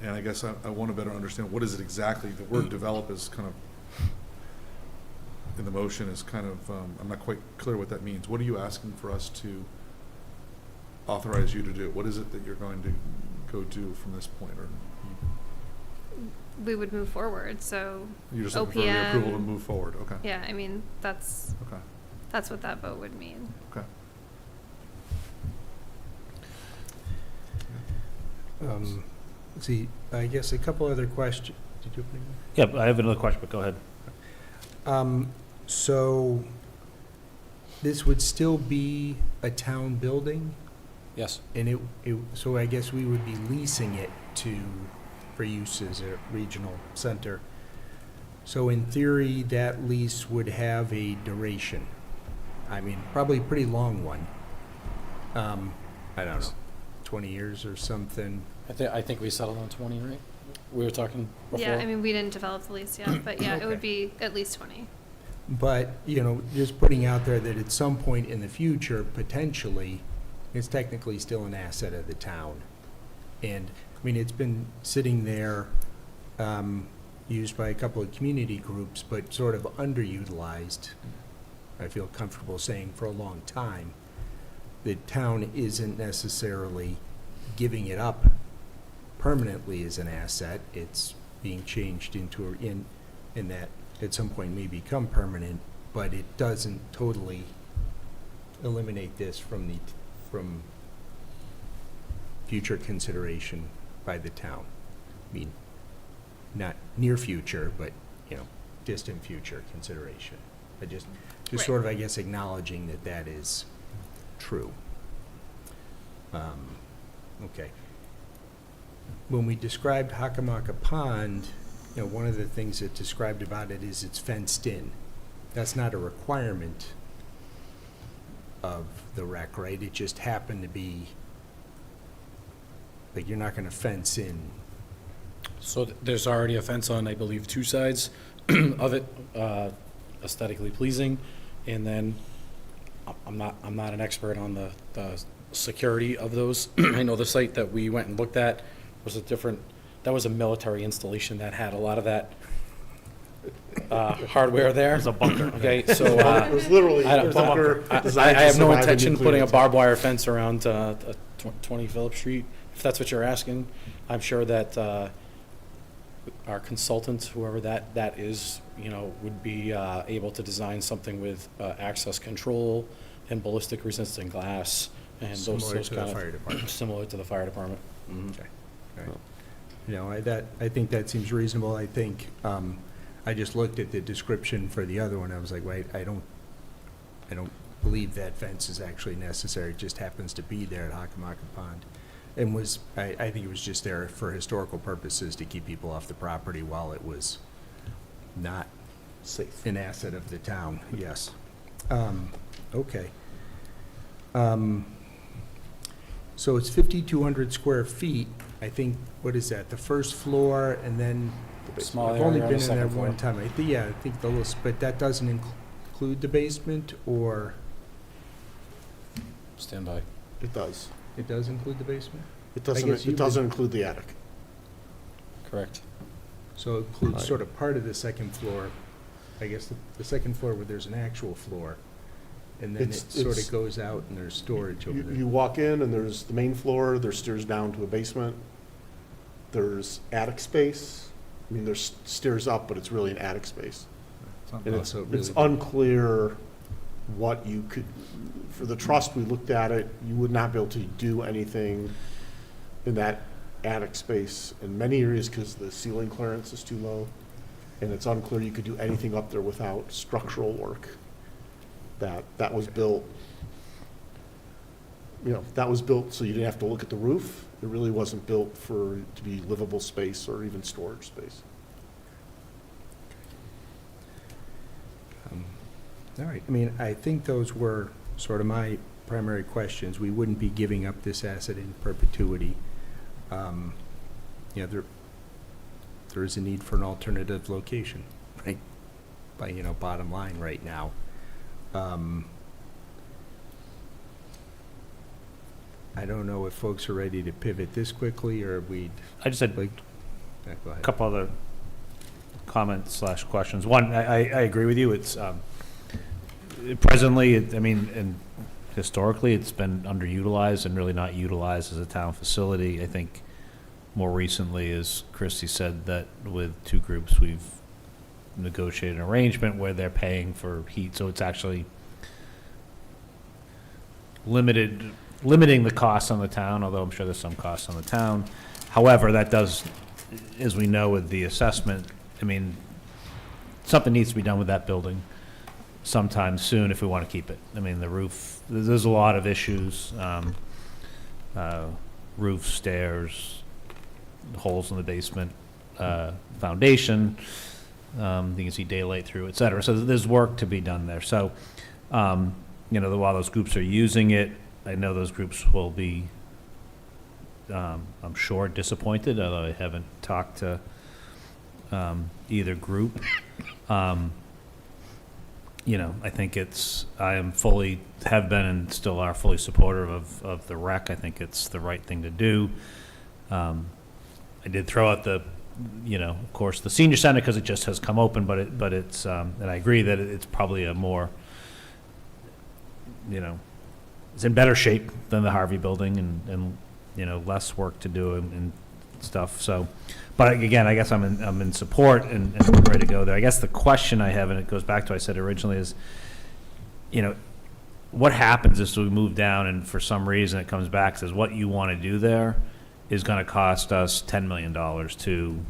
and I guess I want to better understand what is it exactly. The word develop is kind of, in the motion is kind of, I'm not quite clear what that means. What are you asking for us to authorize you to do? What is it that you're going to go do from this point? Or We would move forward, so you're just looking for the approval to move forward? Okay. Yeah, I mean, that's Okay. what that vote would mean. Okay. Let's see, I guess a couple other questions. Did you have anything? Yep, I have another question, but go ahead. So this would still be a town building? Yes. And so I guess we would be leasing it for use as a regional center. So in theory, that lease would have a duration. I mean, probably a pretty long one. I don't know, 20 years or something. I think we settled on 20, right? We were talking before. Yeah, I mean, we didn't develop the lease yet, but yeah, it would Okay. be at least 20. But, just putting out there that at some point in the future, potentially, it's technically still an asset of the town. And, I mean, it's been sitting there, used by a couple of community groups, but sort of underutilized, I feel comfortable saying, for a long time. The town isn't necessarily giving it up permanently as an asset. It's being changed into, in that at some point may become permanent, but it doesn't totally eliminate this from future consideration by the town. I mean, not near future, but, distant future consideration. Just Right. sort of, I guess, acknowledging that is true. Okay. When we described Hockomock Pond, one of the things it described about it is it's fenced in. That's not a requirement of the rec, right? It just happened to be, like, you're not gonna fence in. So there's already a fence on, I believe, 2 sides of it, aesthetically pleasing. And then I'm not an expert on the security of those. I know the site that we went and looked at was that was a military installation that had a lot of that hardware there. It's a bunker. Okay, so It was literally I a bunker I designed to have no survive a intention of nuclear putting a attack. barbed wire fence around 20 Phillip Street, if that's what you're asking. I'm sure that our consultant, whoever that is, would be able to design something with access control and ballistic resistant glass and Similar those to the kind of fire department. similar to the fire department. Mhm. Okay. All right. I think that seems reasonable. I think, I just looked at the description for the other one. I was like, wait, I don't believe that fence is actually necessary. It just happens to be there at Hockomock Pond. And I think it was just there for historical purposes to keep people off the property while it was not Safe. an asset of the town, yes. Okay. So it's 5,200 square feet. I think, what is that, the first floor, and then, Small I've only area on been the in there second one floor. time. I think the little, but that doesn't include the basement, or Stand by. It does. it does include the basement? It guess doesn't, you it doesn't include the attic. Correct. So it includes sort of part of the second floor, I guess, the second floor where there's an actual floor, and then it sort It's- of goes out and there's storage over You there. walk in and there's the main floor, there's stairs down to a basement. There's attic space. I mean, there's stairs up, but it's really an attic space. And it's So it really- unclear what you could, for the trust, we looked at it, you would not be able to do anything in that attic space in many areas because the ceiling clearance is too low. And it's unclear you could do anything up there without structural work. That was built, that was built so you didn't have to look at the roof. It really wasn't built to be livable space or even storage space. All right, I mean, I think those were sort of my primary questions. We wouldn't be giving up this asset in perpetuity. There is a need for an alternative location, right? By, bottom line right now. I don't know if folks are ready to pivot this quickly, or we'd I just had like, go a ahead. couple other comments/questions. One, I agree with you. It's presently, and historically, it's been underutilized and really not utilized as a town facility. I think more recently, as Christie said, that with 2 groups, we've negotiated an arrangement where they're paying for heat, so it's actually limiting the costs on the town, although I'm sure there's some costs on the town. However, that does, as we know with the assessment, something needs to be done with that building sometime soon if we want to keep it. The roof, there's a lot of issues. roof, stairs, holes in the basement, foundation. You can see daylight through, et cetera. So there's work to be done there. So, while those groups are using it, I know those groups will be, I'm sure, disappointed, although I haven't talked to either group. I think I am fully, have been and still are fully supportive of the rec. I think it's the right thing to do. I did throw out of course, the senior center because it just has come open, but it's, and I agree that it's probably a more, it's in better shape than the Harvey building and less work to do and stuff. So, but again, I guess I'm in support and ready to go there. I guess the question I have, and it goes back to what I said originally, is, what happens if we move down and for some reason it comes back and says what you want to do there is going to cost us $10 million to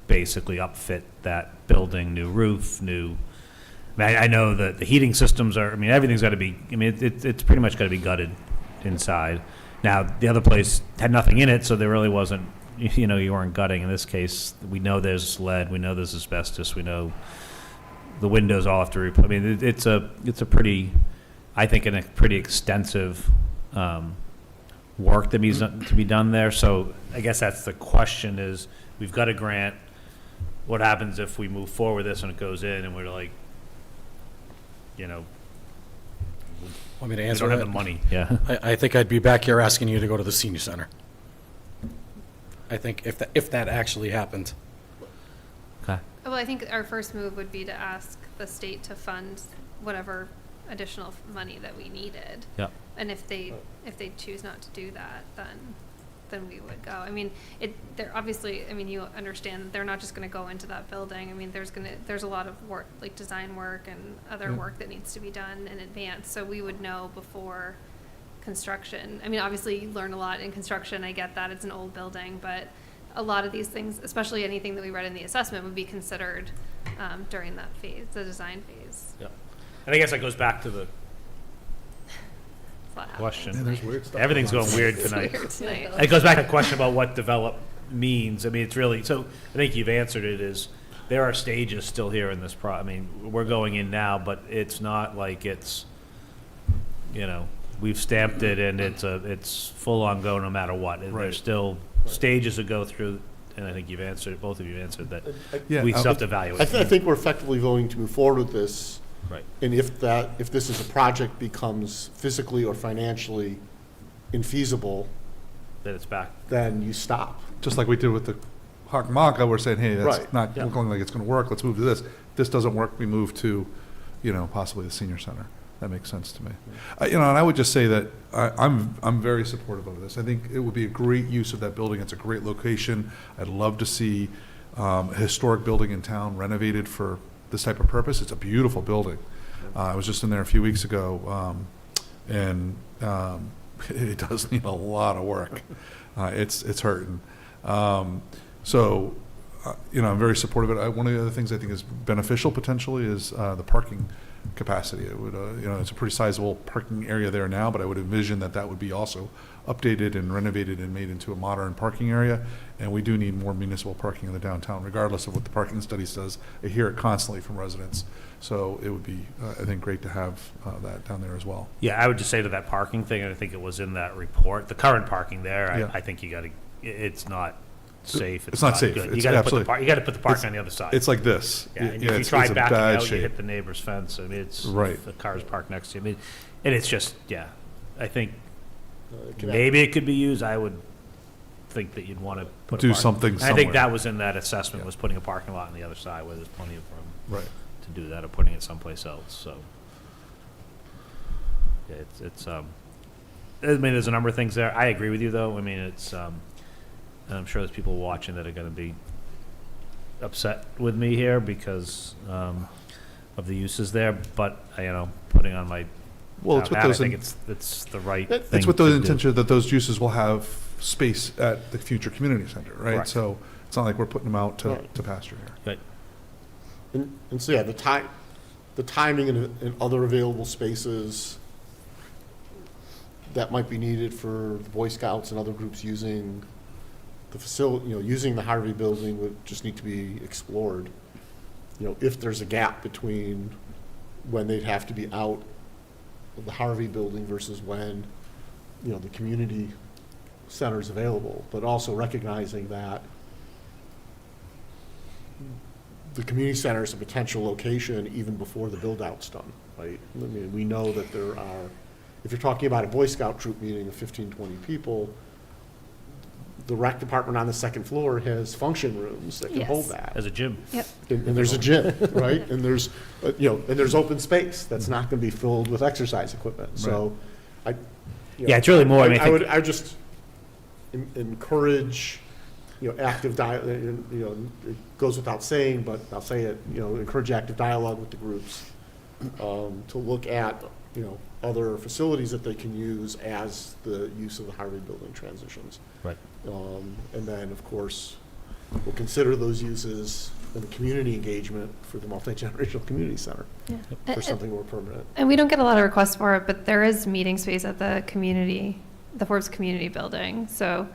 basically upfit that building, new roof, I know that the heating systems everything's got to be, it's pretty much got to be gutted inside. Now, the other place had nothing in it, so there really wasn't, you weren't gutting. In this case, we know there's lead, we know there's asbestos, we know the windows all have to replace. It's a pretty, I think, a pretty extensive work that needs to be done there. So I guess that's the question is, we've got a grant. What happens if we move forward with this and it goes in and we're like, Want me to we answer don't have that? the money. Yeah. I think I'd be back here asking you to go to the senior center. I think if that actually happened. Okay. Well, I think our first move would be to ask the state to fund whatever additional money that we needed. Yeah. And if they choose not to do that, then we would go. They're obviously, you understand that they're not just going to go into that building. There's a lot of work, like design work and other work that needs to be done in advance. So we would know before construction. Obviously you learn a lot in construction. I get that it's an old building, but a lot of these things, especially anything that we read in the assessment, would be considered during that phase, the design phase. Yeah. And I guess that goes back to the It's a lot question. happening. There's weird stuff. Everything's going weird It's tonight. weird tonight. It goes back to the question about what develop means. It's really, so I think you've answered it, is there are stages still here in this we're going in now, but it's not like it's, we've stamped it and it's full on go no matter what. Right. There's still stages to go through, and I think you've answered, both of you answered that. Yeah, We still have to evaluate. I think we're effectively going to move forward with this. Right. And if this is a project becomes physically or financially infeasible, That it's back. then you stop. Just like we did with the Hockenmonka, we're saying, hey, that's Right. not Yeah. looking like it's going to work, let's move to this. If this doesn't work, we move to, possibly the senior center. That makes sense to me. And I would just say that I'm very supportive of this. I think it would be a great use of that building. It's a great location. I'd love to see a historic building in town renovated for this type of purpose. It's a beautiful building. I was just in there a few weeks ago, and it does need a lot of work. It's hurting. So, I'm very supportive of it. One of the other things I think is beneficial potentially is the parking capacity. It would, it's a pretty sizable parking area there now, but I would envision that would be also updated and renovated and made into a modern parking area. And we do need more municipal parking in the downtown, regardless of what the parking study says. I hear it constantly from residents. So it would be, I think, great to have that down there as well. Yeah, I would just say to that parking thing, and I think it was in that report, the current parking there, Yeah. I think it's not safe. It's not safe. Good. It's You got to absolutely- put the parking on the other side. It's like this. Yeah, and Yeah, if you it's try a backing bad out, you shape. hit the neighbor's fence. It's Right. the car's parked next to you. And it's just, I think Can I- maybe it could be used. I would think that you'd want to put Do a parking. something And I think somewhere. that was in that assessment, Yeah. was putting a parking lot on the other side where there's plenty of room Right. to do that, or putting it someplace else. So, yeah, there's a number of things there. I agree with you, though. And I'm sure there's people watching that are going to be upset with me here because of the uses there. But putting on my Well, it's top with hat, those. I think it's the right thing. It's with the to do. intention that those juices will have space at the future community center, right? Correct. So it's not like we're putting them out to Right. pasture here. Right. And so, the timing and other available spaces, that might be needed for the Boy Scouts and other groups using the facility, using the Harvey building would just need to be explored. If there's a gap between when they'd have to be out of the Harvey building versus when, the community center is available, but also recognizing that the community center is a potential location even before the build-out's done, right? I mean, we know that there are, if you're talking about a Boy Scout troop meeting of 15, 20 people, the rec department on the second floor has function rooms that can hold Yes. that. As a gym. Yep. And there's a gym, right? And there's, and there's open space that's not going to be filled with exercise equipment. So Yeah, it's really more, I mean, I think- I would just encourage, active dialogue, it goes without saying, but I'll say it, encourage active dialogue with the groups to look at, other facilities that they can use as the use of the Harvey building transitions. Right. And then, of course, we'll consider those uses in the community engagement for the multi-generational community center for something more permanent. And we don't get a lot of requests for it, but there is meeting space at the Forbes Community Building. So,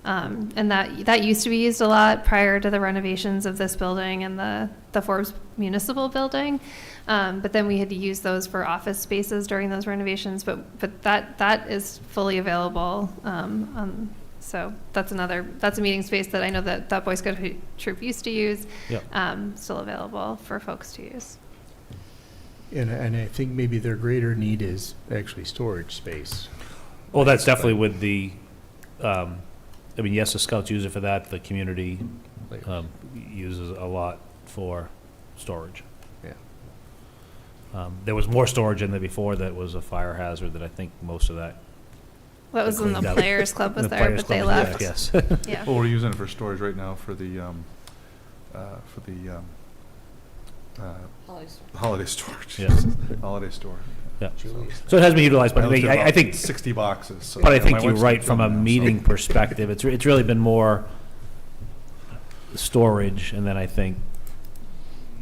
and that used to be used a lot prior to the renovations of this building and the Forbes Municipal Building. But then we had to use those for office spaces during those renovations. But that is fully available. So that's a meeting space that I know that Boy Scout troop used to use. Yep. Still available for folks to use. And I think maybe their greater need is actually storage space. Well, that's definitely with the, yes, the Scouts use it for that, the community uses a lot for storage. Yeah. There was more storage in there before that was a fire hazard that I think most of that. That was when the cleaned up. Players Club was The there, Players but they Club was left. Yes. Yeah. Well, we're using it for storage right now for the holiday storage. Yes. Holiday store. Yeah. So it has been utilized, but I think 60 boxes. So But I my think you're wife's right, from a filming now, so- meeting perspective, it's really been more storage, and then I think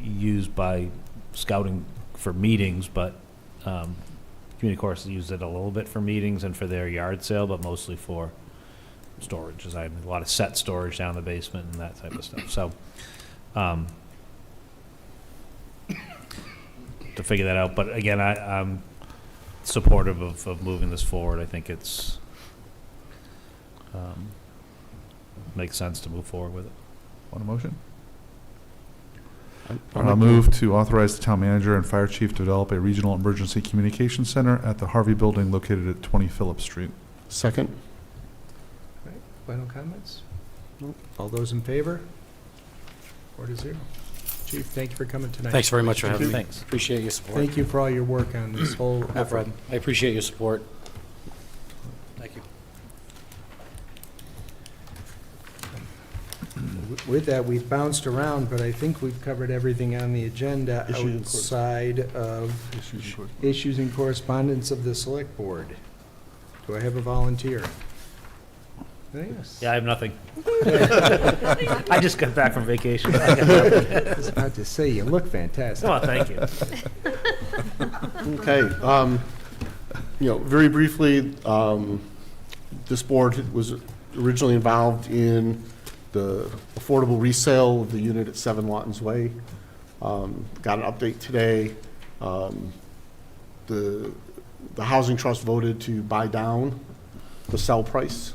used by scouting for meetings, but community courses use it a little bit for meetings and for their yard sale, but mostly for storage, as I have a lot of set storage down in the basement and that type of stuff, so to figure that out, but again, I'm supportive of moving this forward. I think it's makes sense to move forward with it. Want a motion? I'll I'll make move to authorize the town manager and fire chief to develop a regional emergency communication center at the Harvey building located at 20 Phillips Street. Second? Right. Final comments? All those in favor? 4-0. Chief, thank you for coming tonight. Thanks very much for having me. Thanks. Appreciate your support. Thank you for all your work on this whole No effort. problem. I appreciate your support. Thank you. With that, we've bounced around, but I think we've covered everything on the agenda Issues and outside of issues and correspondence of the select board. Do I have a volunteer? Yes. Yeah, I have nothing. I just got back from vacation. I was about to say, you look fantastic. Oh, thank you. Okay, very briefly, this board was originally involved in the affordable resale of the unit at 7 Lawton's Way. Got an update today. The Housing Trust voted to buy down the sell price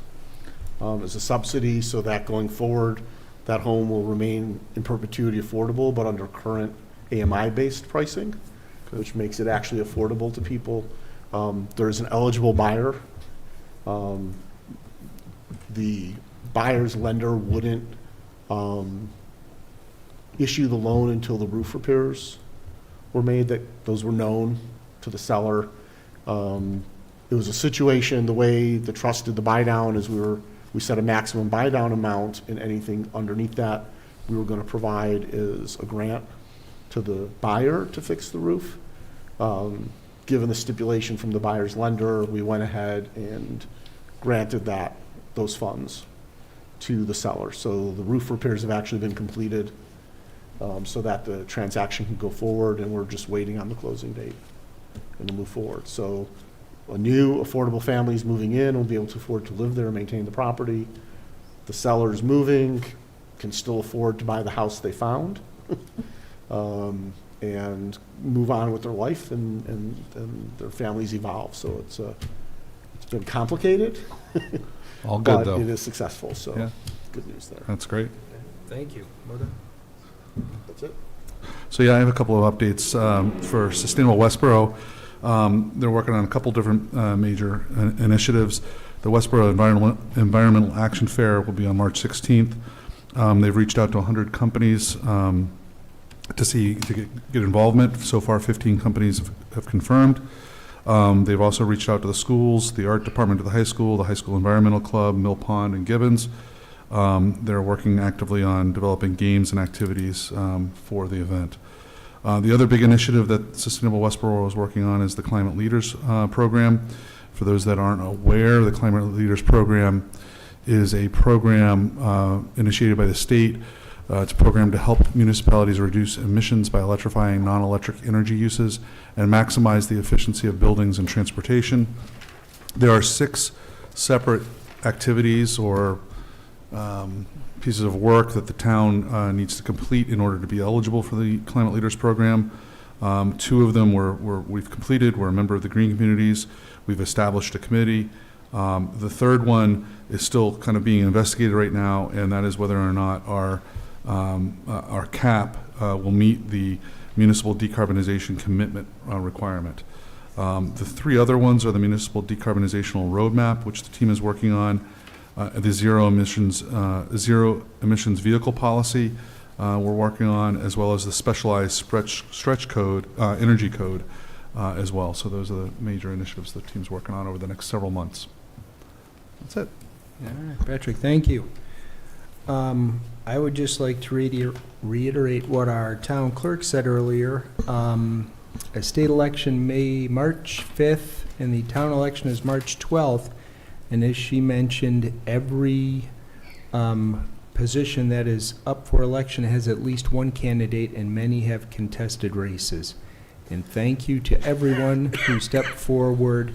as a subsidy, so that going forward, that home will remain in perpetuity affordable, but under current AMI-based pricing, which makes it actually affordable to people. There's an eligible buyer. The buyer's lender wouldn't issue the loan until the roof repairs were made, that those were known to the seller. It was a situation, the way the trust did the buy down is we set a maximum buy down amount, and anything underneath that we were going to provide is a grant to the buyer to fix the roof. Given the stipulation from the buyer's lender, we went ahead and granted those funds to the seller. So the roof repairs have actually been completed, so that the transaction can go forward, and we're just waiting on the closing date and to move forward. So a new affordable families moving in will be able to afford to live there and maintain the property. The sellers moving can still afford to buy the house they found and move on with their life, and their families evolve. So it's been complicated. All good, though. But it is successful, so Yeah. good news there. That's great. Thank you. That's it. So yeah, I have a couple of updates for Sustainable Westborough. They're working on a couple different major initiatives. The Westborough Environmental Action Fair will be on March 16th. They've reached out to 100 companies to get involvement. So far, 15 companies have confirmed. They've also reached out to the schools, the art department of the High School Environmental Club, Mill Pond, and Gibbons. They're working actively on developing games and activities for the event. The other big initiative that Sustainable Westborough is working on is the Climate Leaders Program. For those that aren't aware, the Climate Leaders Program is a program initiated by the state. It's a program to help municipalities reduce emissions by electrifying non-electric energy uses and maximize the efficiency of buildings and transportation. There are 6 separate activities or pieces of work that the town needs to complete in order to be eligible for the Climate Leaders Program. 2 of them we've completed. We're a member of the Green Communities. We've established a committee. The third one is still kind of being investigated right now, and that is whether or not our cap will meet the municipal decarbonization commitment requirement. The 3 other ones are the municipal decarbonizational roadmap, which the team is working on, the zero emissions vehicle policy we're working on, as well as the specialized stretch code, energy code as well. So those are the major initiatives the team's working on over the next several months. That's it. All right, Patrick, thank you. I would just like to reiterate what our town clerk said earlier. A state election March 5th, and the town election is March 12th. And as she mentioned, every position that is up for election has at least one candidate, and many have contested races. And thank you to everyone who stepped forward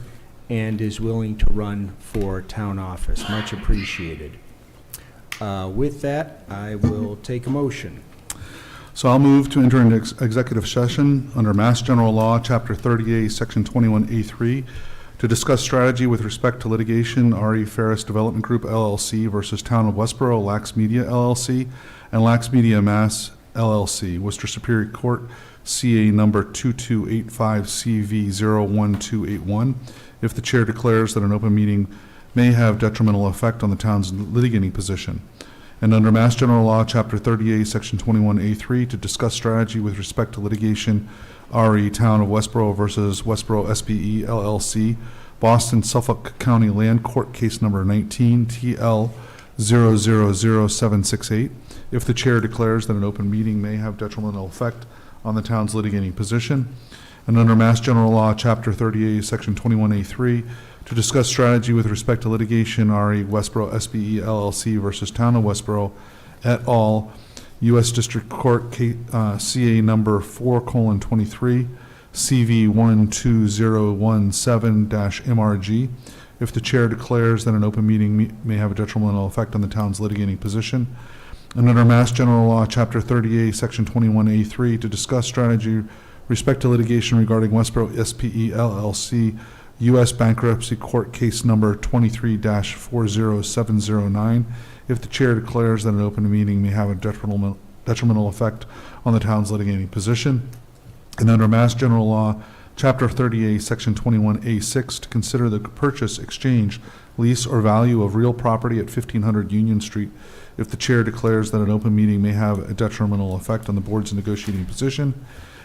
and is willing to run for town office. Much appreciated. With that, I will take a motion. So I'll move to enter into executive session under Mass General Law, Chapter 30A, Section 21A3, to discuss strategy with respect to litigation, R.E. Ferris Development Group, LLC versus Town of Westborough, Lax Media, LLC, and Lax Media Mass, LLC, Worcester Superior Court, CA number 2285CV01281. If the chair declares that an open meeting may have detrimental effect on the town's litigating position. And under Mass General Law, Chapter 38, Section 21A3, to discuss strategy with respect to litigation, RE Town of Westborough versus Westborough SPE LLC, Boston, Suffolk County Land Court, case number 19 TL 000768. If the chair declares that an open meeting may have detrimental effect on the town's litigating position. And under Mass General Law, Chapter 38, Section 21A3, to discuss strategy with respect to litigation, RE Westborough SPE LLC versus Town of Westborough et al., U.S. District Court, CA number 4:23, CV 12017-MRG. If the chair declares that an open meeting may have a detrimental effect on the town's litigating position. And under Mass General Law, Chapter 38, Section 21A3, to discuss strategy respect to litigation regarding Westborough SPE LLC, U.S. Bankruptcy Court, case number 23-40709. If the chair declares that an open meeting may have a detrimental effect on the town's litigating position. And under Mass General Law, Chapter 38, Section 21A6, to consider the purchase, exchange, lease, or value of real property at 1500 Union Street. If the chair declares that an open meeting may have a detrimental effect on the board's negotiating position.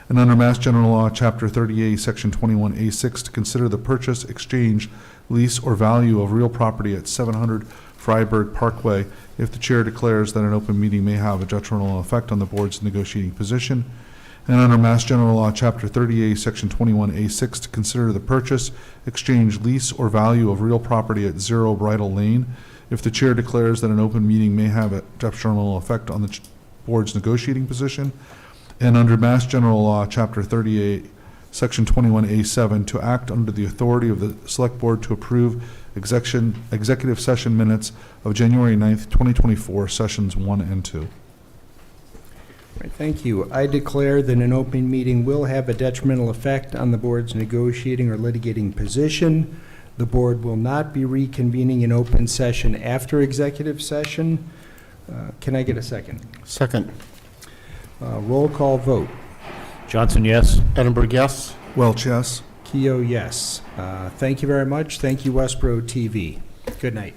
And under Mass General Law, Chapter 38, Section 21A6, to consider the purchase, exchange, lease, or value of real property at 700 Freiburg Parkway, if the chair declares that an open meeting may have a detrimental effect on the board's negotiating position. And under Mass General Law, Chapter 38, Section 21A6, to consider the purchase, exchange, lease, or value of real property at 0 Bridle Lane, if the chair declares that an open meeting may have a detrimental effect on the board's negotiating position. And under Mass General Law, Chapter 38, Section 21A7, to act under the authority of the Select Board to approve executive session minutes of January 9th, 2024, sessions 1 and 2. Right, thank you. I declare that an open meeting will have a detrimental effect on the board's negotiating or litigating position. The board will not be reconvening in open session after executive session. Can I get a second? Second. Roll call vote. Johnson, yes? Edinburgh, yes? Welch, yes. Keough, yes. Thank you very much. Thank you, Westborough TV. Good night.